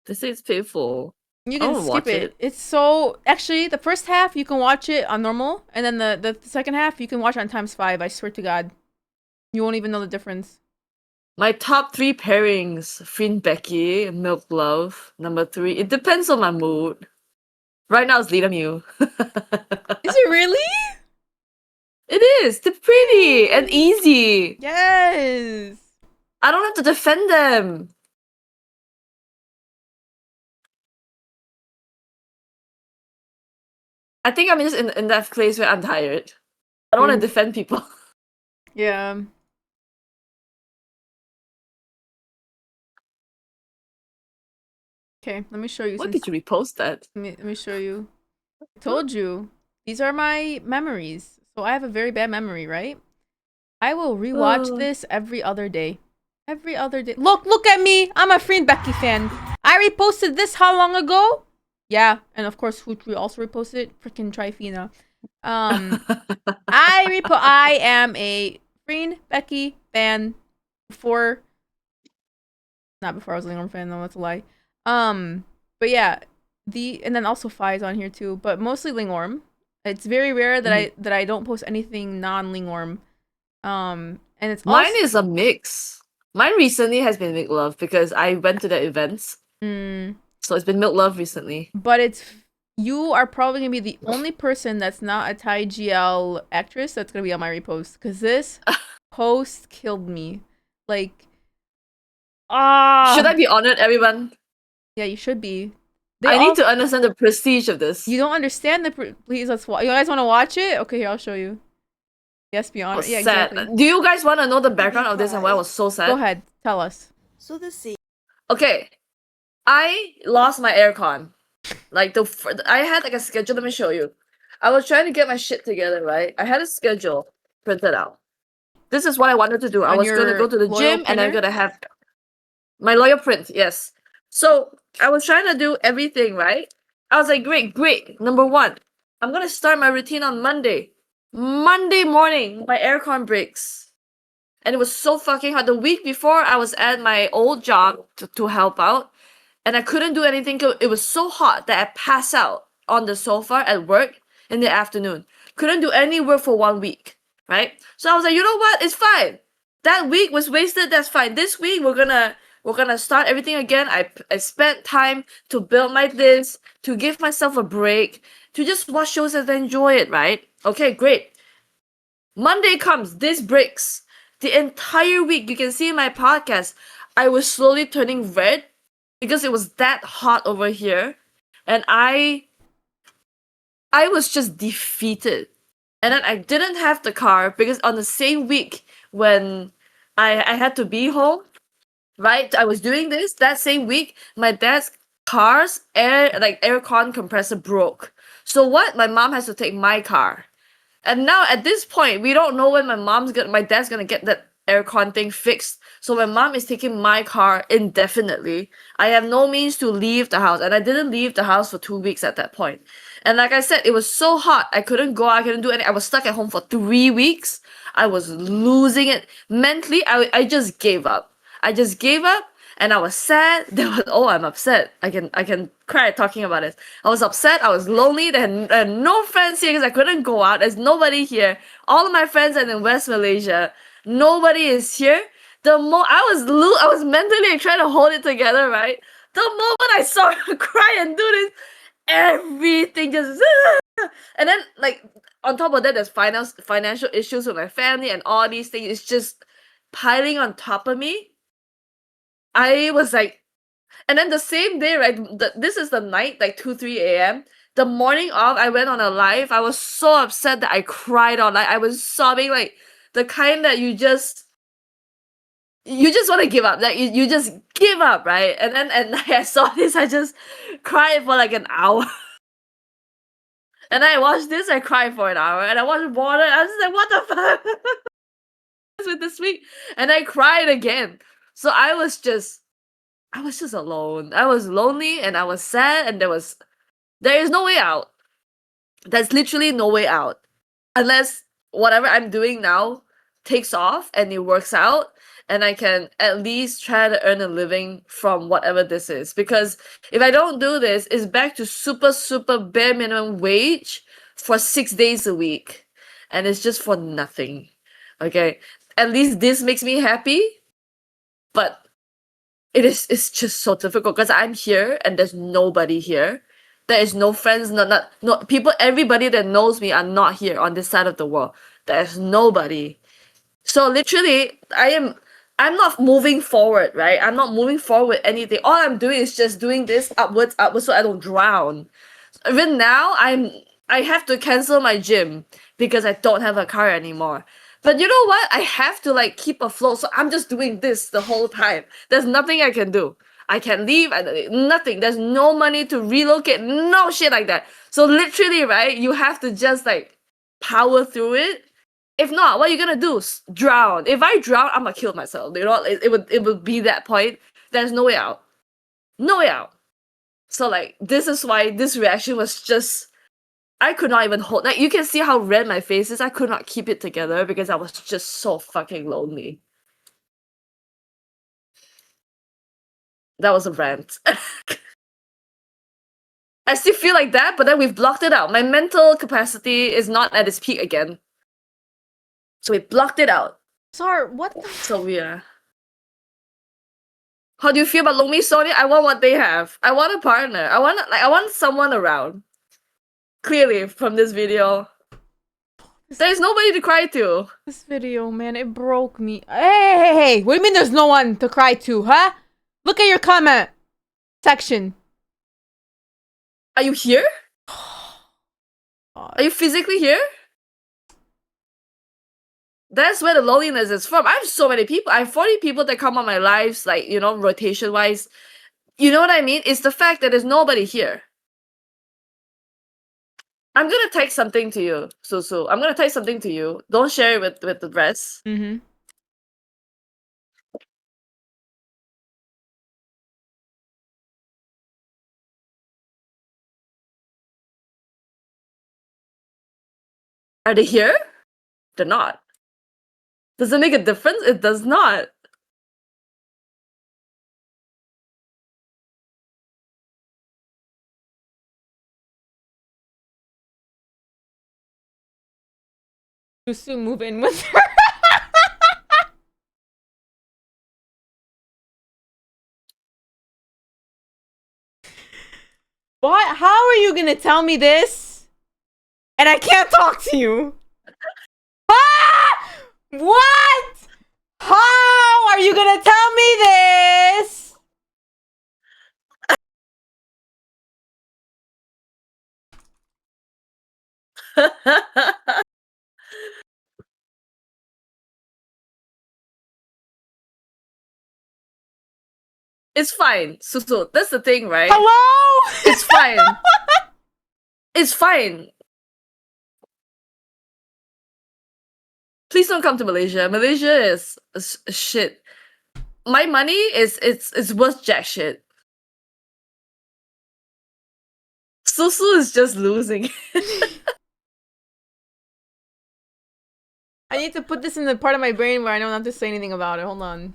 Speaker 11: They say it's painful.
Speaker 1: You
Speaker 11: I
Speaker 1: can
Speaker 11: wanna
Speaker 1: skip
Speaker 11: watch
Speaker 1: it.
Speaker 11: it.
Speaker 1: It's so actually the first half you can watch it on normal, and then the second half you can watch on ×5. I swear to God, you won't even know the difference.
Speaker 11: My top 3 pairings: Friend Becky, Milk Love. Number 3. It depends on my mood. Right now it's Lita Mew.
Speaker 1: Is it really?
Speaker 11: It is. They're pretty and easy.
Speaker 1: Yes.
Speaker 11: I don't have to defend them. I think I'm just in that place where I'm tired. I don't want to defend people.
Speaker 1: Yeah. Okay, let me show you.
Speaker 11: Why did you repost that?
Speaker 1: Let me show you. I told you. These are my memories. So I have a very bad memory, right? I will rewatch this every other day. Every other day. Look at me! I'm a Friend Becky fan. I reposted this how long ago? Yeah, and of course Futri also reposted it. Freaking Trifina. I am a Friend Becky fan before. Not before I was a LingOrm fan, though, that's a lie. But yeah, and then also Fi is on here too, but mostly LingOrm. It's very rare that I don't post anything non-LingOrm. And it's
Speaker 11: Mine is a mix. Mine recently has been Milk Love because I went to the events. So it's been Milk Love recently.
Speaker 1: But you are probably gonna be the only person that's not a ThaiGL actress that's gonna be on my repost, because this post killed me. Like,
Speaker 11: should I be honored, everyone?
Speaker 1: Yeah, you should be.
Speaker 11: I need to understand the prestige of this.
Speaker 1: You don't understand please, let's watch. You guys want to watch it? Okay, here, I'll show you. Yes, be honored. Yeah,
Speaker 11: sad.
Speaker 1: exactly.
Speaker 11: Do you guys want to know the background of this and why I was so sad?
Speaker 1: Go ahead, tell us.
Speaker 4: So the scene.
Speaker 11: Okay, I lost my aircon. Like I had like a schedule. Let me show you. I was trying to get my shit together, right? I had a schedule printed out. This is what I wanted to do. I was gonna go to the gym and I'm gonna have my lawyer print. Yes. So I was trying to do everything, right? I was like, great. Number 1, I'm gonna start my routine on Monday. Monday morning, my aircon breaks. And it was so fucking hot. The week before, I was at my old job to help out. And I couldn't do anything. It was so hot that I passed out on the sofa at work in the afternoon. Couldn't do any work for 1 week, right? So I was like, you know what? It's fine. That week was wasted. That's fine. This week, we're gonna start everything again. I spent time to build my this, to give myself a break, to just watch shows and enjoy it, right? Okay, great. Monday comes, this breaks. The entire week, you can see in my podcast, I was slowly turning red because it was that hot over here. And I was just defeated. And then I didn't have the car because on the same week when I had to be home, right? I was doing this that same week. My dad's car's aircon compressor broke. So what? My mom has to take my car. And now at this point, we don't know when my dad's gonna get that aircon thing fixed. So my mom is taking my car indefinitely. I have no means to leave the house, and I didn't leave the house for 2 weeks at that point. And like I said, it was so hot. I couldn't go. I couldn't do anything. I was stuck at home for 3 weeks. I was losing it mentally. I just gave up. I just gave up, and I was sad. I'm upset. I can cry talking about it. I was upset. I was lonely. There had no friends here because I couldn't go out. There's nobody here. All of my friends are in West Malaysia. Nobody is here. I was mentally trying to hold it together, right? The moment I saw her cry and do this, everything just and then like on top of that, there's financial issues with my family and all these things. It's just piling on top of me. I was like, and then the same day, right? This is the night, like 2-3 a.m. The morning of, I went on a live. I was so upset that I cried on. Like I was sobbing, like the kind that you just want to give up. Like you just give up, right? And then I saw this, I just cried for like an hour. And I watched this, I cried for an hour, and I watched water. I was just like, what the fuck? With this week, and I cried again. So I was just alone. I was lonely and I was sad, and there is no way out. There's literally no way out. Unless whatever I'm doing now takes off and it works out, and I can at least try to earn a living from whatever this is. Because if I don't do this, it's back to super, super bare minimum wage for 6 days a week. And it's just for nothing. Okay? At least this makes me happy. But it's just so difficult because I'm here and there's nobody here. There is no friends, no people, everybody that knows me are not here on this side of the world. There's nobody. So literally, I'm not moving forward, right? I'm not moving forward with anything. All I'm doing is just doing this upwards, so I don't drown. Even now, I have to cancel my gym because I don't have a car anymore. But you know what? I have to like keep afloat, so I'm just doing this the whole time. There's nothing I can do. I can leave, nothing. There's no money to relocate, no shit like that. So literally, right, you have to just like power through it. If not, what are you gonna do? Drown. If I drown, I'm gonna kill myself. You know, it would be that point. There's no way out. No way out. So like, this is why this reaction was just, I could not even hold, like you can see how red my face is. I could not keep it together because I was just so fucking lonely. That was a rant. I still feel like that, but then we've blocked it out. My mental capacity is not at its peak again. So we blocked it out.
Speaker 1: Sorry, what the
Speaker 11: So yeah. How do you feel about Long Mi Sony? I want what they have. I want a partner. I want someone around. Clearly from this video. There's nobody to cry to.
Speaker 1: This video, man, it broke me. Hey, what do you mean there's no one to cry to, huh? Look at your comment section.
Speaker 11: Are you here? Are you physically here? That's where the loneliness is from. I have so many people. I have 40 people that come on my lives, like, you know, rotation-wise. You know what I mean? It's the fact that there's nobody here. I'm gonna type something to you, Susu. I'm gonna type something to you. Don't share it with the rest.
Speaker 1: Mm-hmm.
Speaker 11: Are they here? They're not. Does it make a difference? It does not.
Speaker 1: Susu, move in with her. What? How are you gonna tell me this? And I can't talk to you. Ah! What? How are you gonna tell me this?
Speaker 11: It's fine, Susu. That's the thing, right?
Speaker 1: Hello?
Speaker 11: It's fine. It's fine. Please don't come to Malaysia. Malaysia is shit. My money is it's worth jack shit. Susu is just losing.
Speaker 1: I need to put this in the part of my brain where I know not to say anything about it. Hold on.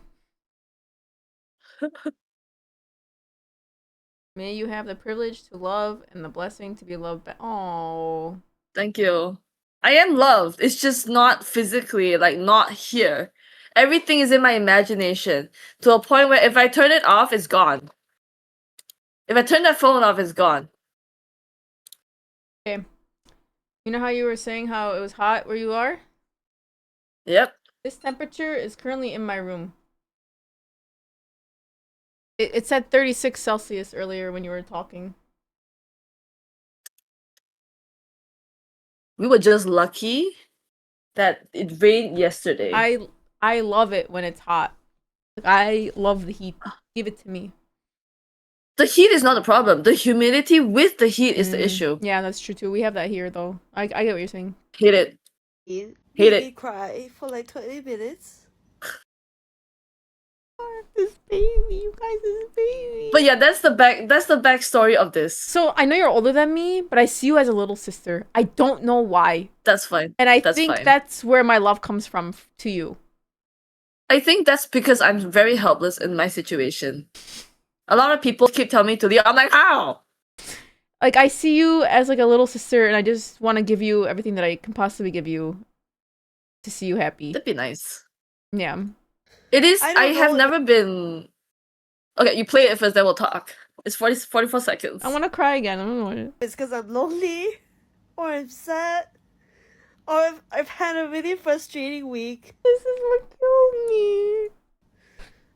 Speaker 1: May you have the privilege to love and the blessing to be loved by. Oh.
Speaker 11: Thank you. I am loved. It's just not physically, like not here. Everything is in my imagination to a point where if I turn it off, it's gone. If I turn that phone off, it's gone.
Speaker 1: Okay. You know how you were saying how it was hot where you are?
Speaker 11: Yep.
Speaker 1: This temperature is currently in my room. It said 36 Celsius earlier when you were talking.
Speaker 11: We were just lucky that it rained yesterday.
Speaker 1: I love it when it's hot. Like, I love the heat. Give it to me.
Speaker 11: The heat is not the problem. The humidity with the heat is the issue.
Speaker 1: Yeah, that's true too. We have that here though. I get what you're saying.
Speaker 11: Hate it. Hate it.
Speaker 5: Cry for like 20 minutes.
Speaker 1: This baby, you guys, this baby.
Speaker 11: But yeah, that's the backstory of this.
Speaker 1: So I know you're older than me, but I see you as a little sister. I don't know why.
Speaker 11: That's fine.
Speaker 1: And I think that's where my love comes from to you.
Speaker 11: I think that's because I'm very helpless in my situation. A lot of people keep telling me to leave. I'm like, how?
Speaker 1: Like, I see you as like a little sister, and I just want to give you everything that I can possibly give you to see you happy.
Speaker 11: That'd be nice.
Speaker 1: Yeah.
Speaker 11: It is. I have never been. Okay, you play it first, then we'll talk. It's 44 seconds.
Speaker 1: I want to cry again. I don't know what
Speaker 5: It's because I'm lonely, or I'm sad, or I've had a really frustrating week.
Speaker 1: This is what killed me.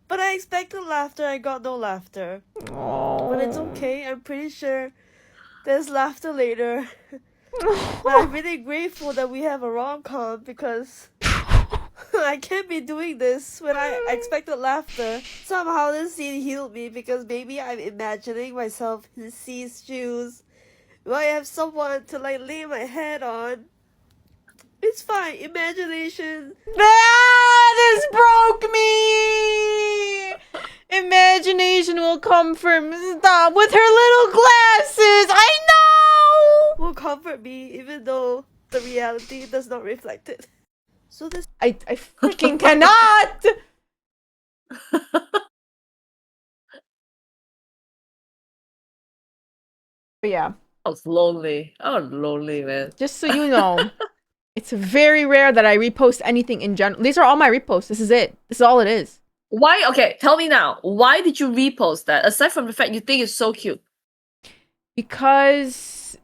Speaker 5: But I expected laughter, I got no laughter.
Speaker 1: Oh.
Speaker 5: But it's okay, I'm pretty sure there's laughter later. But I'm really grateful that we have a rom-com because I can't be doing this when I expected laughter. Somehow this scene healed me because maybe I'm imagining myself in C's shoes. Will I have someone to like lay my head on? It's fine, imagination.
Speaker 1: This broke me! Imagination will comfort Stop with her little glasses! I know!
Speaker 5: Will comfort me even though the reality does not reflect it. So this
Speaker 1: I freaking cannot! But yeah.
Speaker 11: I was lonely. Man.
Speaker 1: Just so you know, it's very rare that I repost anything in general. These are all my reposts. This is it. This is all it is.
Speaker 11: Why? Okay, tell me now. Why did you repost that? Aside from the fact you think it's so cute.
Speaker 1: Because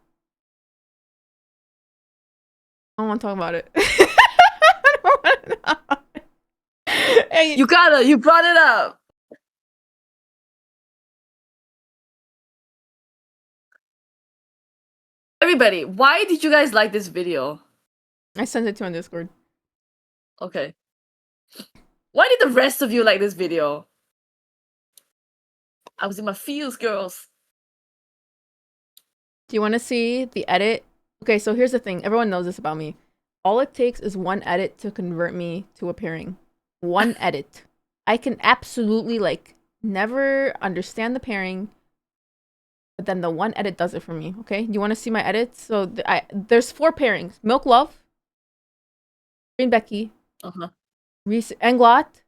Speaker 1: I don't want to talk about it.
Speaker 11: You gotta. You brought it up. Everybody, why did you guys like this video?
Speaker 1: I sent it to you on Discord.
Speaker 11: Okay. Why did the rest of you like this video? I was in my feels, girls.
Speaker 1: Do you want to see the edit? Okay, so here's the thing. Everyone knows this about me. All it takes is one edit to convert me to a pairing. One edit. I can absolutely, like, never understand the pairing. But then the one edit does it for me, okay? You want to see my edits? So there's 4 pairings. Milk Love, Green Becky, Reese Englot,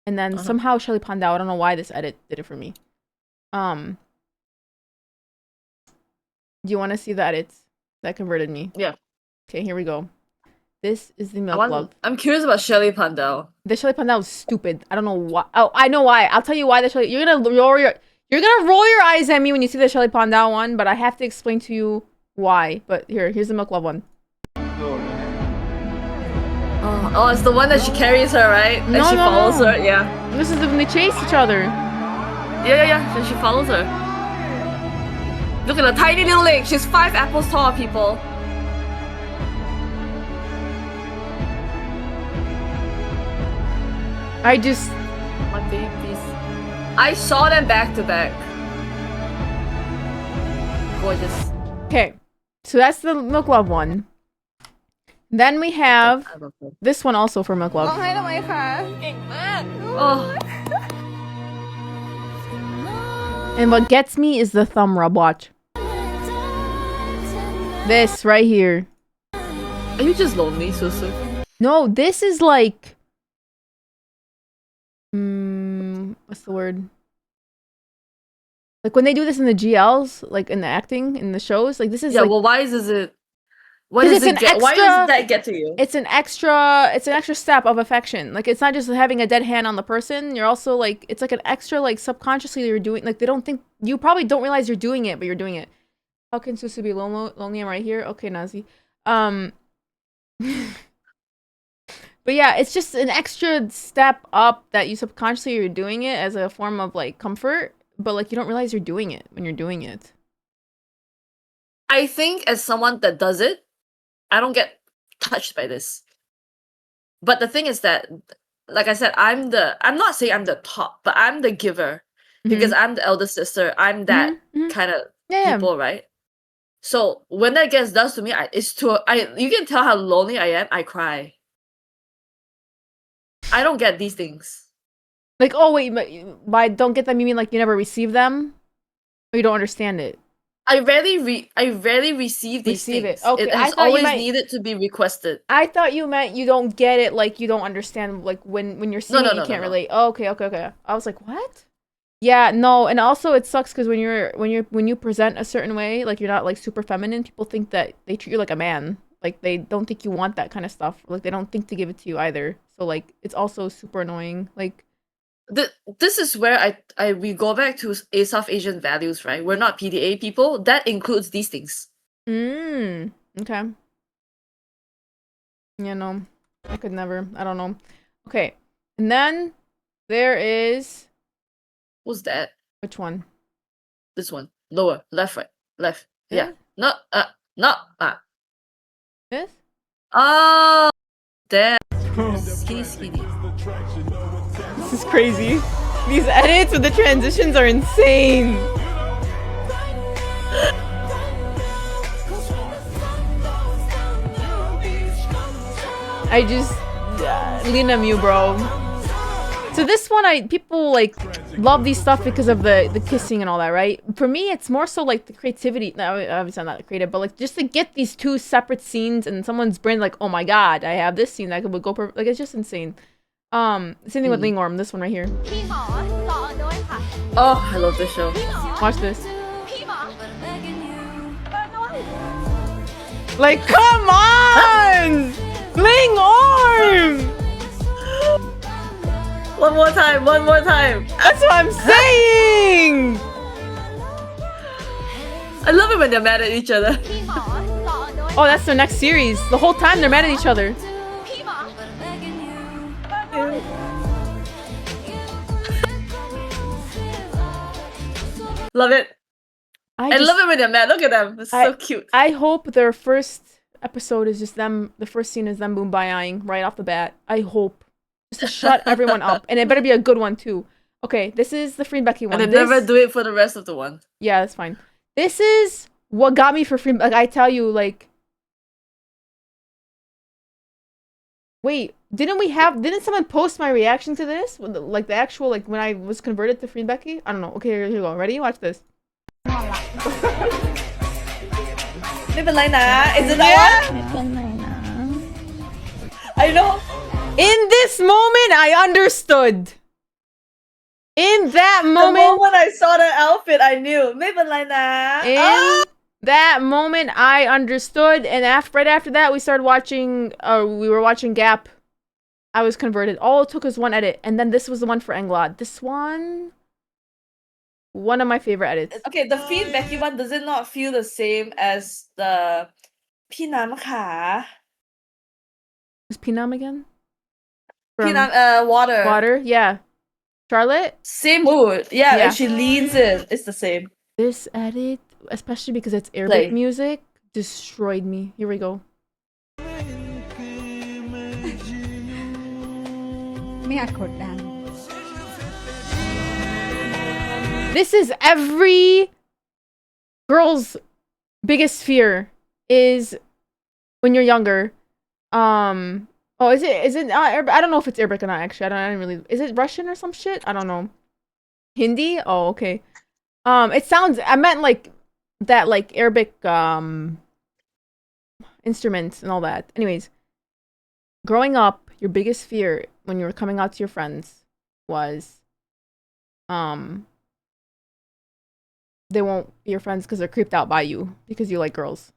Speaker 1: and then somehow Shelly Pandao. I don't know why this edit did it for me. Do you want to see the edits that converted me?
Speaker 11: Yeah.
Speaker 1: Okay, here we go. This is the Milk Love.
Speaker 11: I'm curious about Shelly Pandao.
Speaker 1: The Shelly Pandao is stupid. I don't know why. Oh, I know why. I'll tell you why the Shelly. You're gonna roll your eyes at me when you see the Shelly Pandao one, but I have to explain to you why. But here's the Milk Love one.
Speaker 11: Oh, it's the one that she carries her, right? And she follows her, yeah.
Speaker 1: This is when they chase each other.
Speaker 11: Yeah. And she follows her. Look at the tiny little leg. She's 5 apples tall, people. My babies. I saw them back to back. Gorgeous.
Speaker 1: Okay, so that's the Milk Love one. Then we have this one also for Milk
Speaker 9: ร้อง
Speaker 1: Love.
Speaker 9: ไห้ทำไมคะเก่งมาก
Speaker 11: Oh.
Speaker 1: And what gets me is the thumb rub. Watch. This right here.
Speaker 11: Are you just lonely, Susu?
Speaker 1: No, this is like... what's the word? Like when they do this in the GLs, like in the acting, in the shows, like this is
Speaker 11: Yeah,
Speaker 1: like...
Speaker 11: well, why is it... Why does it get... Why does that get to you?
Speaker 1: It's an extra step of affection. Like it's not just having a dead hand on the person. You're also like, it's like an extra, like subconsciously you're doing, like they don't think, you probably don't realize you're doing it, but you're doing it. How can Susu be lonely? I'm right here. Okay, Nazi. But yeah, it's just an extra step up that you subconsciously are doing it as a form of like comfort, but like you don't realize you're doing it when you're doing it.
Speaker 11: I think as someone that does it, I don't get touched by this. But the thing is that, like I said, I'm not saying I'm the top, but I'm the giver. Because I'm the elder sister. I'm that kind of people, right? So when that gets done to me, you can tell how lonely I am. I cry. I don't get these things.
Speaker 1: Like, oh wait, but by don't get them, you mean like you never receive them? Or you don't understand it?
Speaker 11: I rarely receive these things.
Speaker 1: Okay,
Speaker 11: it has always needed to be requested.
Speaker 1: I thought you meant you don't get it, like you don't understand, like when you're seeing it, you can't relate. Oh, okay. I was like, what? Yeah, no, and also it sucks because when you present a certain way, like you're not like super feminine, people think that they treat you like a man. Like they don't think you want that kind of stuff. Like they don't think to give it to you either. So like it's also super annoying. Like
Speaker 11: this is where we go back to South Asian values, right? We're not PDA people. That includes these things.
Speaker 1: Okay. Yeah, no. I could never. I don't know. Okay. And then there is...
Speaker 11: What's that?
Speaker 1: Which one?
Speaker 11: This one. Lower. Left, right. Left. Yeah. No.
Speaker 1: This?
Speaker 11: Oh, that. Skinny.
Speaker 1: This is crazy. These edits with the transitions are insane. I just Lina Mew, bro. So this one, people like love these stuff because of the kissing and all that, right? For me, it's more so like the creativity. No, obviously I'm not creative, but like just to get these two separate scenes in someone's brain, like, oh my god, I have this scene that would go perfect. Like it's just insane. Same thing with LingOrm. This one right here.
Speaker 11: Oh, I love this show.
Speaker 1: Watch this. Like, come on! LingOrm!
Speaker 11: One more time.
Speaker 1: That's what I'm saying!
Speaker 11: I love it when they're mad at each other.
Speaker 1: Oh, that's their next series. The whole time they're mad at each other.
Speaker 11: Love it. I love it when they're mad. Look at them. It's so cute.
Speaker 1: I hope their first episode is just them. The first scene is them boom-bayaing right off the bat. I hope. Just to shut everyone up. And it better be a good one, too. Okay, this is the Free Becky one.
Speaker 11: And they never do it for the rest of the one.
Speaker 1: Yeah, that's fine. This is what got me for Free... Like, I tell you, like... Wait, didn't someone post my reaction to this? Like, the actual, like, when I was converted to Free Becky? I don't know. Okay, here you go. Ready? Watch this.
Speaker 11: ไม่เป็นไรนะ Is it that one? I know.
Speaker 1: In this moment, I understood. In that moment...
Speaker 11: The moment I saw the outfit, I knew. ไม่เป็นไรนะ
Speaker 1: In that moment, I understood. And right after that, we started watching... we were watching Gap. I was converted. All it took was one edit. And then this was the one for Englod. This one... One of my favorite edits.
Speaker 11: Okay, the Free Becky one, does it not feel the same as the Pinam Ka?
Speaker 1: Who's Pinam again?
Speaker 11: Pinam, Water.
Speaker 1: Water, yeah. Charlotte?
Speaker 11: Same mood. Yeah, and she leans in. It's the same.
Speaker 1: This edit, especially because it's Arabic music, destroyed me. Here we go. This is every girl's biggest fear is when you're younger. Oh, is it I don't know if it's Arabic or not, actually. I didn't really, is it Russian or some shit? I don't know. Hindi? Oh, okay. It sounds, I meant like that, like Arabic instruments and all that. Anyways, growing up, your biggest fear when you were coming out to your friends was they won't be your friends because they're creeped out by you because you like girls.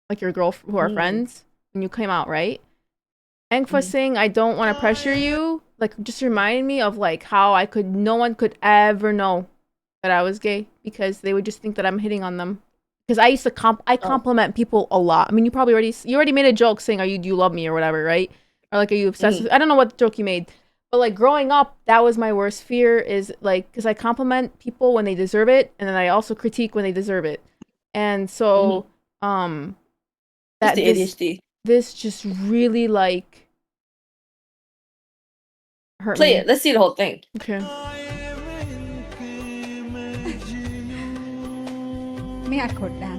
Speaker 1: Like your girl who are friends when you came out, right? Engfa saying I don't want to pressure you, like, just reminded me of like how no one could ever know that I was gay because they would just think that I'm hitting on them. Because I used to compliment people a lot. I mean, you already made a joke saying, do you love me or whatever, right? Or like, are you obsessed with, I don't know what joke you made. But like growing up, that was my worst fear, is like, because I compliment people when they deserve it, and then I also critique when they deserve it. And so,
Speaker 11: That's the ADHD.
Speaker 1: This just really like hurt
Speaker 11: Play
Speaker 1: me.
Speaker 11: it. Let's see the whole thing.
Speaker 1: Okay.
Speaker 13: ไม่อาจกดดัน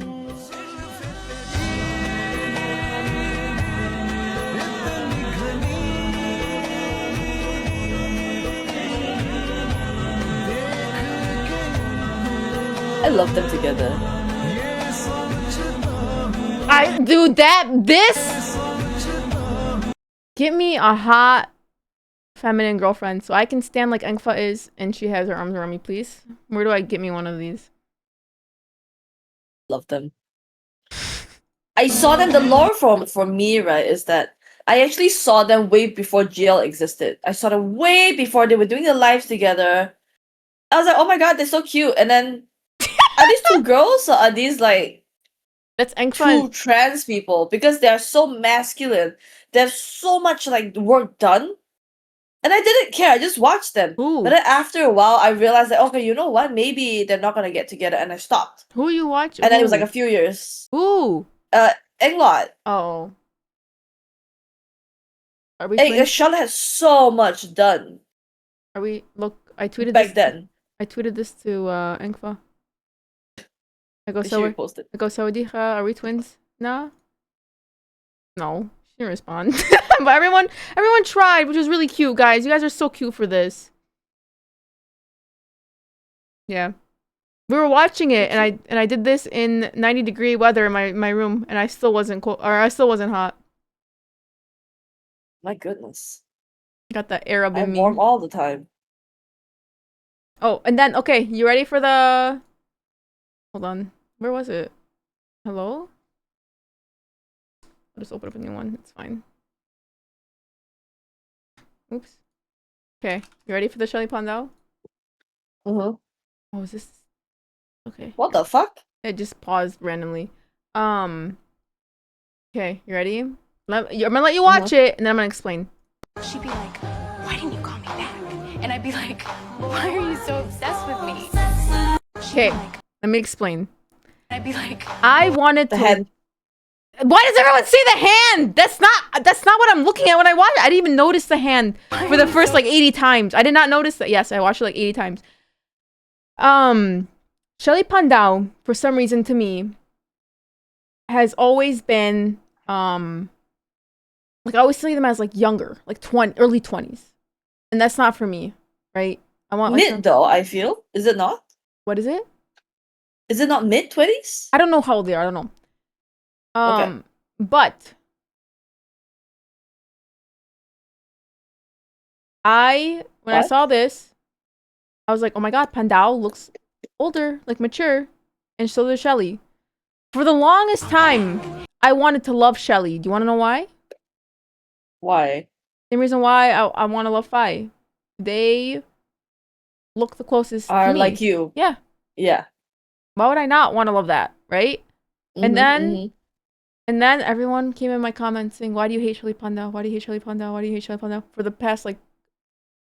Speaker 11: I love them together.
Speaker 1: This get me a hot feminine girlfriend so I can stand like Engfa is and she has her arms around me, please. Where do I get me one of these?
Speaker 11: Love them. I saw them, the lore for me, right, is that I actually saw them way before GL existed. I saw them way before they were doing the lives together. I was like, oh my god, they're so cute. And then, are these two girls or are these like
Speaker 1: that's Engfa
Speaker 11: two trans people? Because they're so masculine. There's so much like work done. And I didn't care. I just watched them.
Speaker 1: Ooh.
Speaker 11: But then after a while, I realized that, okay, you know what? Maybe they're not gonna get together, and I stopped.
Speaker 1: Who you watch?
Speaker 11: And then it was like a few years.
Speaker 1: Ooh.
Speaker 11: Englot.
Speaker 1: Oh. Are we?
Speaker 11: Hey, Charlotte has so much done.
Speaker 1: Are we? Look, I tweeted
Speaker 11: back
Speaker 1: this
Speaker 11: then.
Speaker 1: I tweeted this to Engfa. I go Sawadika. Are we twins? No. No, she didn't respond. But everyone tried, which was really cute, guys. You guys are so cute for this. Yeah. We were watching it, and I did this in 90-degree weather in my room, and I still wasn't cold, or I still wasn't hot.
Speaker 11: My goodness.
Speaker 1: Got that Arab in
Speaker 11: I'm
Speaker 1: me.
Speaker 11: warm all the time.
Speaker 1: Oh, and then okay, you ready for the? Hold on, where was it? Hello. I'll just open up a new one. It's fine. Oops. Okay, you ready for the Shelly Pandao?
Speaker 11: Uh-huh.
Speaker 1: Oh, is this? Okay.
Speaker 11: What the fuck?
Speaker 1: It just paused randomly. Okay, you ready? I'm gonna let you watch it, and then I'm gonna explain.
Speaker 14: She'd be like, why didn't you call me back? And I'd be like, why are you so obsessed with me?
Speaker 1: Okay, let me explain.
Speaker 14: I'd be like,
Speaker 1: I wanted to.
Speaker 11: Head.
Speaker 1: Why does everyone say the hand? That's not what I'm looking at when I watch it. I didn't even notice the hand for the first like 80 times. I did not notice that. Yes, I watched it like 80 times. Shelly Pandao, for some reason to me, has always been like I always see them as like younger, like early 20s. And that's not for me, right? I want like
Speaker 11: mid though, I feel. Is it not?
Speaker 1: What is it?
Speaker 11: Is it not mid-20s?
Speaker 1: I don't know how old they are. I don't know.
Speaker 11: Okay.
Speaker 1: But when I saw this, I was like, oh my god, Pandao looks older, like mature, and so does Shelly. For the longest time, I wanted to love Shelly. Do you want to know why?
Speaker 11: Why?
Speaker 1: Same reason why I want to love Fi. They look the closest to me.
Speaker 11: Like you.
Speaker 1: Yeah.
Speaker 11: Yeah.
Speaker 1: Why would I not want to love that, right? And then everyone came in my comments saying, why do you hate Shelly Pandao? Why do you hate Shelly Pandao? Why do you hate Shelly Pandao? For the past, like,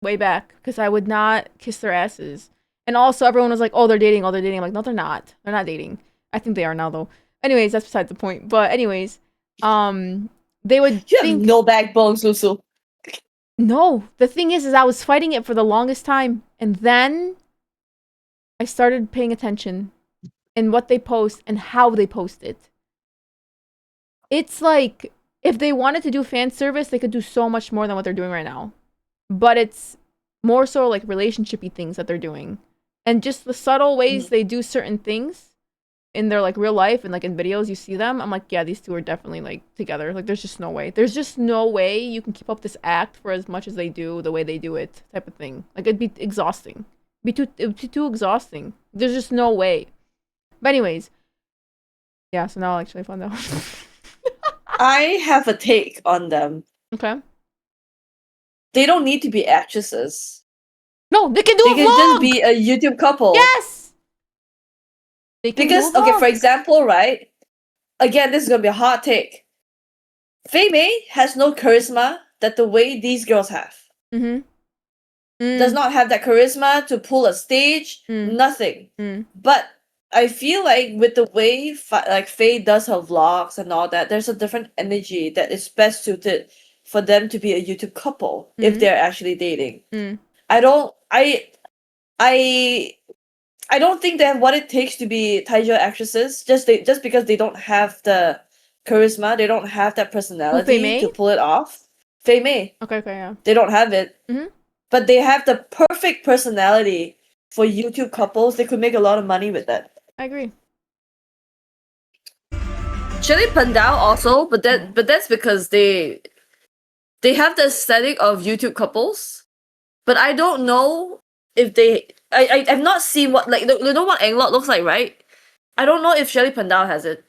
Speaker 1: way back. Because I would not kiss their asses. And also, everyone was like, oh, they're dating. Oh, they're dating. I'm like, no, they're not. They're not dating. I think they are now, though. Anyways, that's besides the point. But anyways, they would
Speaker 11: You have no backbone, Susu.
Speaker 1: No. The thing is I was fighting it for the longest time. And then I started paying attention in what they post and how they post it. It's like if they wanted to do fan service, they could do so much more than what they're doing right now. But it's more so like relationshipy things that they're doing. And just the subtle ways they do certain things in their like real life and like in videos you see them. I'm like, yeah, these two are definitely like together. Like there's just no way. There's just no way you can keep up this act for as much as they do, the way they do it, type of thing. Like it'd be exhausting. It'd be too exhausting. There's just no way. But anyways, yeah, so now I actually found out.
Speaker 11: I have a take on them.
Speaker 1: Okay.
Speaker 11: They don't need to be actresses.
Speaker 1: No, they can do
Speaker 11: They
Speaker 1: a
Speaker 11: can
Speaker 1: vlog!
Speaker 11: just be a YouTube couple.
Speaker 1: Yes! They can
Speaker 11: Because,
Speaker 1: do a
Speaker 11: okay,
Speaker 1: vlog.
Speaker 11: for example, right? Again, this is gonna be a hot take. Fei Mei has no charisma that the way these girls have. Does not have that charisma to pull a stage, nothing. But I feel like with the way like Faye does her vlogs and all that, there's a different energy that is best suited for them to be a YouTube couple if they're actually dating. I don't think they have what it takes to be ThaiGL actresses. Just because they don't have the charisma, they don't have that personality to pull it off. Fei Mei.
Speaker 1: Okay, yeah.
Speaker 11: They don't have it. But they have the perfect personality for YouTube couples. They could make a lot of money with that.
Speaker 1: I agree.
Speaker 11: Chili Pandao also, but that's because they have the aesthetic of YouTube couples. But I don't know if I've not seen what, like, you know what Anglot looks like, right? I don't know if Shelly Pandao has it.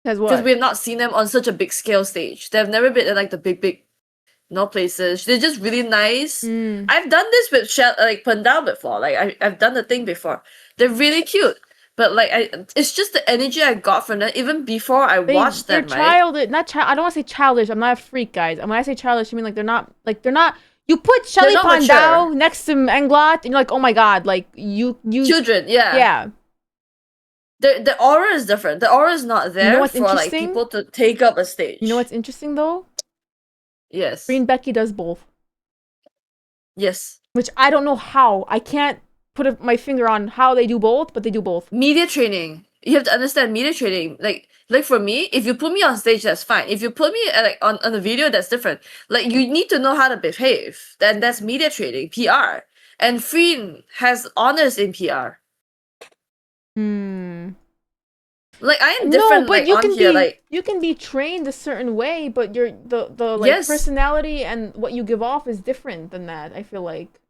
Speaker 1: Has what?
Speaker 11: Because we have not seen them on such a big scale stage. They've never been in like the big places. They're just really nice. I've done this with like Pandao before. Like I've done the thing before. They're really cute. But like it's just the energy I got from them even before I watched them,
Speaker 1: they're
Speaker 11: right?
Speaker 1: childish, not child. I don't want to say childish. I'm not a freak, guys. When I say childish, I mean like they're not. You put Shelly Pandao next to Anglot, and you're like, oh my god, like you
Speaker 11: children, yeah. The aura is different. The aura is not there for like people to take up a stage.
Speaker 1: You know what's interesting though?
Speaker 11: Yes.
Speaker 1: Green Becky does both.
Speaker 11: Yes.
Speaker 1: Which I don't know how. I can't put my finger on how they do both, but they do both.
Speaker 11: Media training. You have to understand media training. Like for me, if you put me on stage, that's fine. If you put me like on a video, that's different. Like you need to know how to behave. Then that's media training, PR. And Freen has honors in PR. Like I am different.
Speaker 1: No, but
Speaker 11: like,
Speaker 1: you
Speaker 11: on
Speaker 1: can
Speaker 11: here,
Speaker 1: be
Speaker 11: like
Speaker 1: you can be trained a certain way, but the like personality and what you give off is different than that. I feel like.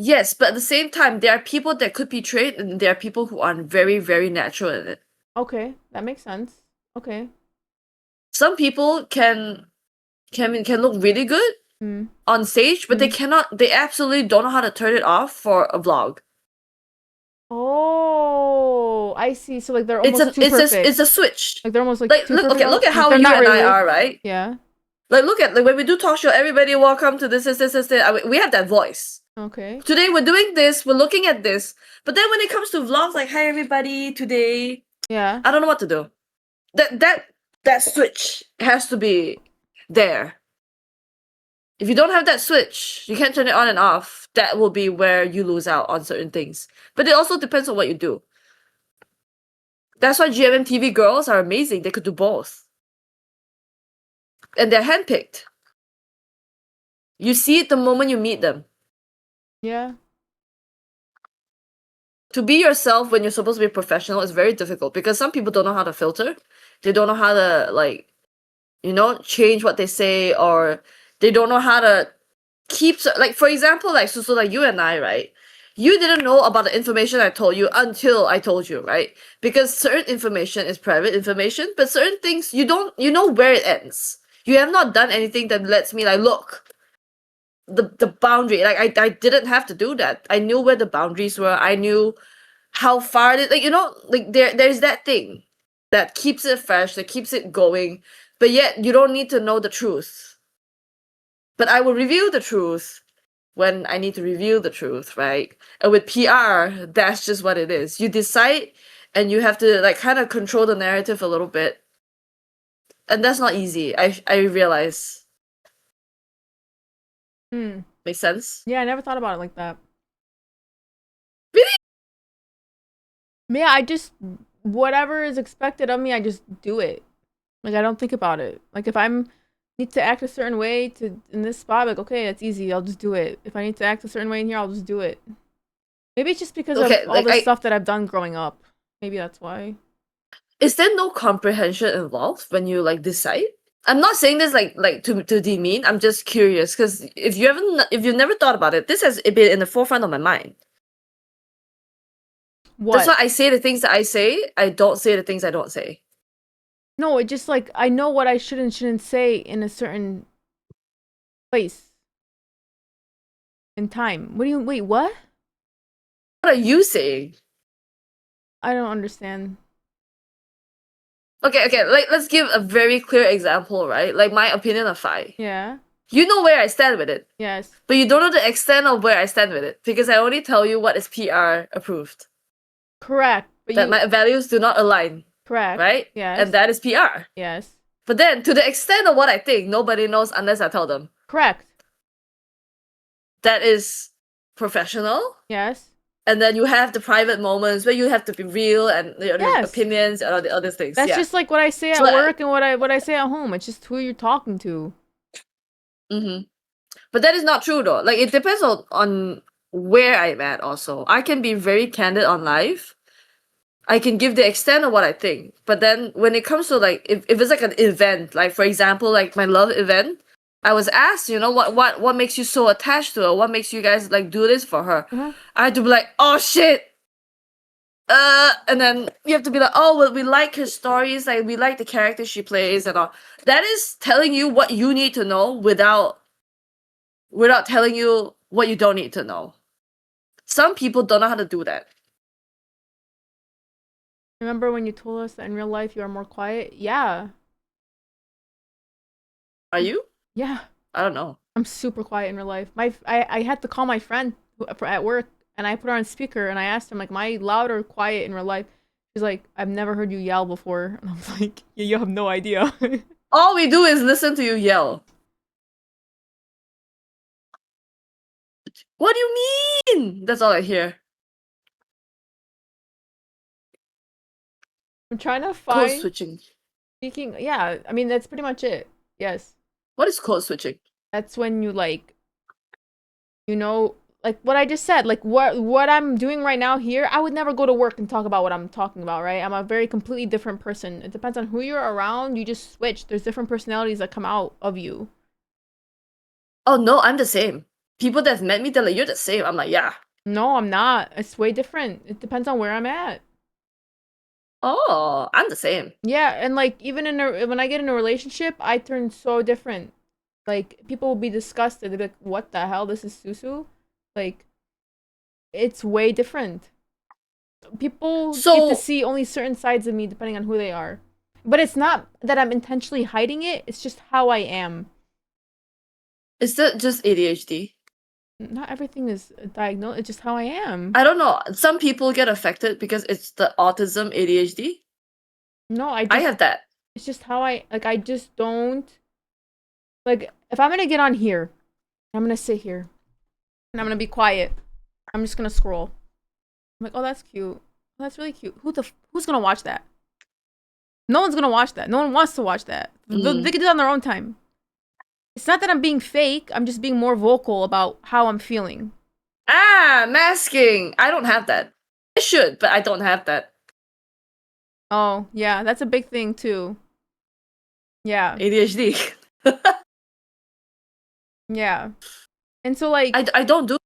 Speaker 11: Yes, but at the same time, there are people that could be trained, and there are people who are very, very natural in it.
Speaker 1: Okay, that makes sense. Okay.
Speaker 11: Some people can look really good on stage, but they cannot. They absolutely don't know how to turn it off for a vlog.
Speaker 1: Oh, I see. So like they're almost too perfect.
Speaker 11: It's a switch.
Speaker 1: Like they're almost like too
Speaker 11: look
Speaker 1: perfect.
Speaker 11: at how you and I are, right?
Speaker 1: Yeah.
Speaker 11: Like look at when we do talk show, everybody welcome to this. I mean, we have that voice.
Speaker 1: Okay.
Speaker 11: Today we're doing this, we're looking at this. But then when it comes to vlogs, like hi everybody, today.
Speaker 1: Yeah.
Speaker 11: I don't know what to do. That switch has to be there. If you don't have that switch, you can't turn it on and off. That will be where you lose out on certain things. But it also depends on what you do. That's why GMM TV girls are amazing. They could do both. And they're handpicked. You see it the moment you meet them.
Speaker 1: Yeah.
Speaker 11: To be yourself when you're supposed to be professional is very difficult because some people don't know how to filter. They don't know how to, like, change what they say, or they don't know how to keep, like, for example, like Susu, like you and I, right? You didn't know about the information I told you until I told you, right? Because certain information is private information, but certain things you know where it ends. You have not done anything that lets me, like, look, the boundary. Like I didn't have to do that. I knew where the boundaries were. I knew how far it, like, like there's that thing that keeps it fresh, that keeps it going, but yet you don't need to know the truth. But I will reveal the truth when I need to reveal the truth, right? And with PR, that's just what it is. You decide and you have to, like, kind of control the narrative a little bit. And that's not easy. I realize. Makes sense?
Speaker 1: Yeah, I never thought about it like that.
Speaker 11: Really?
Speaker 1: Yeah, I just, whatever is expected of me, I just do it. Like I don't think about it. Like if I'm need to act a certain way to in this spot, like okay, that's easy. I'll just do it. If I need to act a certain way in here, I'll just do it. Maybe it's just because of all the stuff that I've done growing up. Maybe that's why.
Speaker 11: Is there no comprehension involved when you like decide? I'm not saying this like to demean. I'm just curious because if you've never thought about it, this has been in the forefront of my mind.
Speaker 1: What?
Speaker 11: That's why I say the things that I say. I don't say the things I don't say.
Speaker 1: No, it just like I know what I should and shouldn't say in a certain place in time. Wait, what?
Speaker 11: What are you saying?
Speaker 1: I don't understand.
Speaker 11: Okay, let's give a very clear example, right? Like my opinion of Phi.
Speaker 1: Yeah.
Speaker 11: You know where I stand with it.
Speaker 1: Yes.
Speaker 11: But you don't know the extent of where I stand with it because I only tell you what is PR approved.
Speaker 1: Correct. But
Speaker 11: that my values do not align.
Speaker 1: Correct.
Speaker 11: Right?
Speaker 1: Yes.
Speaker 11: And that is PR.
Speaker 1: Yes.
Speaker 11: But then, to the extent of what I think, nobody knows unless I tell them.
Speaker 1: Correct.
Speaker 11: That is professional.
Speaker 1: Yes.
Speaker 11: And then you have the private moments where you have to be real and your opinions and all the other things.
Speaker 1: That's just like what I say at work and what I say at home. It's just who you're talking to.
Speaker 11: Mm-hmm. But that is not true though. Like it depends on where I'm at also. I can be very candid on life. I can give the extent of what I think. But then when it comes to like if it's like an event, like for example, like my love event, I was asked, you know, what makes you so attached to her? What makes you guys like do this for her? I had to be like, oh shit. And then you have to be like, oh well, we like her stories, like we like the character she plays and all. That is telling you what you need to know without telling you what you don't need to know. Some people don't know how to do that.
Speaker 1: Remember when you told us that in real life you are more quiet? Yeah.
Speaker 11: Are you?
Speaker 1: Yeah.
Speaker 11: I don't know.
Speaker 1: I'm super quiet in real life. I had to call my friend at work and I put her on speaker and I asked him like, am I loud or quiet in real life? He's like, I've never heard you yell before. And I was like, yeah, you have no idea.
Speaker 11: All we do is listen to you yell. What do you mean? That's all I hear.
Speaker 1: I'm trying to find
Speaker 11: code switching.
Speaker 1: Speaking, yeah, I mean that's pretty much it. Yes.
Speaker 11: What is code switching?
Speaker 1: That's when you like, you know, like what I just said, like what I'm doing right now here. I would never go to work and talk about what I'm talking about, right? I'm a very completely different person. It depends on who you're around. You just switch. There's different personalities that come out of you.
Speaker 11: Oh no, I'm the same. People that've met me, they're like, you're the same. I'm like, yeah.
Speaker 1: No, I'm not. It's way different. It depends on where I'm at.
Speaker 11: Oh, I'm the same.
Speaker 1: Yeah, and like even when I get in a relationship, I turn so different. Like people will be disgusted. They'll be like, "What the hell? This is Susu?" Like, it's way different. People get to see only certain sides of me depending on who they are. But it's not that I'm intentionally hiding it. It's just how I am.
Speaker 11: Is that just ADHD?
Speaker 1: Not everything is diagnosed. It's just how I am.
Speaker 11: I don't know. Some people get affected because it's the autism ADHD.
Speaker 1: No, I
Speaker 11: have that.
Speaker 1: It's just how I just don't like if I'm gonna get on here, I'm gonna sit here and I'm gonna be quiet. I'm just gonna scroll. I'm like, oh, that's cute. Oh, that's really cute. Who's gonna watch that? No one's gonna watch that. No one wants to watch that. They can do it on their own time. It's not that I'm being fake. I'm just being more vocal about how I'm feeling.
Speaker 11: Ah, masking. I don't have that. I should, but I don't have that.
Speaker 1: Oh, yeah. That's a big thing, too. Yeah.
Speaker 11: ADHD.
Speaker 1: Yeah. And so, like...
Speaker 11: I don't do...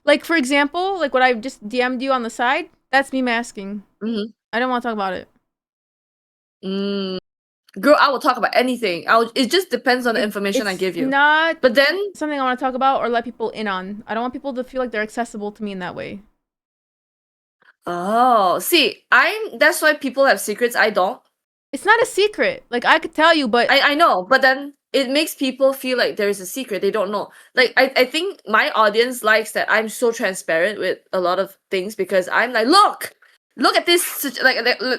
Speaker 1: Like, for example, like what I just DM'd you on the side, that's me masking.
Speaker 11: Mm-hmm.
Speaker 1: I don't want to talk about it.
Speaker 11: Girl, I will talk about anything. It just depends on the information I give you.
Speaker 1: Not
Speaker 11: but then
Speaker 1: something I want to talk about or let people in on. I don't want people to feel like they're accessible to me in that way.
Speaker 11: Oh, see, that's why people have secrets. I don't.
Speaker 1: It's not a secret. Like I could tell you, but
Speaker 11: I know, but then it makes people feel like there is a secret. They don't know. Like I think my audience likes that I'm so transparent with a lot of things because I'm like, look at this,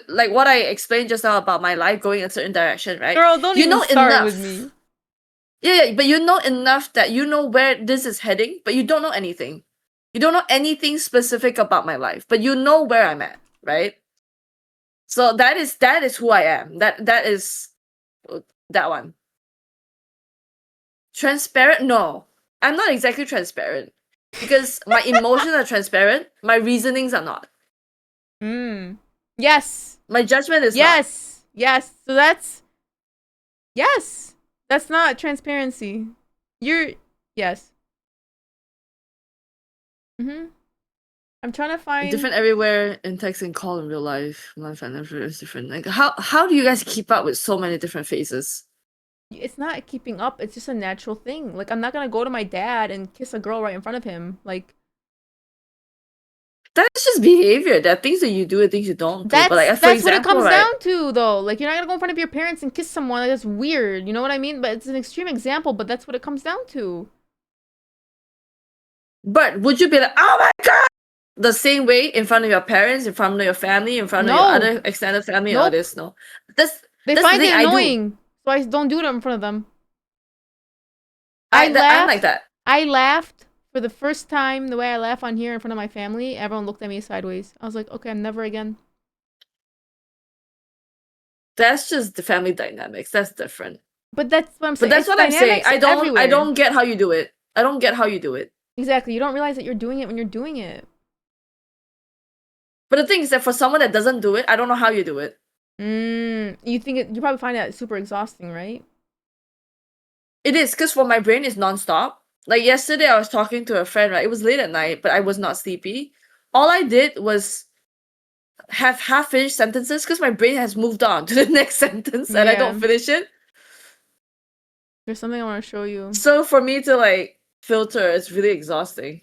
Speaker 11: like what I explained just now about my life going in a certain direction, right?
Speaker 1: Girl, don't even start
Speaker 11: enough
Speaker 1: with me.
Speaker 11: Yeah, but you know enough that you know where this is heading, but you don't know anything. You don't know anything specific about my life, but you know where I'm at, right? So that is who I am. That is That one. Transparent? No. I'm not exactly transparent. Because my emotions are transparent, my reasonings are not.
Speaker 1: Yes.
Speaker 11: My judgment is not.
Speaker 1: Yes. So that's... Yes. That's not transparency. Yes. I'm trying to find...
Speaker 11: Different everywhere in text and call in real life. My financial is different. Like, how do you guys keep up with so many different faces?
Speaker 1: It's not keeping up. It's just a natural thing. Like, I'm not gonna go to my dad and kiss a girl right in front of him. Like...
Speaker 11: That's just behavior. There are things that you do and things you don't do. But like, for
Speaker 1: That's what it
Speaker 11: example,
Speaker 1: comes
Speaker 11: right,
Speaker 1: down to, though. Like, you're not gonna go in front of your parents and kiss someone. Like, that's weird. You know what I mean? But it's an extreme example, but that's what it comes down to.
Speaker 11: But would you be like, oh my god, the same way in front of your parents, in front of your family, in front of your other extended family, and all this? No.
Speaker 1: They find it annoying, so I don't do it in front of them. I'm like that. I laughed for the first time the way I laugh on here in front of my family. Everyone looked at me sideways. I was like, okay, I'm never again.
Speaker 11: That's just the family dynamics. That's different.
Speaker 1: But that's what I'm saying.
Speaker 11: But that's what I'm saying. I don't get how you do it. I don't get how you do it.
Speaker 1: Exactly. You don't realize that you're doing it when you're doing it.
Speaker 11: But the thing is that for someone that doesn't do it, I don't know how you do it.
Speaker 1: You probably find that super exhausting, right?
Speaker 11: It is, because for my brain it's nonstop. Like yesterday I was talking to a friend, right? It was late at night, but I was not sleepy. All I did was have half-finished sentences because my brain has moved on to the next sentence and I don't finish it.
Speaker 1: There's something I want to show you.
Speaker 11: So for me to like filter, it's really exhausting.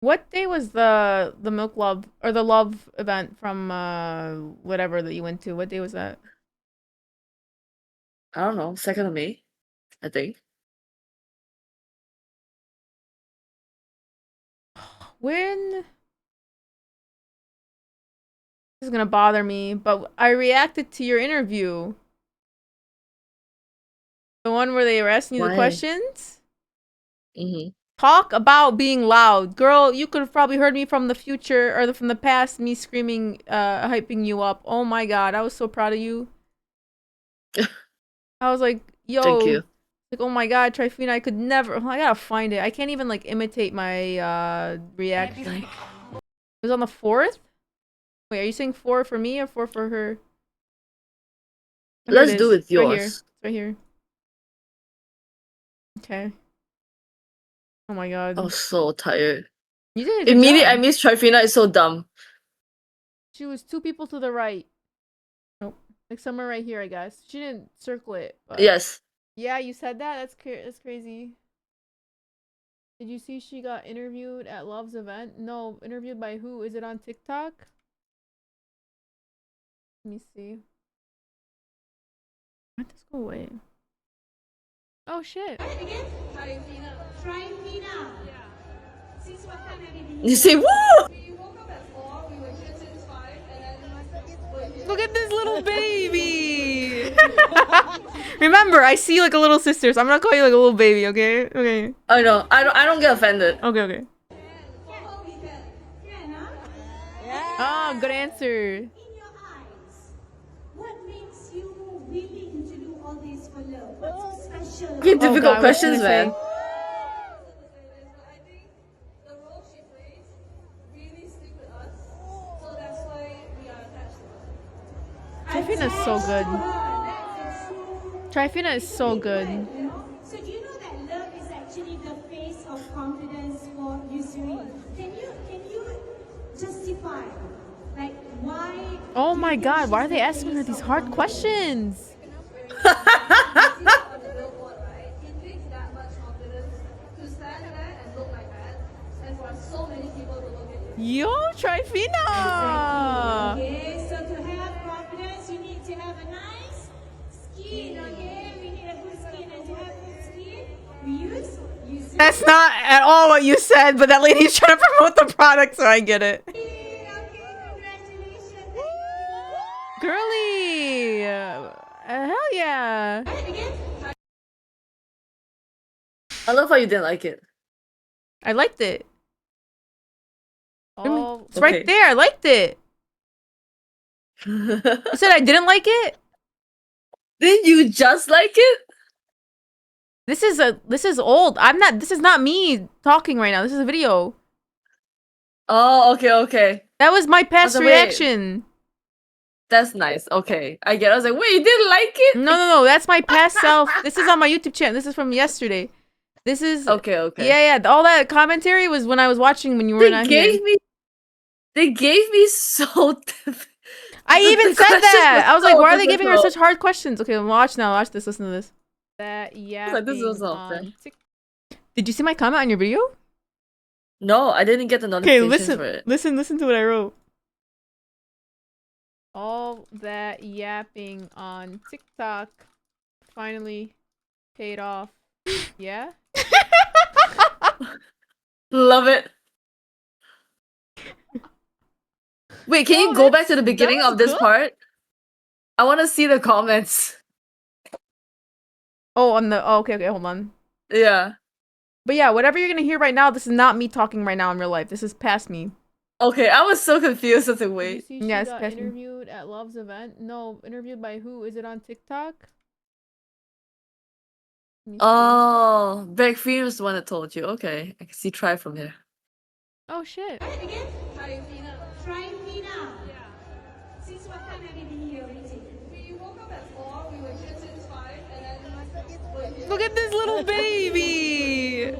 Speaker 1: What day was the Milk Love or the Love event from whatever that you went to? What day was that?
Speaker 11: I don't know, 2nd of May, I think.
Speaker 1: When? This is gonna bother me, but I reacted to your interview. The one where they were asking you the questions? Talk about being loud. Girl, you could have probably heard me from the future or from the past, me screaming, hyping you up. Oh my god, I was so proud of you. I was like, yo.
Speaker 11: Thank you.
Speaker 1: Like, oh my god, Trifina, I could never... I gotta find it. I can't even, like, imitate my, reaction. It was on the 4th? Wait, are you saying 4 for me or 4 for her?
Speaker 11: Let's do it yours.
Speaker 1: Right here. It's right here. Okay. Oh my god.
Speaker 11: I was so tired.
Speaker 1: You did a good
Speaker 11: Immediately,
Speaker 1: job.
Speaker 11: I miss Trifina. It's so dumb.
Speaker 1: She was 2 people to the right. Nope. Like somewhere right here, I guess. She didn't circle it. But...
Speaker 11: Yes.
Speaker 1: Yeah, you said that? That's crazy. Did you see she got interviewed at Love's event? No, interviewed by who? Is it on TikTok? Let me see. Why'd this go away? Oh shit.
Speaker 11: You say woo!
Speaker 1: Look at this little baby! Remember, I see you like a little sister, so I'm gonna call you like a little baby, okay? Okay.
Speaker 11: I know. I don't get offended.
Speaker 1: Okay. Oh, good answer.
Speaker 11: Okay, difficult questions, man.
Speaker 1: Trifina is so good. Trifina is so good.
Speaker 15: So do you know that love is actually the face of confidence for Yusuri? Can you justify like why?
Speaker 1: Oh my god, why are they asking her these hard questions? Yo, Trifina!
Speaker 15: Okay, so to have confidence, you need to have a nice skin, okay? We need a good skin, and to have good skin, we use Yusuri.
Speaker 1: That's not at all what you said, but that lady's trying to promote the product, so I get it.
Speaker 15: Okay, congratulations.
Speaker 1: Girly! Hell yeah!
Speaker 11: I love how you didn't like it.
Speaker 1: I liked it. Oh, it's right there. I liked it. You said I didn't like it?
Speaker 11: Didn't you just like it?
Speaker 1: This is old. This is not me talking right now. This is a video.
Speaker 11: Oh, okay.
Speaker 1: That was my past
Speaker 11: wait.
Speaker 1: reaction.
Speaker 11: That's nice. Okay. I get it. I was like, wait, you didn't like it?
Speaker 1: No. That's my past self. This is on my YouTube channel. This is from yesterday. This is
Speaker 11: Okay.
Speaker 1: Yeah. All that commentary was when I was watching when you were not here.
Speaker 11: They gave me so
Speaker 1: I even said that. I was like, why are they giving her
Speaker 11: difficult.
Speaker 1: such hard questions? Okay, watch now. Watch this. Listen to this. That
Speaker 11: Like, this was not fair.
Speaker 1: Did you see my comment on your video?
Speaker 11: No, I didn't get the
Speaker 1: Okay,
Speaker 11: notifications for it.
Speaker 1: listen to what I wrote. All that yapping on TikTok finally paid off. Yeah?
Speaker 11: Love it. Wait, can you go back to the beginning of this part? I want to see the comments.
Speaker 1: Oh, okay, hold on.
Speaker 11: Yeah.
Speaker 1: But yeah, whatever you're gonna hear right now, this is not me talking right now in real life. This is past me.
Speaker 11: Okay, I was so confused. I was like, wait.
Speaker 1: Yes, interviewed at Love's event. No, interviewed by who? Is it on TikTok?
Speaker 11: Oh, Beck Freeman was the one that told you. Okay, I can see Try from here.
Speaker 1: Oh shit.
Speaker 15: Again? Trifina. Yeah. Since what time have you been here waiting? We woke up at 4, we were here since 5, and then
Speaker 1: Look at this little baby.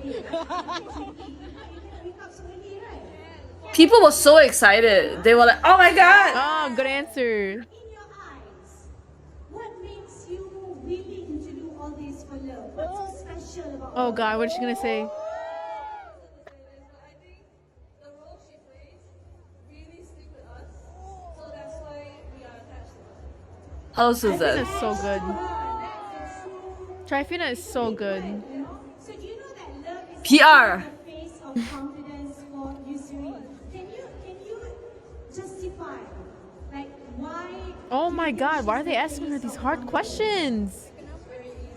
Speaker 11: People were so excited. They were like, "Oh my god!"
Speaker 1: Oh, good answer.
Speaker 15: What makes you willing to do all this for love? What's so special about
Speaker 1: Oh god, what is she gonna say?
Speaker 11: Hello, Suzette.
Speaker 1: Trifina is so good. Trifina is so good.
Speaker 15: So do you know that love is
Speaker 11: PR.
Speaker 15: the face of confidence for Yusuri? Can you justify like why?
Speaker 1: Oh my god, why are they asking her these hard questions?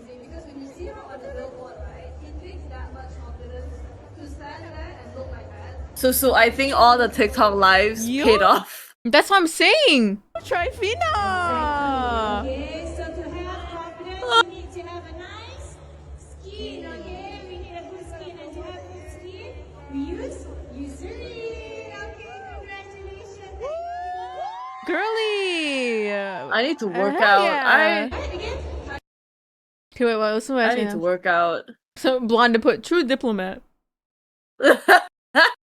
Speaker 15: Because when you see her on the billboard, right, it takes that much confidence to stand there and look like that.
Speaker 11: So I think all the TikTok lives paid off.
Speaker 1: That's what I'm saying. Trifina.
Speaker 15: Okay, so to have confidence, you need to have a nice skin. Okay, we need a good skin, and to have good skin, we use Yusuri. Okay, congratulations.
Speaker 1: Girly.
Speaker 11: I need to work
Speaker 1: hell
Speaker 11: out.
Speaker 1: yeah. Okay, wait, listen to what
Speaker 11: I need to work out.
Speaker 1: So Blonde put true diplomat.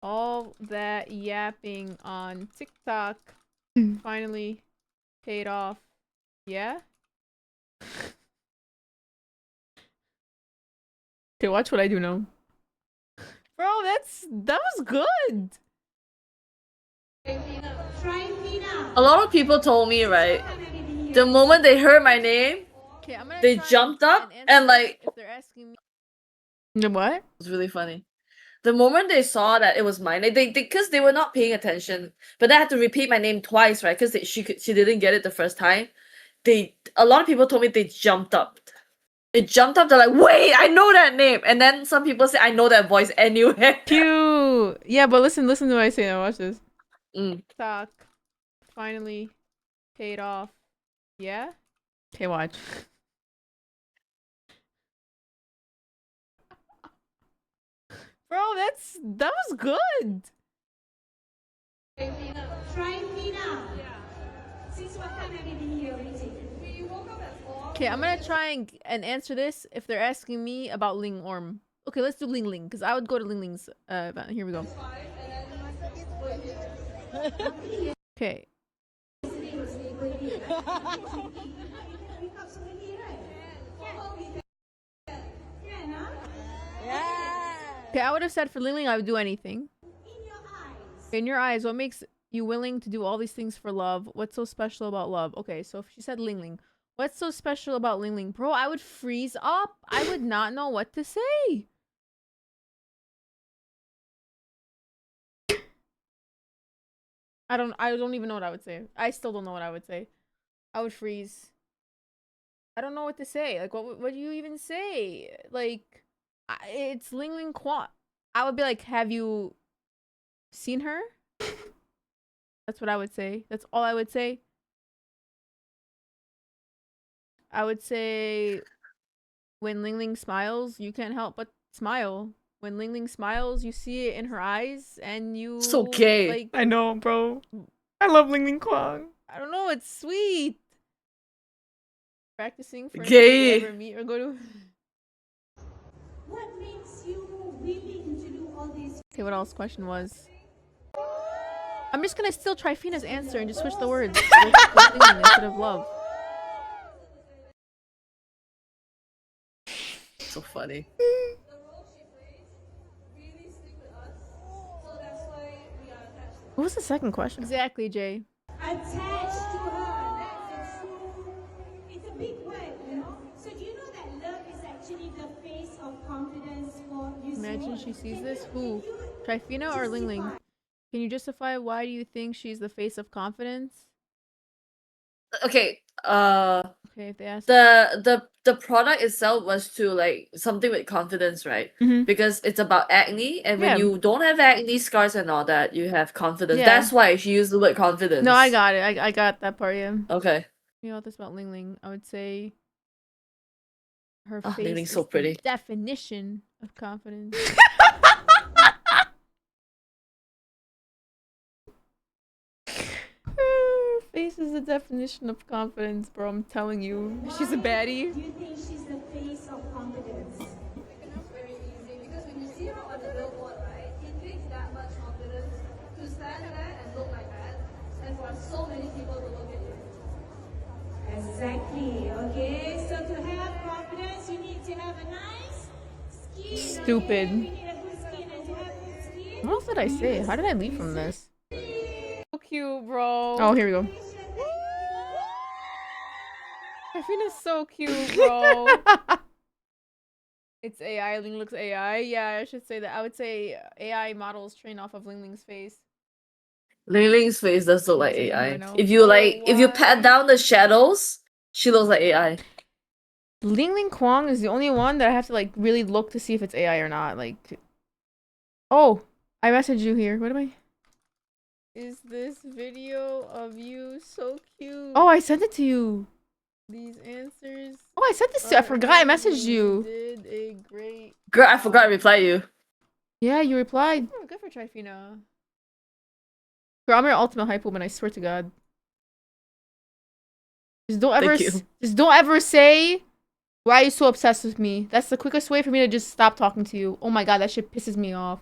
Speaker 1: All that yapping on TikTok finally paid off. Yeah? Okay, watch what I do now. Bro, that was good.
Speaker 11: A lot of people told me, right, the moment they heard my name, they jumped up and like,
Speaker 1: if they're asking me. The what?
Speaker 11: it was really funny. The moment they saw that it was mine, they because they were not paying attention, but I had to repeat my name twice, right? Because she didn't get it the first time. A lot of people told me they jumped up. They jumped up. They're like, wait, I know that name. And then some people say I know that voice anywhere.
Speaker 1: Cute. Yeah, but listen to what I say now. Watch this.
Speaker 11: Mm.
Speaker 1: TikTok finally paid off. Yeah? Okay, watch. Bro, that was good.
Speaker 15: Trifina. Since what time have you been here waiting? We woke up at 4.
Speaker 1: Okay, I'm gonna try and answer this if they're asking me about LingOrm. Okay, let's do Ling Ling, because I would go to Ling Ling's event. Here we go. Okay. Okay, I would have said for Ling Ling, I would do anything. In your eyes, what makes you willing to do all these things for love? What's so special about love? Okay, so if she said Ling Ling, what's so special about Ling Ling? Bro, I would freeze up. I would not know what to say. I don't even know what I would say. I still don't know what I would say. I would freeze. I don't know what to say. Like, what do you even say? Like, it's Ling Ling Quan. I would be like, have you seen her? That's what I would say. That's all I would say. I would say when Ling Ling smiles, you can't help but smile. When Ling Ling smiles, you see it in her eyes, and you
Speaker 11: So gay.
Speaker 1: like.
Speaker 11: I know, bro. I love Ling Ling Kwang.
Speaker 1: I don't know. It's sweet. Practicing for
Speaker 11: Gay.
Speaker 1: if you ever meet or go to.
Speaker 15: What makes you willing to do all these?
Speaker 1: Okay, what else? Question was. I'm just gonna steal Trifina's answer and just switch the words with Ling instead of love.
Speaker 11: So funny.
Speaker 1: What was the second question? Exactly, Jay.
Speaker 15: Attached to her. That's a true. It's a big word, you know. So do you know that love is actually the face of confidence for you?
Speaker 1: Imagine she sees this. Who? Trifina or Ling Ling? Can you justify why do you think she's the face of confidence?
Speaker 11: Okay,
Speaker 1: Okay, if they ask.
Speaker 11: the product itself was to like something with confidence, right?
Speaker 1: Mhm.
Speaker 11: Because it's about acne, and when
Speaker 1: Yeah.
Speaker 11: you don't have acne scars and all that, you have confidence.
Speaker 1: Yeah.
Speaker 11: That's why she used the word confidence.
Speaker 1: No, I got it. I got that part, yeah.
Speaker 11: Okay.
Speaker 1: You know this about Ling Ling. I would say her
Speaker 11: Oh,
Speaker 1: face
Speaker 11: Ling Ling's
Speaker 1: is
Speaker 11: so pretty.
Speaker 1: the definition of confidence. Her face is the definition of confidence, bro. I'm telling you. She's a baddie.
Speaker 15: Do you think she's the face of confidence?
Speaker 9: That's very easy because when you see her on the billboard, right, it takes that much confidence to stand there and look like that, and for so many people to look at you.
Speaker 15: Exactly. Okay. So to have confidence, you need to have a nice skin.
Speaker 1: Stupid.
Speaker 15: Okay? You need a good skin, and to have good skin.
Speaker 1: What else did I say? How did I leave from this? So cute, bro. Oh, here we go. Trifina's so cute, bro. It's AI. Ling looks AI. Yeah, I should say that. I would say AI models train off of Ling Ling's face.
Speaker 11: Ling Ling's face does look like
Speaker 1: Taking
Speaker 11: AI.
Speaker 1: right now.
Speaker 11: If you like, if you pat down the shadows, she looks like AI.
Speaker 1: Ling Ling Kwang is the only one that I have to like really look to see if it's AI or not. Like, oh, I messaged you here. What am I? Is this video of you so cute? Oh, I sent it to you. These answers. Oh, I sent this to you. I forgot. I messaged you.
Speaker 8: Did a great.
Speaker 11: Girl, I forgot to reply you.
Speaker 1: Yeah, you replied. Oh, good for Trifina. Girl, I'm your ultimate hype woman. I swear to God. Just don't ever. Just don't ever say. Why are you so obsessed with me? That's the quickest way for me to just stop talking to you. Oh my God, that shit pisses me off.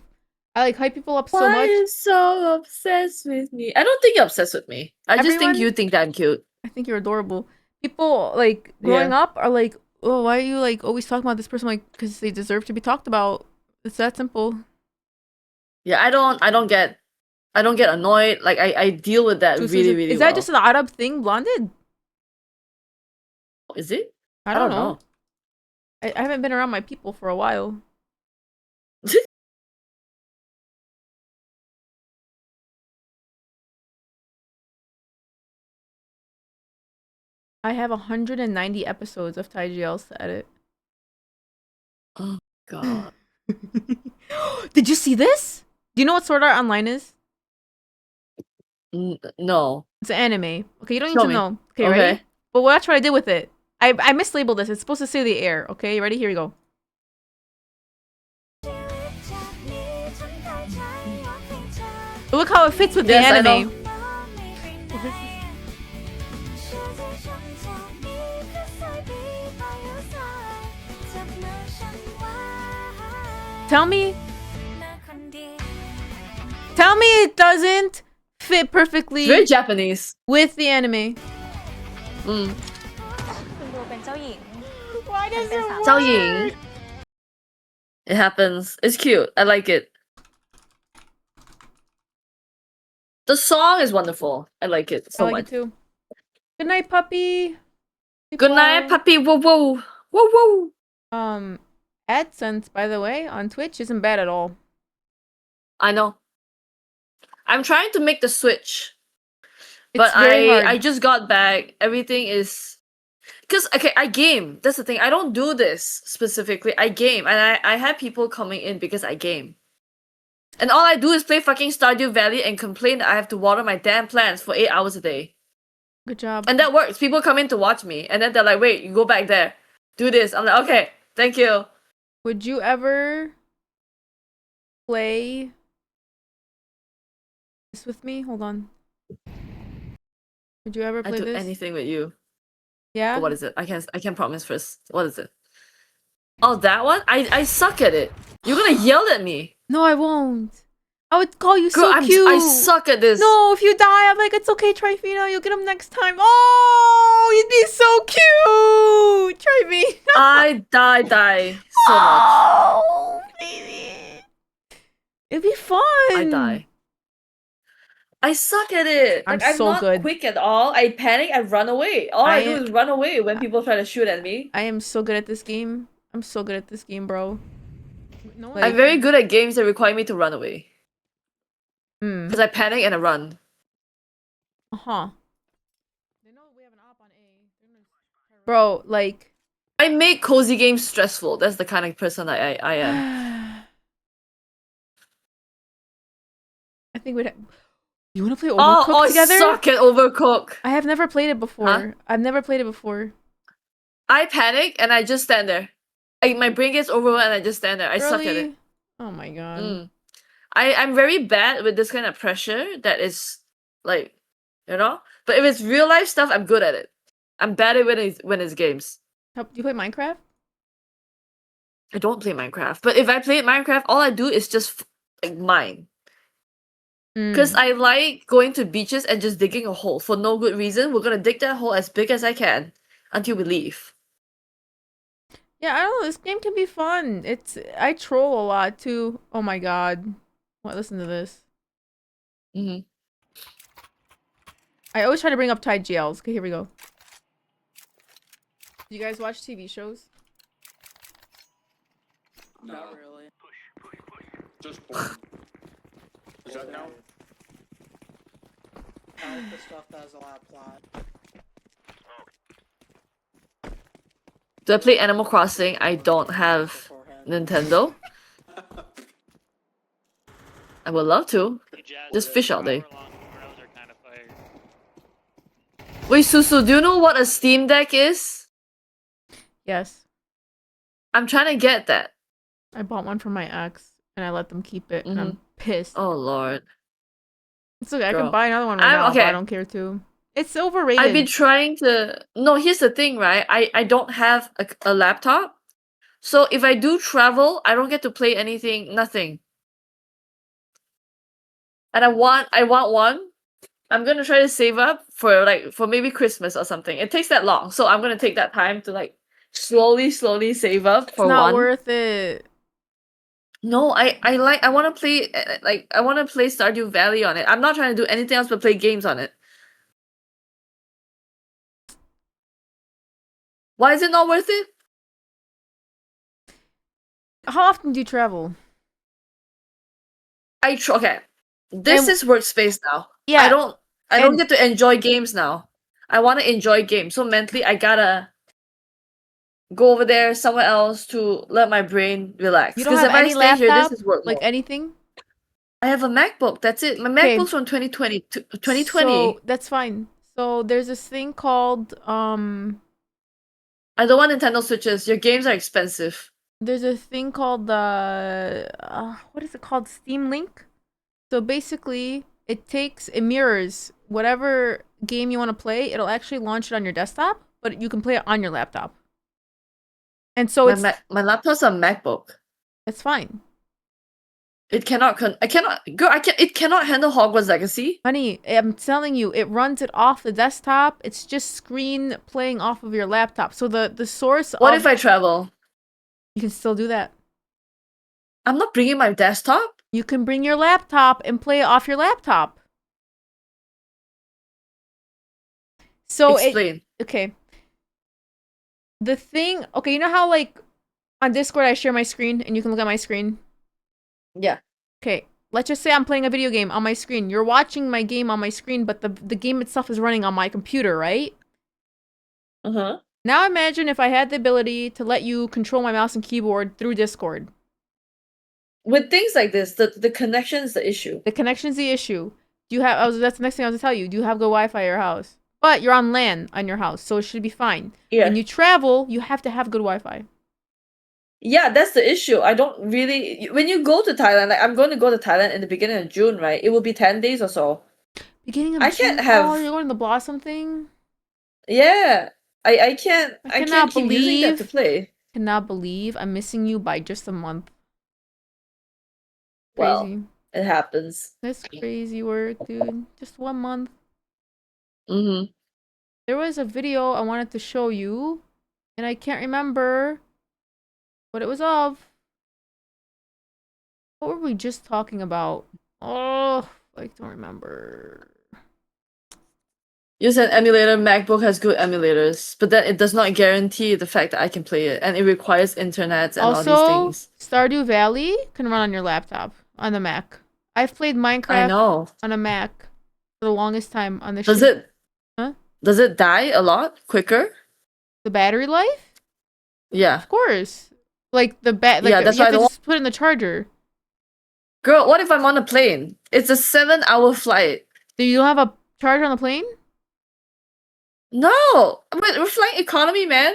Speaker 1: I like hype people up so much.
Speaker 11: Why are you so obsessed with me? I don't think you're obsessed with me. I just think you think that I'm cute.
Speaker 1: I think you're adorable. People like growing up are like, oh, why are you like always talking about this person? Like, because they deserve to be talked about. It's that simple.
Speaker 11: Yeah, I don't get annoyed. Like I deal with that really well.
Speaker 1: Is that just an Arab thing, blonded?
Speaker 11: Is it?
Speaker 1: I don't know. I haven't been around my people for a while. I have 190 episodes of ThaiGL to edit.
Speaker 11: Oh God.
Speaker 1: Did you see this? Do you know what Sword Art Online is?
Speaker 11: No.
Speaker 1: It's an anime. Okay, you don't need
Speaker 11: Show
Speaker 1: to
Speaker 11: me.
Speaker 1: know. Okay, ready? But watch what I did with it. I mislabeled this. It's supposed to say the air. Okay, ready? Here we go. Look how it fits with the anime. Tell me it doesn't fit perfectly.
Speaker 11: It's very Japanese
Speaker 1: with the anime.
Speaker 11: Mm.
Speaker 1: Why does it work?
Speaker 11: 赵颖. It happens. It's cute. I like it. The song is wonderful. I like it so
Speaker 1: I like
Speaker 11: much.
Speaker 1: it too. Good night, puppy.
Speaker 11: Good night, puppy. Whoa, whoa, whoa, whoa.
Speaker 1: AdSense, by the way, on Twitch isn't bad at all.
Speaker 11: I know. I'm trying to make the switch,
Speaker 1: It's
Speaker 11: but
Speaker 1: very hard.
Speaker 11: I just got back. Everything is because okay, I game. That's the thing. I don't do this specifically. I game, and I have people coming in because I game. And all I do is play fucking Stardew Valley and complain that I have to water my damn plants for 8 hours a day.
Speaker 1: Good job.
Speaker 11: And that works. People come in to watch me, and then they're like, "Wait, you go back there, do this." I'm like, "Okay, thank you."
Speaker 1: Would you ever play this with me? Hold on. Would you ever
Speaker 11: I
Speaker 1: play
Speaker 11: do
Speaker 1: this?
Speaker 11: anything with you.
Speaker 1: Yeah.
Speaker 11: But what is it? I can promise first. What is it? Oh, that one? I suck at it. You're gonna yell at me.
Speaker 1: No, I won't. I would call you
Speaker 11: Girl,
Speaker 1: so cute.
Speaker 11: I suck at this.
Speaker 1: No, if you die, I'm like, it's okay, Trifina. You'll get him next time. Oh, you'd be so cute, Trifina.
Speaker 11: I die so much.
Speaker 1: Oh, baby. It'd be fun.
Speaker 11: I die. I suck at it.
Speaker 1: I'm
Speaker 11: Like, I'm
Speaker 1: so
Speaker 11: not
Speaker 1: good.
Speaker 11: quick at all. I panic, I run away. All I do is run away when people try to shoot at me.
Speaker 1: I am so good at this game. I'm so good at this game, bro. No,
Speaker 11: I'm very good at games that require me to run away. Because I panic and I run.
Speaker 1: Uh-huh. Bro, like...
Speaker 11: I make cozy games stressful. That's the kind of person I am.
Speaker 1: I think we'd... You want to play Overcooked together?
Speaker 11: I suck at Overcooked.
Speaker 1: I have never played it before.
Speaker 11: Huh?
Speaker 1: I've never played it before.
Speaker 11: I panic and I just stand there. My brain gets overwhelmed and I just stand there. I suck at it.
Speaker 1: Oh my god.
Speaker 11: I'm very bad with this kind of pressure that is like, you know? But if it's real life stuff, I'm good at it. I'm bad at when it's games.
Speaker 1: Do you play Minecraft?
Speaker 11: I don't play Minecraft. But if I play Minecraft, all I do is just like mine. Because I like going to beaches and just digging a hole for no good reason. We're gonna dig that hole as big as I can until we leave.
Speaker 1: Yeah, I don't know. This game can be fun. I troll a lot too. Oh my god. What? Listen to this. I always try to bring up ThaiGLs. Okay, here we go. Do you guys watch TV shows?
Speaker 16: Not really. Just born. Is that now? I like the stuff that has a lot of plot.
Speaker 11: Do I play Animal Crossing? I don't have Nintendo. I would love to. Just fish all day. Wait, Susu, do you know what a Steam Deck is?
Speaker 1: Yes.
Speaker 11: I'm trying to get that.
Speaker 1: I bought one for my ex and I let them keep it and I'm pissed.
Speaker 11: Oh lord.
Speaker 1: It's okay, I
Speaker 11: Girl.
Speaker 1: can buy another one right now, but I don't care to. It's overrated.
Speaker 11: I've been trying to... No, here's the thing, right? I don't have a laptop. So if I do travel, I don't get to play anything, nothing. And I want one. I'm gonna try to save up for maybe Christmas or something. It takes that long, so I'm gonna take that time to like slowly save up for
Speaker 1: It's not
Speaker 11: one.
Speaker 1: worth it.
Speaker 11: No, I want to play I want to play Stardew Valley on it. I'm not trying to do anything else but play games on it. Why is it not worth it?
Speaker 1: How often do you travel?
Speaker 11: Okay. This is workspace now.
Speaker 1: Yeah.
Speaker 11: I don't get to enjoy games now. I want to enjoy games. So mentally I gotta go over there somewhere else to let my brain relax.
Speaker 1: You don't have any
Speaker 11: Here,
Speaker 1: laptop?
Speaker 11: this is work
Speaker 1: Like
Speaker 11: mode.
Speaker 1: anything?
Speaker 11: I have a MacBook. That's it. My
Speaker 1: Okay.
Speaker 11: MacBook's from 2020.
Speaker 1: So that's fine. So there's this thing called
Speaker 11: I don't want Nintendo Switches. Your games are expensive.
Speaker 1: there's a thing called what is it called? Steam Link. So basically it mirrors whatever game you want to play. It'll actually launch it on your desktop, but you can play it on your laptop. And so
Speaker 11: my laptop's a MacBook.
Speaker 1: It's fine.
Speaker 11: It cannot it cannot handle Hogwarts Legacy.
Speaker 1: Honey, I'm telling you, it runs it off the desktop. It's just screen playing off of your laptop. So the source
Speaker 11: What if I travel?
Speaker 1: You can still do that.
Speaker 11: I'm not bringing my desktop?
Speaker 1: You can bring your laptop and play it off your laptop. So
Speaker 11: Explain.
Speaker 1: Okay. The thing, okay, you know how like on Discord I share my screen and you can look at my screen?
Speaker 11: Yeah.
Speaker 1: Okay, let's just say I'm playing a video game on my screen. You're watching my game on my screen, but the game itself is running on my computer, right?
Speaker 11: Uh-huh.
Speaker 1: Now imagine if I had the ability to let you control my mouse and keyboard through Discord.
Speaker 11: With things like this, the connection is the issue.
Speaker 1: The connection's the issue. Do you have? That's the next thing I was to tell you. Do you have good Wi-Fi at your house? But you're on LAN on your house, so it should be fine.
Speaker 11: Yeah.
Speaker 1: When you travel, you have to have good Wi-Fi.
Speaker 11: Yeah, that's the issue. I don't really. When you go to Thailand, like I'm going to go to Thailand in the beginning of June, right? It will be 10 days or so.
Speaker 1: Beginning of
Speaker 11: I
Speaker 1: June.
Speaker 11: can't have.
Speaker 1: Oh, you're going to the Blossom thing?
Speaker 11: Yeah, I can't. I can't
Speaker 1: cannot
Speaker 11: keep using that to
Speaker 1: believe.
Speaker 11: play.
Speaker 1: Cannot believe I'm missing you by just a month.
Speaker 11: Well,
Speaker 1: Crazy.
Speaker 11: it happens.
Speaker 1: That's crazy work, dude. Just 1 month.
Speaker 11: Mm-hmm.
Speaker 1: There was a video I wanted to show you, and I can't remember what it was of. What were we just talking about? Oh, I don't remember.
Speaker 11: You said emulator. MacBook has good emulators, but then it does not guarantee the fact that I can play it, and it requires internet and all these
Speaker 1: Also,
Speaker 11: things.
Speaker 1: Stardew Valley can run on your laptop, on the Mac. I've played
Speaker 11: I
Speaker 1: Minecraft
Speaker 11: know.
Speaker 1: on a Mac for the longest time on the
Speaker 11: Does
Speaker 1: shit.
Speaker 11: it?
Speaker 1: Huh?
Speaker 11: Does it die a lot quicker?
Speaker 1: The battery life?
Speaker 11: Yeah.
Speaker 1: Of course. Like the
Speaker 11: Yeah, that's
Speaker 1: you
Speaker 11: why I
Speaker 1: have to
Speaker 11: don't want.
Speaker 1: just put it in the charger.
Speaker 11: Girl, what if I'm on a plane? It's a 7-hour flight.
Speaker 1: Do you don't have a charger on the plane?
Speaker 11: No, we're flying economy, man.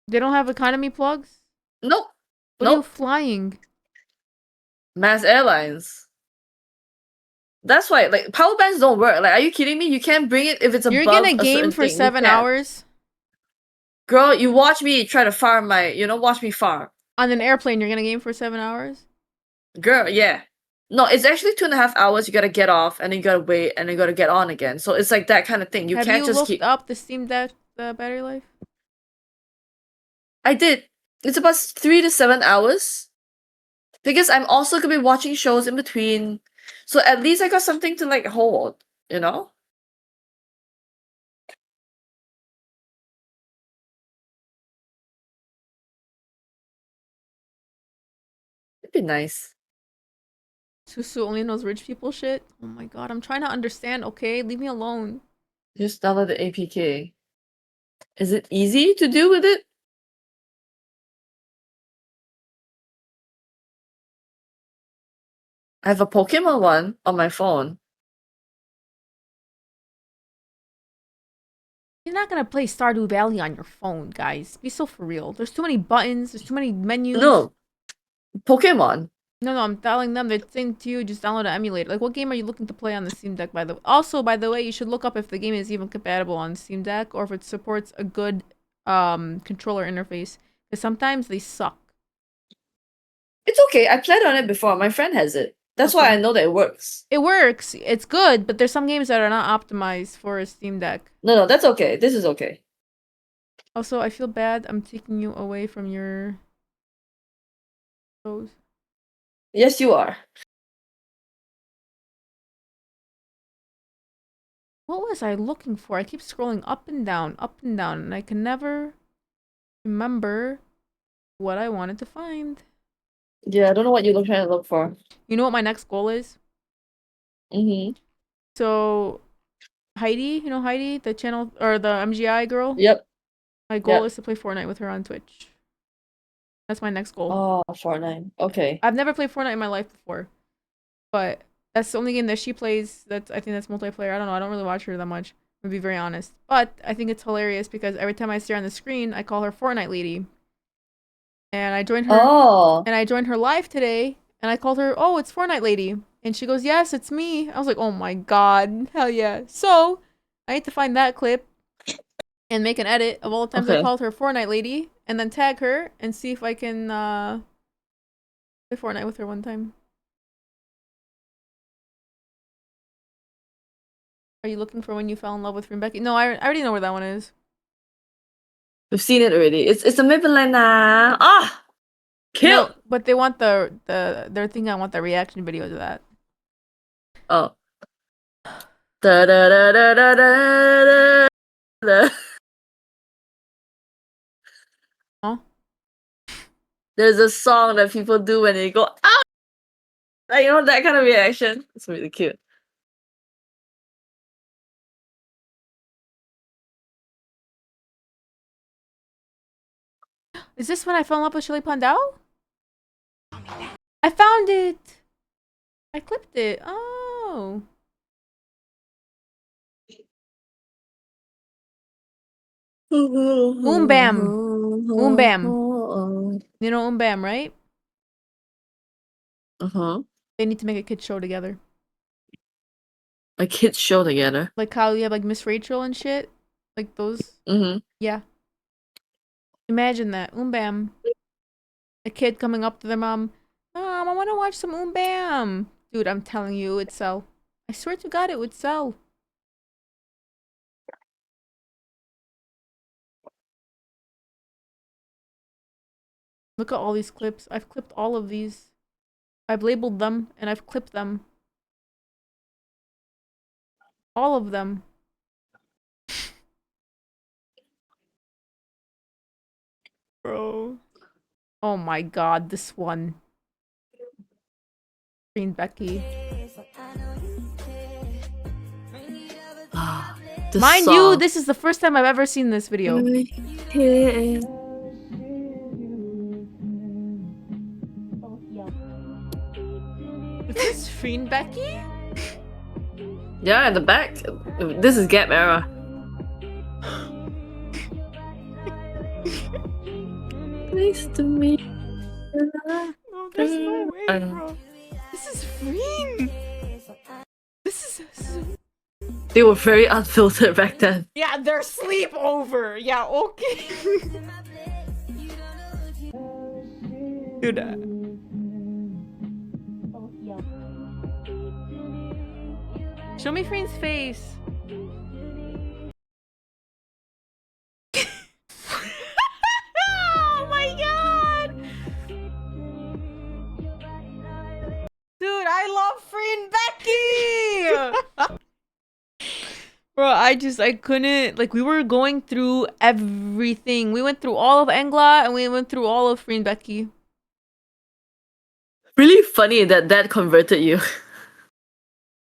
Speaker 1: They don't have economy plugs?
Speaker 11: Nope.
Speaker 1: What are you
Speaker 11: Nope.
Speaker 1: flying?
Speaker 11: Mass airlines. That's why, like, power banks don't work. Like, are you kidding me? You can't bring it if it's
Speaker 1: You're
Speaker 11: above
Speaker 1: gonna
Speaker 11: a
Speaker 1: game
Speaker 11: certain
Speaker 1: for
Speaker 11: thing. You
Speaker 1: 7
Speaker 11: can't.
Speaker 1: hours
Speaker 11: Girl, you watch me try to farm my, watch me farm.
Speaker 1: on an airplane. You're gonna game for 7 hours.
Speaker 11: Girl, yeah. No, it's actually 2.5 hours. You gotta get off, and then you gotta wait, and then you gotta get on again. So it's like that kind of thing. You
Speaker 1: Have
Speaker 11: can't
Speaker 1: you
Speaker 11: just
Speaker 1: looked
Speaker 11: keep.
Speaker 1: up the Steam Deck battery life?
Speaker 11: I did. It's about 3 to 7 hours. Because I'm also gonna be watching shows in between. So at least I got something to like hold, you know? It'd be nice.
Speaker 1: Susu only knows rich people shit. Oh my god, I'm trying to understand, okay? Leave me alone.
Speaker 11: Just download the APK. Is it easy to do with it? I have a Pokemon one on my phone.
Speaker 1: You're not gonna play Stardew Valley on your phone, guys. Be so for real. There's too many buttons, there's too many menus.
Speaker 11: No. Pokemon.
Speaker 1: No, I'm telling them, they're saying to you, just download an emulator. Like, what game are you looking to play on the Steam Deck, by the way? Also, by the way, you should look up if the game is even compatible on Steam Deck or if it supports a good controller interface. Because sometimes they suck.
Speaker 11: It's okay. I played on it before. My friend has it. That's why I know that it works.
Speaker 1: It works. It's good, but there's some games that are not optimized for a Steam Deck.
Speaker 11: No, that's okay. This is okay.
Speaker 1: Also, I feel bad. I'm taking you away from your shows.
Speaker 11: Yes, you are.
Speaker 1: What was I looking for? I keep scrolling up and down, and I can never remember what I wanted to find.
Speaker 11: Yeah, I don't know what you're trying to look for.
Speaker 1: You know what my next goal is?
Speaker 11: Mm-hmm.
Speaker 1: So, Heidi, you know Heidi, the channel, or the MGI girl?
Speaker 11: Yep.
Speaker 1: My goal is to play Fortnite with her on Twitch. That's my next goal.
Speaker 11: Oh, Fortnite. Okay.
Speaker 1: I've never played Fortnite in my life before. But that's the only game that she plays I think that's multiplayer. I don't know. I don't really watch her that much, to be very honest. But I think it's hilarious because every time I see her on the screen, I call her Fortnite Lady. And I joined her.
Speaker 11: Oh.
Speaker 1: And I joined her live today, and I called her, "Oh, it's Fortnite Lady." And she goes, "Yes, it's me." I was like, "Oh my god, hell yeah!" So I need to find that clip and make an edit of all the times I called her Fortnite Lady, and then tag her and see if I can play Fortnite with her one time. Are you looking for When You Fell in Love with Rebecca? No, I already know where that one is.
Speaker 11: We've seen it already. It's a Midland. Ah, kill.
Speaker 1: No, but they want they're thinking I want the reaction videos of that.
Speaker 11: Oh. Da da da da da da da.
Speaker 1: Huh?
Speaker 11: There's a song that people do when they go ah, like, you know, that kind of reaction. It's really cute.
Speaker 1: Is this when I fell in love with Shirley Pandao? I found it! I clipped it. Oh. Bam. Bam. You know Bam, right? They need to make a kids show together.
Speaker 11: A kids show together.
Speaker 1: Like how you have like Miss Rachel and shit. Like those. Yeah. Imagine that. Bam. A kid coming up to their mom. Mom, I want to watch some Bam. Dude, I'm telling you, it would sell. I swear to God, it would sell. Look at all these clips. I've clipped all of these. I've labeled them and I've clipped them. All of them. Bro. Oh my God, this one. Green Becky. Mind you, this is the first time I've ever seen this video. Is this Green Becky?
Speaker 11: Yeah, in the back. This is Gap era. Nice to meet you.
Speaker 1: No, there's no way, bro. This is Green. This is...
Speaker 11: They were very unfiltered back then.
Speaker 1: Yeah, they're sleepover. Yeah, okay. Dude. Show me Freen's face. Oh my God. Dude, I love Freen Becky. Bro, I couldn't, like, we were going through everything. We went through all of Engla and we went through all of Freen Becky.
Speaker 11: Really funny that converted you.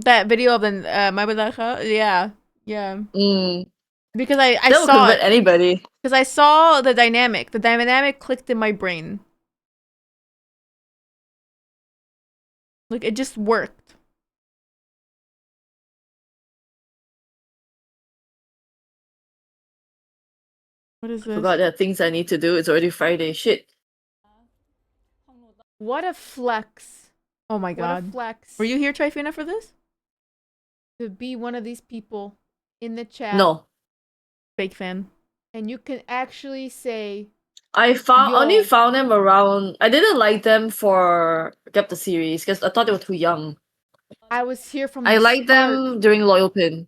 Speaker 1: That video of the my Badacha? Yeah. Because I
Speaker 11: That will
Speaker 1: saw
Speaker 11: convert
Speaker 1: it.
Speaker 11: anybody.
Speaker 1: Because I saw the dynamic. The dynamic clicked in my brain. Like, it just worked. What is this?
Speaker 11: Forgot there are things I need to do. It's already Friday. Shit.
Speaker 1: What a flex. Oh my God. What a flex. Were you here, Trifina, for this? To be one of these people in the chat.
Speaker 11: No.
Speaker 1: Fake fan. And you can actually say...
Speaker 11: I only found them around... I didn't like them for Get the series because I thought they were too young.
Speaker 1: I was here from the
Speaker 11: I liked them during Loyal Pin.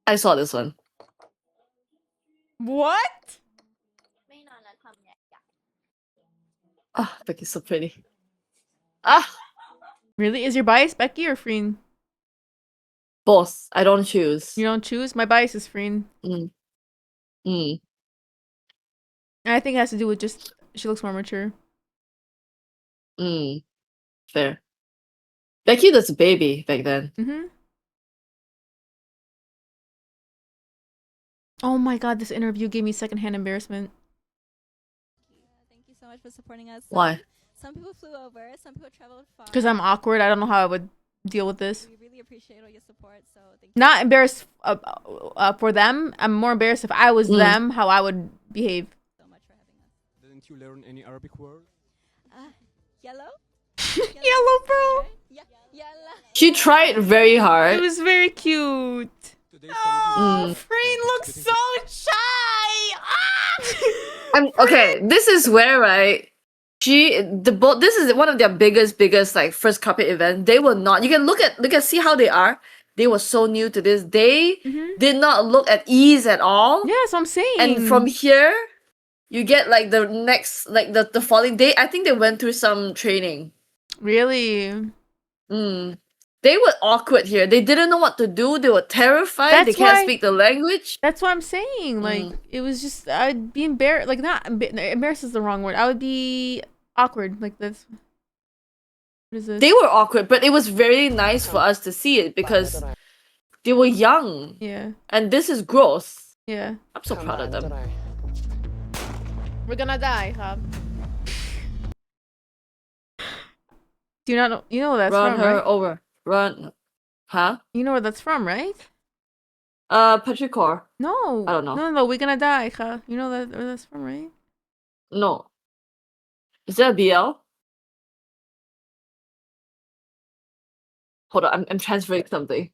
Speaker 11: I saw this one.
Speaker 1: What?
Speaker 11: Ah, Becky's so pretty. Ah!
Speaker 1: Really? Is your bias Becky or Freen?
Speaker 11: Both. I don't choose.
Speaker 1: You don't choose? My bias is Freen. And I think it has to do with just she looks more mature.
Speaker 11: Fair. Becky was a baby back then.
Speaker 1: Oh my God, this interview gave me secondhand embarrassment.
Speaker 17: Thank you so much for supporting us.
Speaker 11: Why?
Speaker 17: Some people flew over, some people traveled far.
Speaker 1: Because I'm awkward. I don't know how I would deal with this.
Speaker 17: We really appreciate all your support. So thank you.
Speaker 1: Not embarrassed for them. I'm more embarrassed if I was them, how I would behave.
Speaker 17: So much for having us.
Speaker 18: Didn't you learn any Arabic word?
Speaker 17: Yellow?
Speaker 1: Yellow, bro.
Speaker 17: Yellow.
Speaker 11: She tried very hard.
Speaker 1: It was very cute. Oh, Freen looks so shy.
Speaker 11: Okay, this is where, right? This is one of their biggest like first carpet event. They were not. You can look at see how they are. They were so new to this. They did not look at ease at all.
Speaker 1: Yeah, that's what I'm saying.
Speaker 11: And from here, you get like the next, like the following day. I think they went through some training.
Speaker 1: Really?
Speaker 11: They were awkward here. They didn't know what to do. They were terrified. They can't speak the language.
Speaker 1: That's what I'm saying. Like, it was just, I'd be embarrassed. Like, not embarrassed is the wrong word. I would be awkward. Like, this. What is this?
Speaker 11: They were awkward, but it was very nice for us to see it because they were young.
Speaker 1: Yeah.
Speaker 11: And this is growth.
Speaker 1: Yeah.
Speaker 11: I'm so proud of them.
Speaker 1: We're gonna die, Hub. Do you not know? You know where that's
Speaker 11: Run
Speaker 1: from,
Speaker 11: her
Speaker 1: right?
Speaker 11: over. Run. Huh?
Speaker 1: You know where that's from, right?
Speaker 11: Petrichor.
Speaker 1: No.
Speaker 11: I don't know.
Speaker 1: No, we're gonna die, huh? You know that where that's from, right?
Speaker 11: No. Is that a BL? Hold on, I'm transferring something.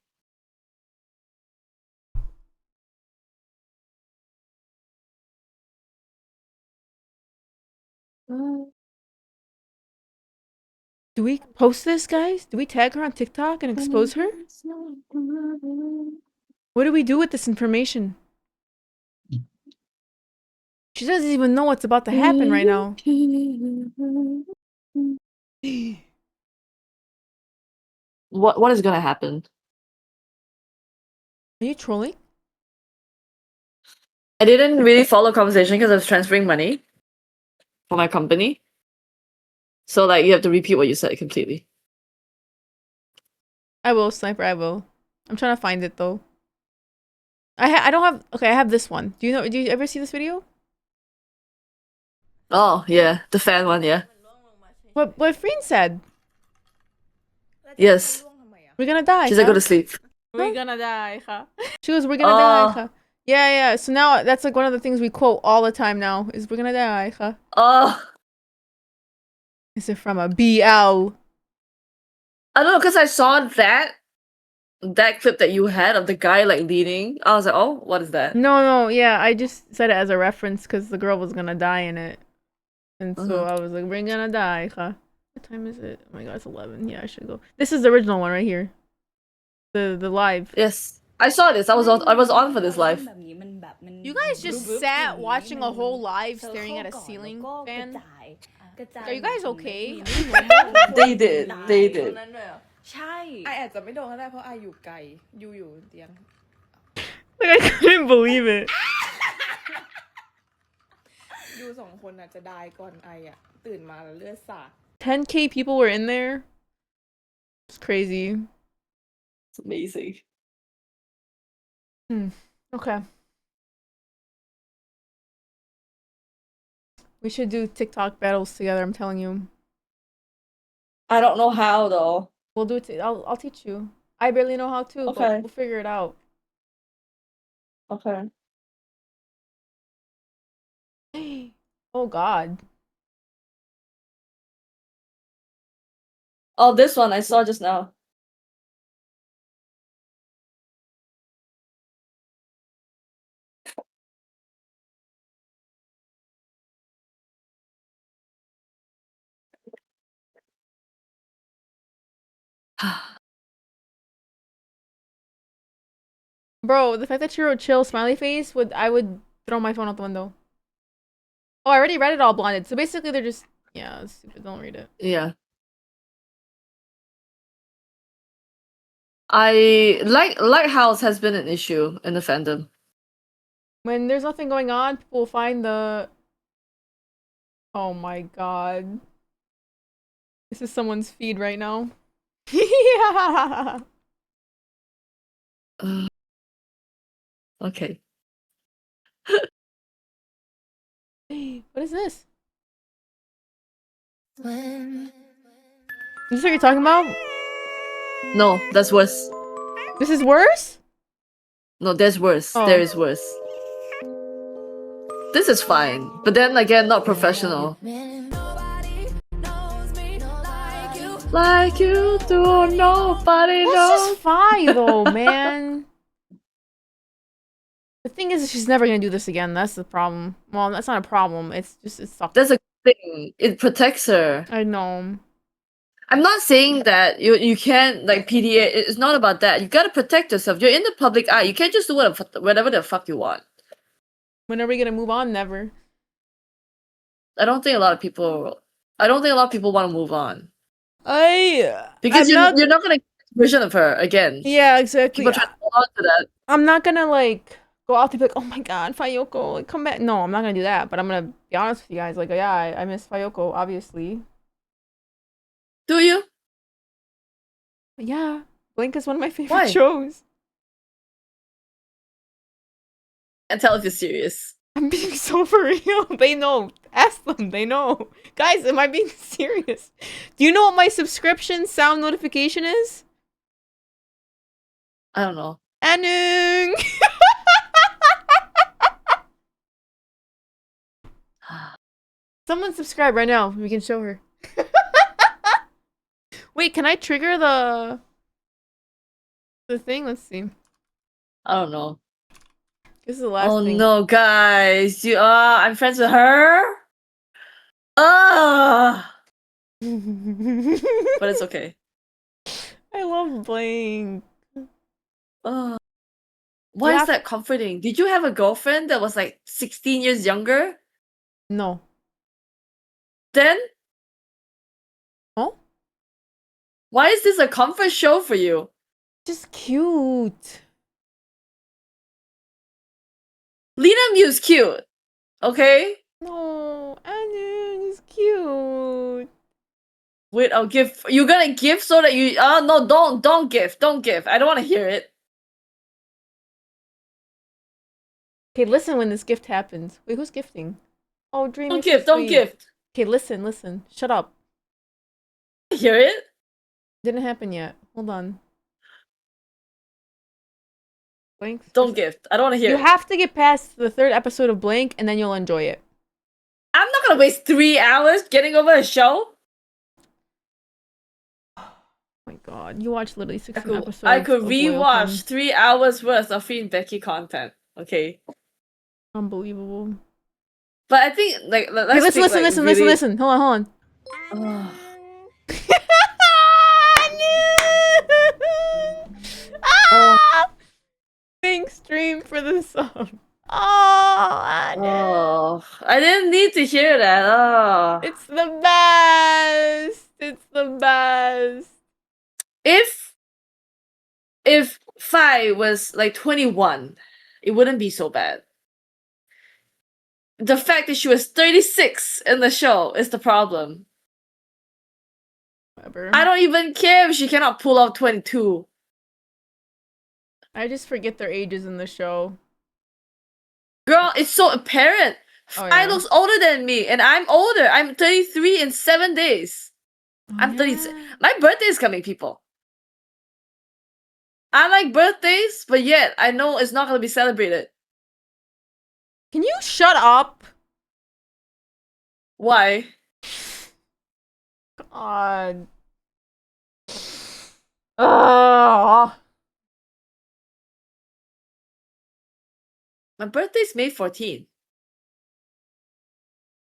Speaker 1: Do we post this, guys? Do we tag her on TikTok and expose her? What do we do with this information? She doesn't even know what's about to happen right now.
Speaker 11: What is gonna happen?
Speaker 1: Are you trolling?
Speaker 11: I didn't really follow conversation because I was transferring money for my company. So like you have to repeat what you said completely.
Speaker 1: I will, Sniper, I will. I'm trying to find it though. I don't have okay, I have this one. Do you ever see this video?
Speaker 11: Oh yeah, the fan one, yeah.
Speaker 1: What Freen said.
Speaker 11: Yes.
Speaker 1: We're gonna die.
Speaker 11: She said go to sleep.
Speaker 1: We're gonna die, huh? She goes, we're gonna die, huh? Yeah. So now that's like one of the things we quote all the time now is we're gonna die, huh? Is it from a BL?
Speaker 11: I don't know, because I saw that clip that you had of the guy like leaning. I was like, oh, what is that?
Speaker 1: No, yeah, I just said it as a reference because the girl was gonna die in it. And so I was like, we're gonna die, huh? What time is it? Oh my god, it's 11. Yeah, I should go. This is the original one right here. The live.
Speaker 11: Yes. I saw this. I was on for this live.
Speaker 1: You guys just sat watching a whole live staring at a ceiling fan? Are you guys okay?
Speaker 11: They did.
Speaker 19: ใช่ไออาจจะไม่โดนก็ได้เพราะไออยู่ไกลอยู่เตียง
Speaker 1: Like I couldn't believe it.
Speaker 19: ยูสองคนอาจจะได้ก่อนไออ่ะตื่นมาแล้วเลือดสาด
Speaker 1: 10K people were in there. It's crazy.
Speaker 11: It's amazing.
Speaker 1: Okay. We should do TikTok battles together, I'm telling you.
Speaker 11: I don't know how though.
Speaker 1: We'll do it. I'll teach you. I barely know how to,
Speaker 11: Okay.
Speaker 1: but we'll figure it out.
Speaker 11: Okay.
Speaker 1: Oh god.
Speaker 11: Oh, this one I saw just now.
Speaker 1: Bro, the fact that you wrote chill smiley face I would throw my phone out the window. Oh, I already read it all blinded. So basically they're just it's stupid. Don't read it.
Speaker 11: Yeah. I Lighthouse has been an issue in the fandom.
Speaker 1: When there's nothing going on, people will find the Oh my god. This is someone's feed right now. Yeah.
Speaker 11: Okay.
Speaker 1: What is this? Is this what you're talking about?
Speaker 11: No, that's worse.
Speaker 1: This is worse?
Speaker 11: No, there's worse.
Speaker 1: Oh.
Speaker 11: There is worse. This is fine, but then again, not professional. Like you do, nobody knows.
Speaker 1: That's just fine though, man. The thing is, she's never gonna do this again. That's the problem. Well, that's not a problem. It's just it's sucks.
Speaker 11: That's a thing. It protects her.
Speaker 1: I know.
Speaker 11: I'm not saying that you can't like PDA. It's not about that. You gotta protect yourself. You're in the public eye. You can't just do whatever the fuck you want.
Speaker 1: When are we gonna move on? Never.
Speaker 11: I don't think a lot of people want to move on. Because
Speaker 1: you're
Speaker 11: not gonna get a version of her again.
Speaker 1: Yeah, exactly.
Speaker 11: People try to hold on to that.
Speaker 1: I'm not gonna like go out to be like, oh my god, Fayoko, like come back. No, I'm not gonna do that. But I'm gonna be honest with you guys. Like, yeah, I miss Fayoko, obviously.
Speaker 11: Do you?
Speaker 1: Yeah, Blink is one of my favorite
Speaker 11: Why?
Speaker 1: shows.
Speaker 11: And tell if you're serious.
Speaker 1: I'm being so for real. They know. Ask them. They know. Guys, am I being serious? Do you know what my subscription sound notification is?
Speaker 11: I don't know.
Speaker 1: Anung! Someone subscribe right now. We can show her. Wait, can I trigger the thing? Let's see.
Speaker 11: I don't know.
Speaker 1: This is the last thing.
Speaker 11: No, guys. I'm friends with her? But it's okay.
Speaker 1: I love Blank.
Speaker 11: Why is that comforting? Did you have a girlfriend that was like 16 years younger?
Speaker 1: No.
Speaker 11: Then?
Speaker 1: Oh?
Speaker 11: Why is this a comfort show for you?
Speaker 1: Just cute.
Speaker 11: Lena Mew's cute. Okay?
Speaker 1: No, Anung is cute.
Speaker 11: Wait, I'll give. You're gonna give so that you. No, don't give. Don't give. I don't want to hear it.
Speaker 1: Okay, listen when this gift happens. Wait, who's gifting? Oh, Dream.
Speaker 11: Don't gift. Don't gift.
Speaker 1: Okay, listen. Shut up.
Speaker 11: Hear it?
Speaker 1: Didn't happen yet. Hold on. Blank.
Speaker 11: Don't gift. I don't want to hear
Speaker 1: You
Speaker 11: it.
Speaker 1: have to get past the 3rd episode of Blank, and then you'll enjoy it.
Speaker 11: I'm not gonna waste 3 hours getting over a show.
Speaker 1: Oh my god, you watched literally 16 episodes.
Speaker 11: I could
Speaker 1: of
Speaker 11: rewatch
Speaker 1: Welcome.
Speaker 11: 3 hours worth of Free and Becky content. Okay.
Speaker 1: Unbelievable.
Speaker 11: But I think like let's
Speaker 1: Okay,
Speaker 11: speak,
Speaker 1: listen. Hold on. Thanks, Dream, for the song.
Speaker 11: Oh, I didn't need to hear that. Oh.
Speaker 1: It's the best. It's the best.
Speaker 11: If Phi was like 21, it wouldn't be so bad. The fact that she was 36 in the show is the problem.
Speaker 1: Whatever.
Speaker 11: I don't even care if she cannot pull off 22.
Speaker 1: I just forget their ages in the show.
Speaker 11: Girl, it's so apparent.
Speaker 1: Oh,
Speaker 11: Phi
Speaker 1: yeah.
Speaker 11: looks older than me, and I'm older. I'm 33 in 7 days. I'm 36. My birthday is coming, people. I like birthdays, but yet I know it's not gonna be celebrated.
Speaker 1: Can you shut up?
Speaker 11: Why?
Speaker 1: God. Ugh.
Speaker 11: My birthday's May 14th.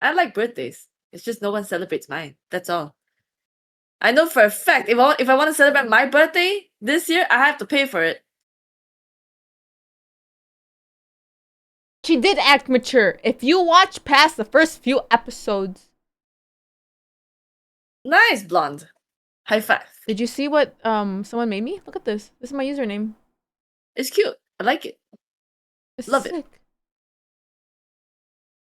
Speaker 11: I like birthdays. It's just no one celebrates mine. That's all. I know for a fact if I want to celebrate my birthday this year, I have to pay for it.
Speaker 1: She did act mature. If you watch past the first few episodes.
Speaker 11: Nice, blonde. High five.
Speaker 1: Did you see what someone made me? Look at this. This is my username.
Speaker 11: It's cute. I like it.
Speaker 1: It's
Speaker 11: Love
Speaker 1: sick.
Speaker 11: it.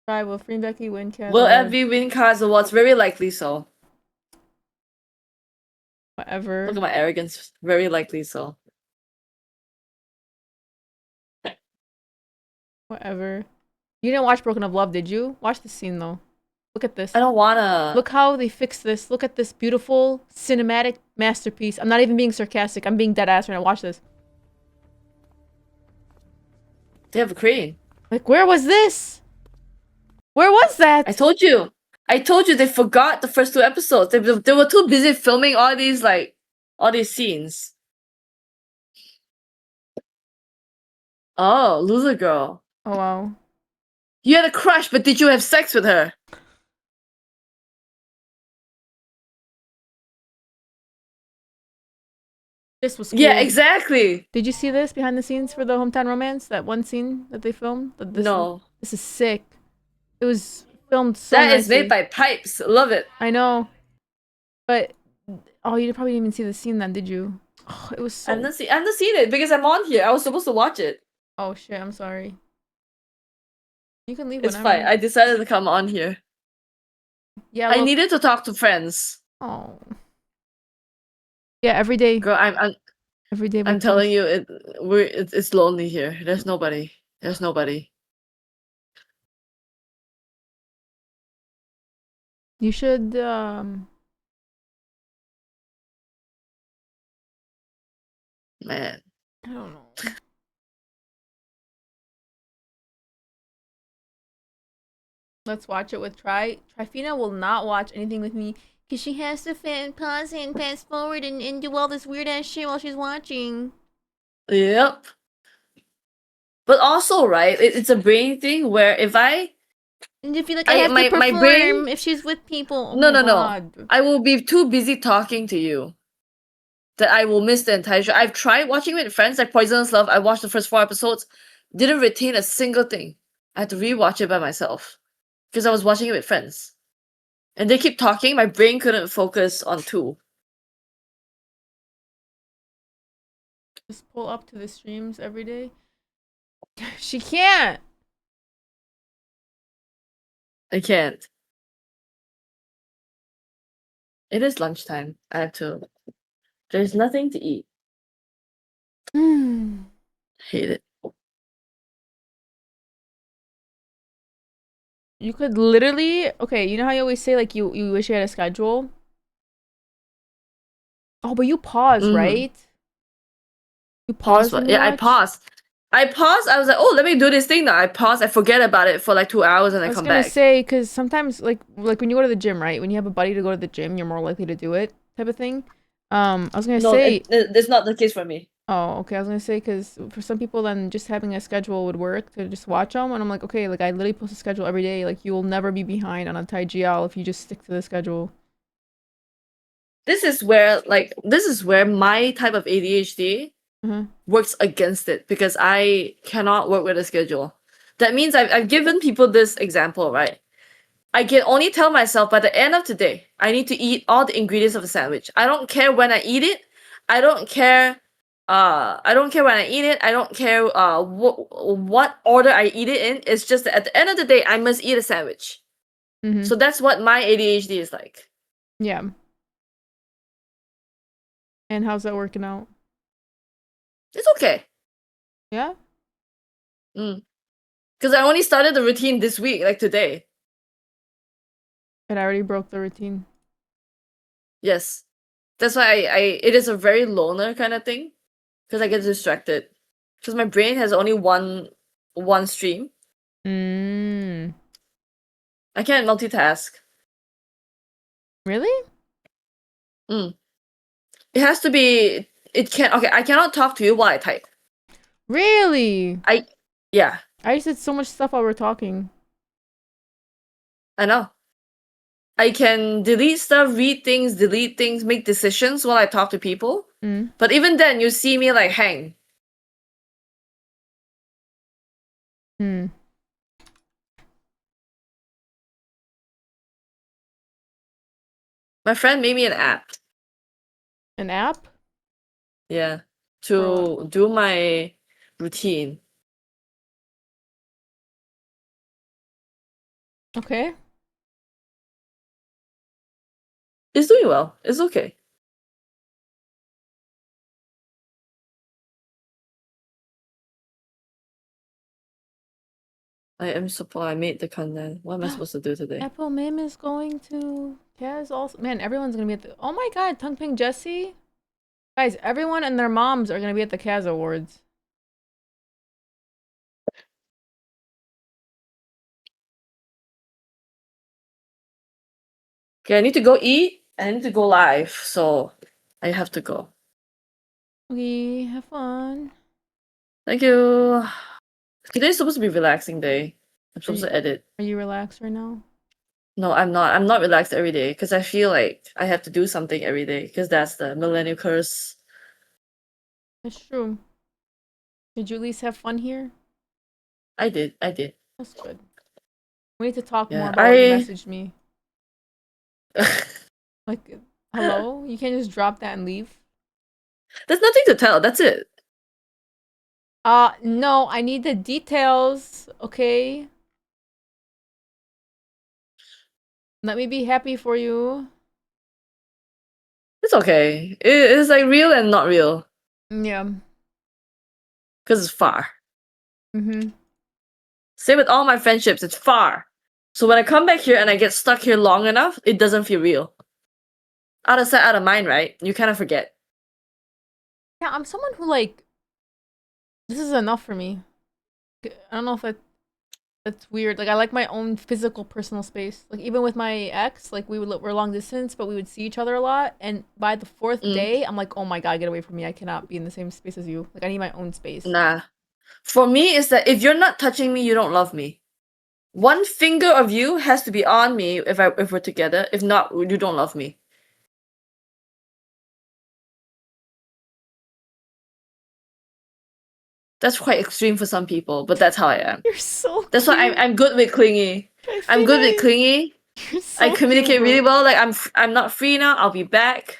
Speaker 1: Right, will Free and Becky win Cat?
Speaker 11: Will Envy win Cards Awards? Very likely so.
Speaker 1: Whatever.
Speaker 11: Look at my arrogance. Very likely so.
Speaker 1: Whatever. You didn't watch Broken of Love, did you? Watch the scene though. Look at this.
Speaker 11: I don't wanna.
Speaker 1: Look how they fixed this. Look at this beautiful cinematic masterpiece. I'm not even being sarcastic. I'm being dead ass right now. Watch this.
Speaker 11: They have a crane.
Speaker 1: Like, where was this? Where was that?
Speaker 11: I told you they forgot the first 2 episodes. They were too busy filming all these scenes. Oh, loser girl.
Speaker 1: Oh wow.
Speaker 11: You had a crush, but did you have sex with her?
Speaker 1: This was cool.
Speaker 11: Yeah, exactly.
Speaker 1: Did you see this behind the scenes for the Hometown Romance? That one scene that they filmed?
Speaker 11: No.
Speaker 1: This is sick. It was filmed so
Speaker 11: That
Speaker 1: nicely.
Speaker 11: is made by Pipes. Love it.
Speaker 1: I know. But oh, you probably didn't even see the scene then, did you? Oh, it was so...
Speaker 11: I've not seen it because I'm on here. I was supposed to watch it.
Speaker 1: Oh shit, I'm sorry. You can leave
Speaker 11: It's
Speaker 1: whenever.
Speaker 11: fine. I decided to come on here.
Speaker 1: Yeah,
Speaker 11: I needed to talk to friends.
Speaker 1: Oh. Yeah, every day.
Speaker 11: Girl,
Speaker 1: every day.
Speaker 11: I'm telling you, it's lonely here. There's nobody. There's nobody.
Speaker 1: You should
Speaker 11: Man.
Speaker 1: I don't know. Let's watch it with Trifina will not watch anything with me because she has to pause and fast forward and do all this weird ass shit while she's watching.
Speaker 11: Yep. But also, right, it's a brain thing where if I
Speaker 1: and you feel like I have to perform
Speaker 11: my brain,
Speaker 1: if she's with people. Oh
Speaker 11: no,
Speaker 1: my
Speaker 11: no,
Speaker 1: God.
Speaker 11: no. I will be too busy talking to you that I will miss the entire show. I've tried watching with friends like Poisonous Love. I watched the first 4 episodes, didn't retain a single thing. I had to rewatch it by myself because I was watching it with friends. And they keep talking, my brain couldn't focus on 2.
Speaker 1: Just pull up to the streams every day. She can't.
Speaker 11: I can't. It is lunchtime. I have to. There's nothing to eat. Hate it.
Speaker 1: You could literally, okay, you know how you always say like you wish you had a schedule? Oh, but you pause, right? You pause when you
Speaker 11: Yeah, I
Speaker 1: watch?
Speaker 11: paused. I was like, oh, let me do this thing now. I paused. I forget about it for like 2 hours and I
Speaker 1: was
Speaker 11: come
Speaker 1: gonna
Speaker 11: back.
Speaker 1: say, because sometimes like when you go to the gym, right? When you have a buddy to go to the gym, you're more likely to do it, type of thing. I was gonna
Speaker 11: No,
Speaker 1: say.
Speaker 11: that's not the case for me.
Speaker 1: Oh, okay. I was gonna say because for some people, then just having a schedule would work to just watch them, and I'm like, okay, like I literally post a schedule every day. Like you will never be behind on a ThaiGL if you just stick to the schedule.
Speaker 11: This is where my type of ADHD works against it because I cannot work with a schedule. That means I've given people this example, right? I can only tell myself by the end of today, I need to eat all the ingredients of a sandwich. I don't care when I eat it. I don't care when I eat it. I don't care what order I eat it in. It's just that at the end of the day, I must eat a sandwich. So that's what my ADHD is like.
Speaker 1: Yeah. And how's that working out?
Speaker 11: It's okay.
Speaker 1: Yeah?
Speaker 11: Because I only started the routine this week, like today.
Speaker 1: And I already broke the routine.
Speaker 11: Yes. That's why it is a very loner kind of thing. Because I get distracted. Because my brain has only one stream. I can't multitask.
Speaker 1: Really?
Speaker 11: It has to be. I cannot talk to you while I type.
Speaker 1: Really?
Speaker 11: Yeah.
Speaker 1: I just did so much stuff while we're talking.
Speaker 11: I know. I can delete stuff, read things, delete things, make decisions while I talk to people. But even then, you see me like hang. My friend made me an app.
Speaker 1: An app?
Speaker 11: Yeah. To do my routine.
Speaker 1: Okay.
Speaker 11: It's doing well. It's okay. I am support. I made the content. What am I supposed to do today?
Speaker 1: Apple Mim is going to Kaz also. Man, everyone's gonna be at the. Oh my God, Tung Ping Jesse. Guys, everyone and their moms are gonna be at the Kaz Awards.
Speaker 11: Okay, I need to go eat. I need to go live, so I have to go.
Speaker 1: Okay, have fun.
Speaker 11: Thank you. Today's supposed to be a relaxing day. I'm supposed to edit.
Speaker 1: Are you relaxed right now?
Speaker 11: No, I'm not. I'm not relaxed every day because I feel like I have to do something every day because that's the millennial curse.
Speaker 1: That's true. Did you at least have fun here?
Speaker 11: I did.
Speaker 1: That's good. We need to talk more
Speaker 11: Yeah,
Speaker 1: about what you messaged me. Like, hello? You can't just drop that and leave?
Speaker 11: There's nothing to tell. That's it.
Speaker 1: No, I need the details, okay? Let me be happy for you.
Speaker 11: It's okay. It's like real and not real.
Speaker 1: Yeah.
Speaker 11: Because it's far.
Speaker 1: Mm-hmm.
Speaker 11: Same with all my friendships. It's far. So when I come back here and I get stuck here long enough, it doesn't feel real. Out of sight, out of mind, right? You kind of forget.
Speaker 1: Yeah, I'm someone who like this is enough for me. I don't know if that's weird. Like I like my own physical personal space. Like even with my ex, like we're long distance, but we would see each other a lot. And by the fourth day, I'm like, oh my god, get away from me! I cannot be in the same space as you. Like I need my own space.
Speaker 11: Nah. For me, it's that if you're not touching me, you don't love me. One finger of you has to be on me if we're together. If not, you don't love me. That's quite extreme for some people, but that's how I am.
Speaker 1: You're so
Speaker 11: That's
Speaker 1: cute.
Speaker 11: why I'm good with clingy. I'm good with clingy.
Speaker 1: You're so
Speaker 11: I communicate
Speaker 1: cute,
Speaker 11: really well. Like I'm not free now. I'll be back.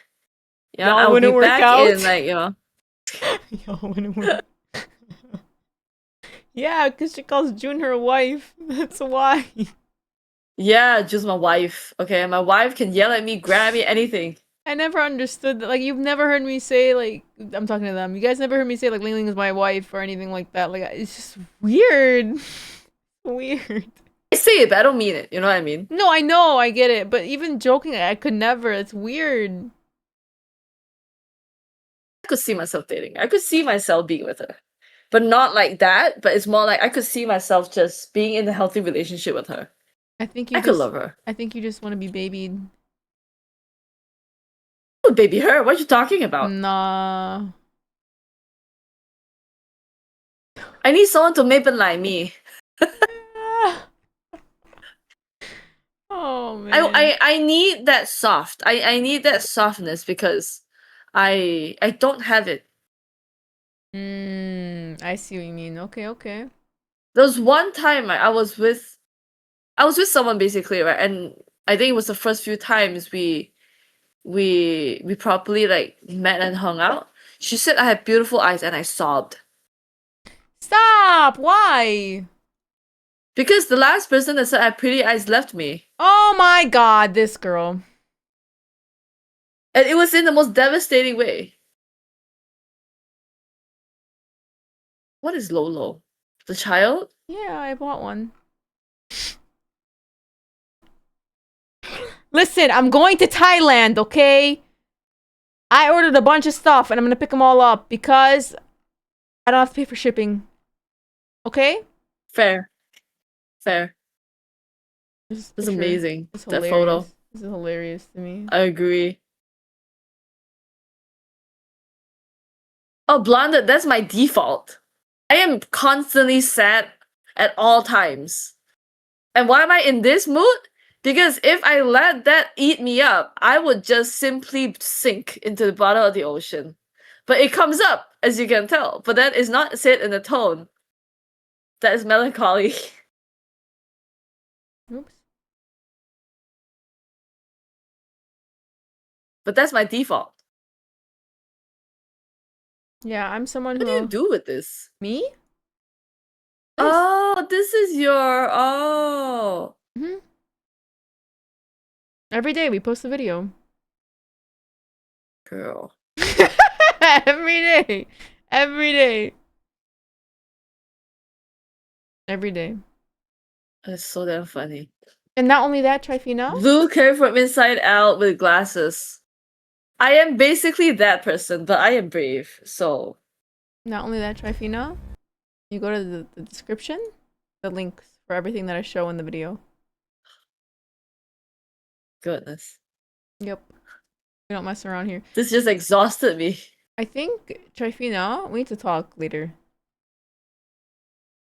Speaker 11: Yeah,
Speaker 1: Y'all
Speaker 11: I'll be
Speaker 1: wouldn't work
Speaker 11: back
Speaker 1: out.
Speaker 11: in like
Speaker 1: Y'all wouldn't work. Yeah, because she calls June her wife. That's why.
Speaker 11: Yeah, just my wife. Okay, my wife can yell at me, grab me, anything.
Speaker 1: I never understood that. Like, you've never heard me say, like, I'm talking to them. You guys never heard me say, like, Ling Ling is my wife or anything like that. Like, it's just weird. Weird.
Speaker 11: I say it, but I don't mean it. You know what I mean?
Speaker 1: No, I know. I get it. But even joking, I could never. It's weird.
Speaker 11: I could see myself dating. I could see myself being with her. But not like that. But it's more like I could see myself just being in a healthy relationship with her.
Speaker 1: I think you
Speaker 11: could love her.
Speaker 1: I think you just want to be babied.
Speaker 11: Oh, baby her? What are you talking about?
Speaker 1: Nah.
Speaker 11: I need someone to maybe like me.
Speaker 1: Oh man.
Speaker 11: I need that soft. I need that softness because I don't have it.
Speaker 1: I see what you mean. Okay, okay.
Speaker 11: There was one time I was with someone basically, right? And I think it was the first few times we properly like met and hung out. She said I had beautiful eyes and I sobbed.
Speaker 1: Stop! Why?
Speaker 11: Because the last person that said I had pretty eyes left me.
Speaker 1: Oh my god, this girl.
Speaker 11: And it was in the most devastating way. What is Lolo? The child?
Speaker 1: Yeah, I bought one. Listen, I'm going to Thailand, okay? I ordered a bunch of stuff and I'm gonna pick them all up because I don't have to pay for shipping. Okay?
Speaker 11: Fair. Fair.
Speaker 1: This
Speaker 11: is amazing.
Speaker 1: It's
Speaker 11: that
Speaker 1: hilarious.
Speaker 11: photo.
Speaker 1: This is hilarious to me.
Speaker 11: I agree. Oh, blonde, that's my default. I am constantly sad at all times. And why am I in this mood? Because if I let that eat me up, I would just simply sink into the bottom of the ocean. But it comes up, as you can tell. But that is not said in a tone that is melancholy.
Speaker 1: Oops.
Speaker 11: But that's my default.
Speaker 1: Yeah, I'm someone
Speaker 11: What do you do with this?
Speaker 1: Me?
Speaker 11: Oh, this is your... Oh.
Speaker 1: Mm-hmm. Every day we post a video.
Speaker 11: Girl.
Speaker 1: Every day. Every day. Every day.
Speaker 11: That's so damn funny.
Speaker 1: And not only that, Trifina.
Speaker 11: Blue hair from inside out with glasses. I am basically that person, but I am brave, so...
Speaker 1: Not only that, Trifina. You go to the description. The links for everything that I show in the video.
Speaker 11: Goodness.
Speaker 1: Yep. We don't mess around here.
Speaker 11: This just exhausted me.
Speaker 1: I think, Trifina, we need to talk later.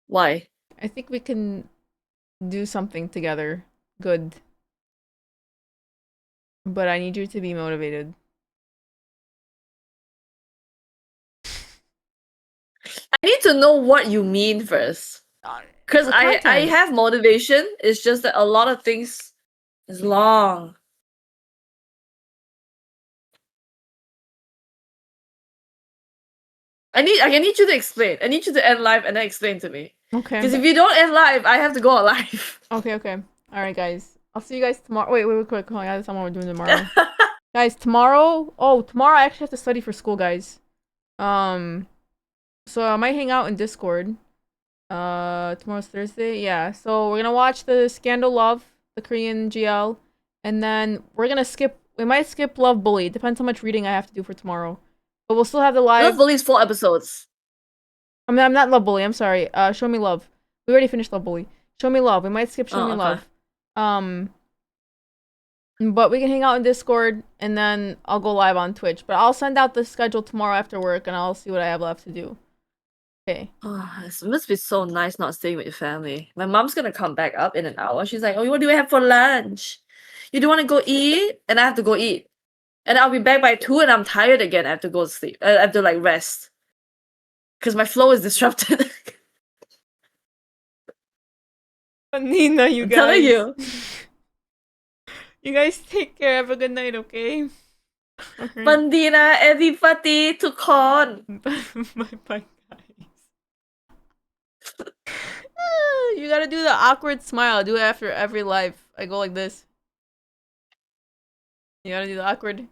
Speaker 11: Why?
Speaker 1: I think we can do something together. Good. But I need you to be motivated.
Speaker 11: I need to know what you mean first. Because I have motivation. It's just that a lot of things is long. I need you to explain. I need you to end live and then explain to me.
Speaker 1: Okay.
Speaker 11: Because if you don't end live, I have to go on live.
Speaker 1: Okay, okay. Alright, guys. I'll see you guys tomorrow. Wait, quick. Hold on, I gotta tell them what we're doing tomorrow. Guys, tomorrow... Oh, tomorrow I actually have to study for school, guys. So I might hang out in Discord. Tomorrow's Thursday. Yeah, so we're gonna watch the Scandal Love, the Korean GL. And then we're gonna skip... We might skip Love Bully. Depends how much reading I have to do for tomorrow. But we'll still have the live.
Speaker 11: Love Bully is 4 episodes.
Speaker 1: I mean, I'm not Love Bully. I'm sorry. Show Me Love. We already finished Love Bully. Show Me Love. We might skip Show Me
Speaker 11: okay.
Speaker 1: Love. But we can hang out in Discord, and then I'll go live on Twitch. But I'll send out the schedule tomorrow after work, and I'll see what I have left to do. Okay.
Speaker 11: Oh, it must be so nice not staying with your family. My mom's gonna come back up in an hour. She's like, "Oh, what do we have for lunch? You do want to go eat?" And I have to go eat. And I'll be back by 2, and I'm tired again. I have to go sleep. I have to like rest. Because my flow is disrupted.
Speaker 1: Nina, you
Speaker 11: I'm
Speaker 1: guys.
Speaker 11: telling you.
Speaker 1: You guys take care. Have a good night, okay?
Speaker 11: Bandina, everybody, to con.
Speaker 1: Bye, guys. You gotta do the awkward smile. Do it after every live. I go like this. You gotta do the awkward.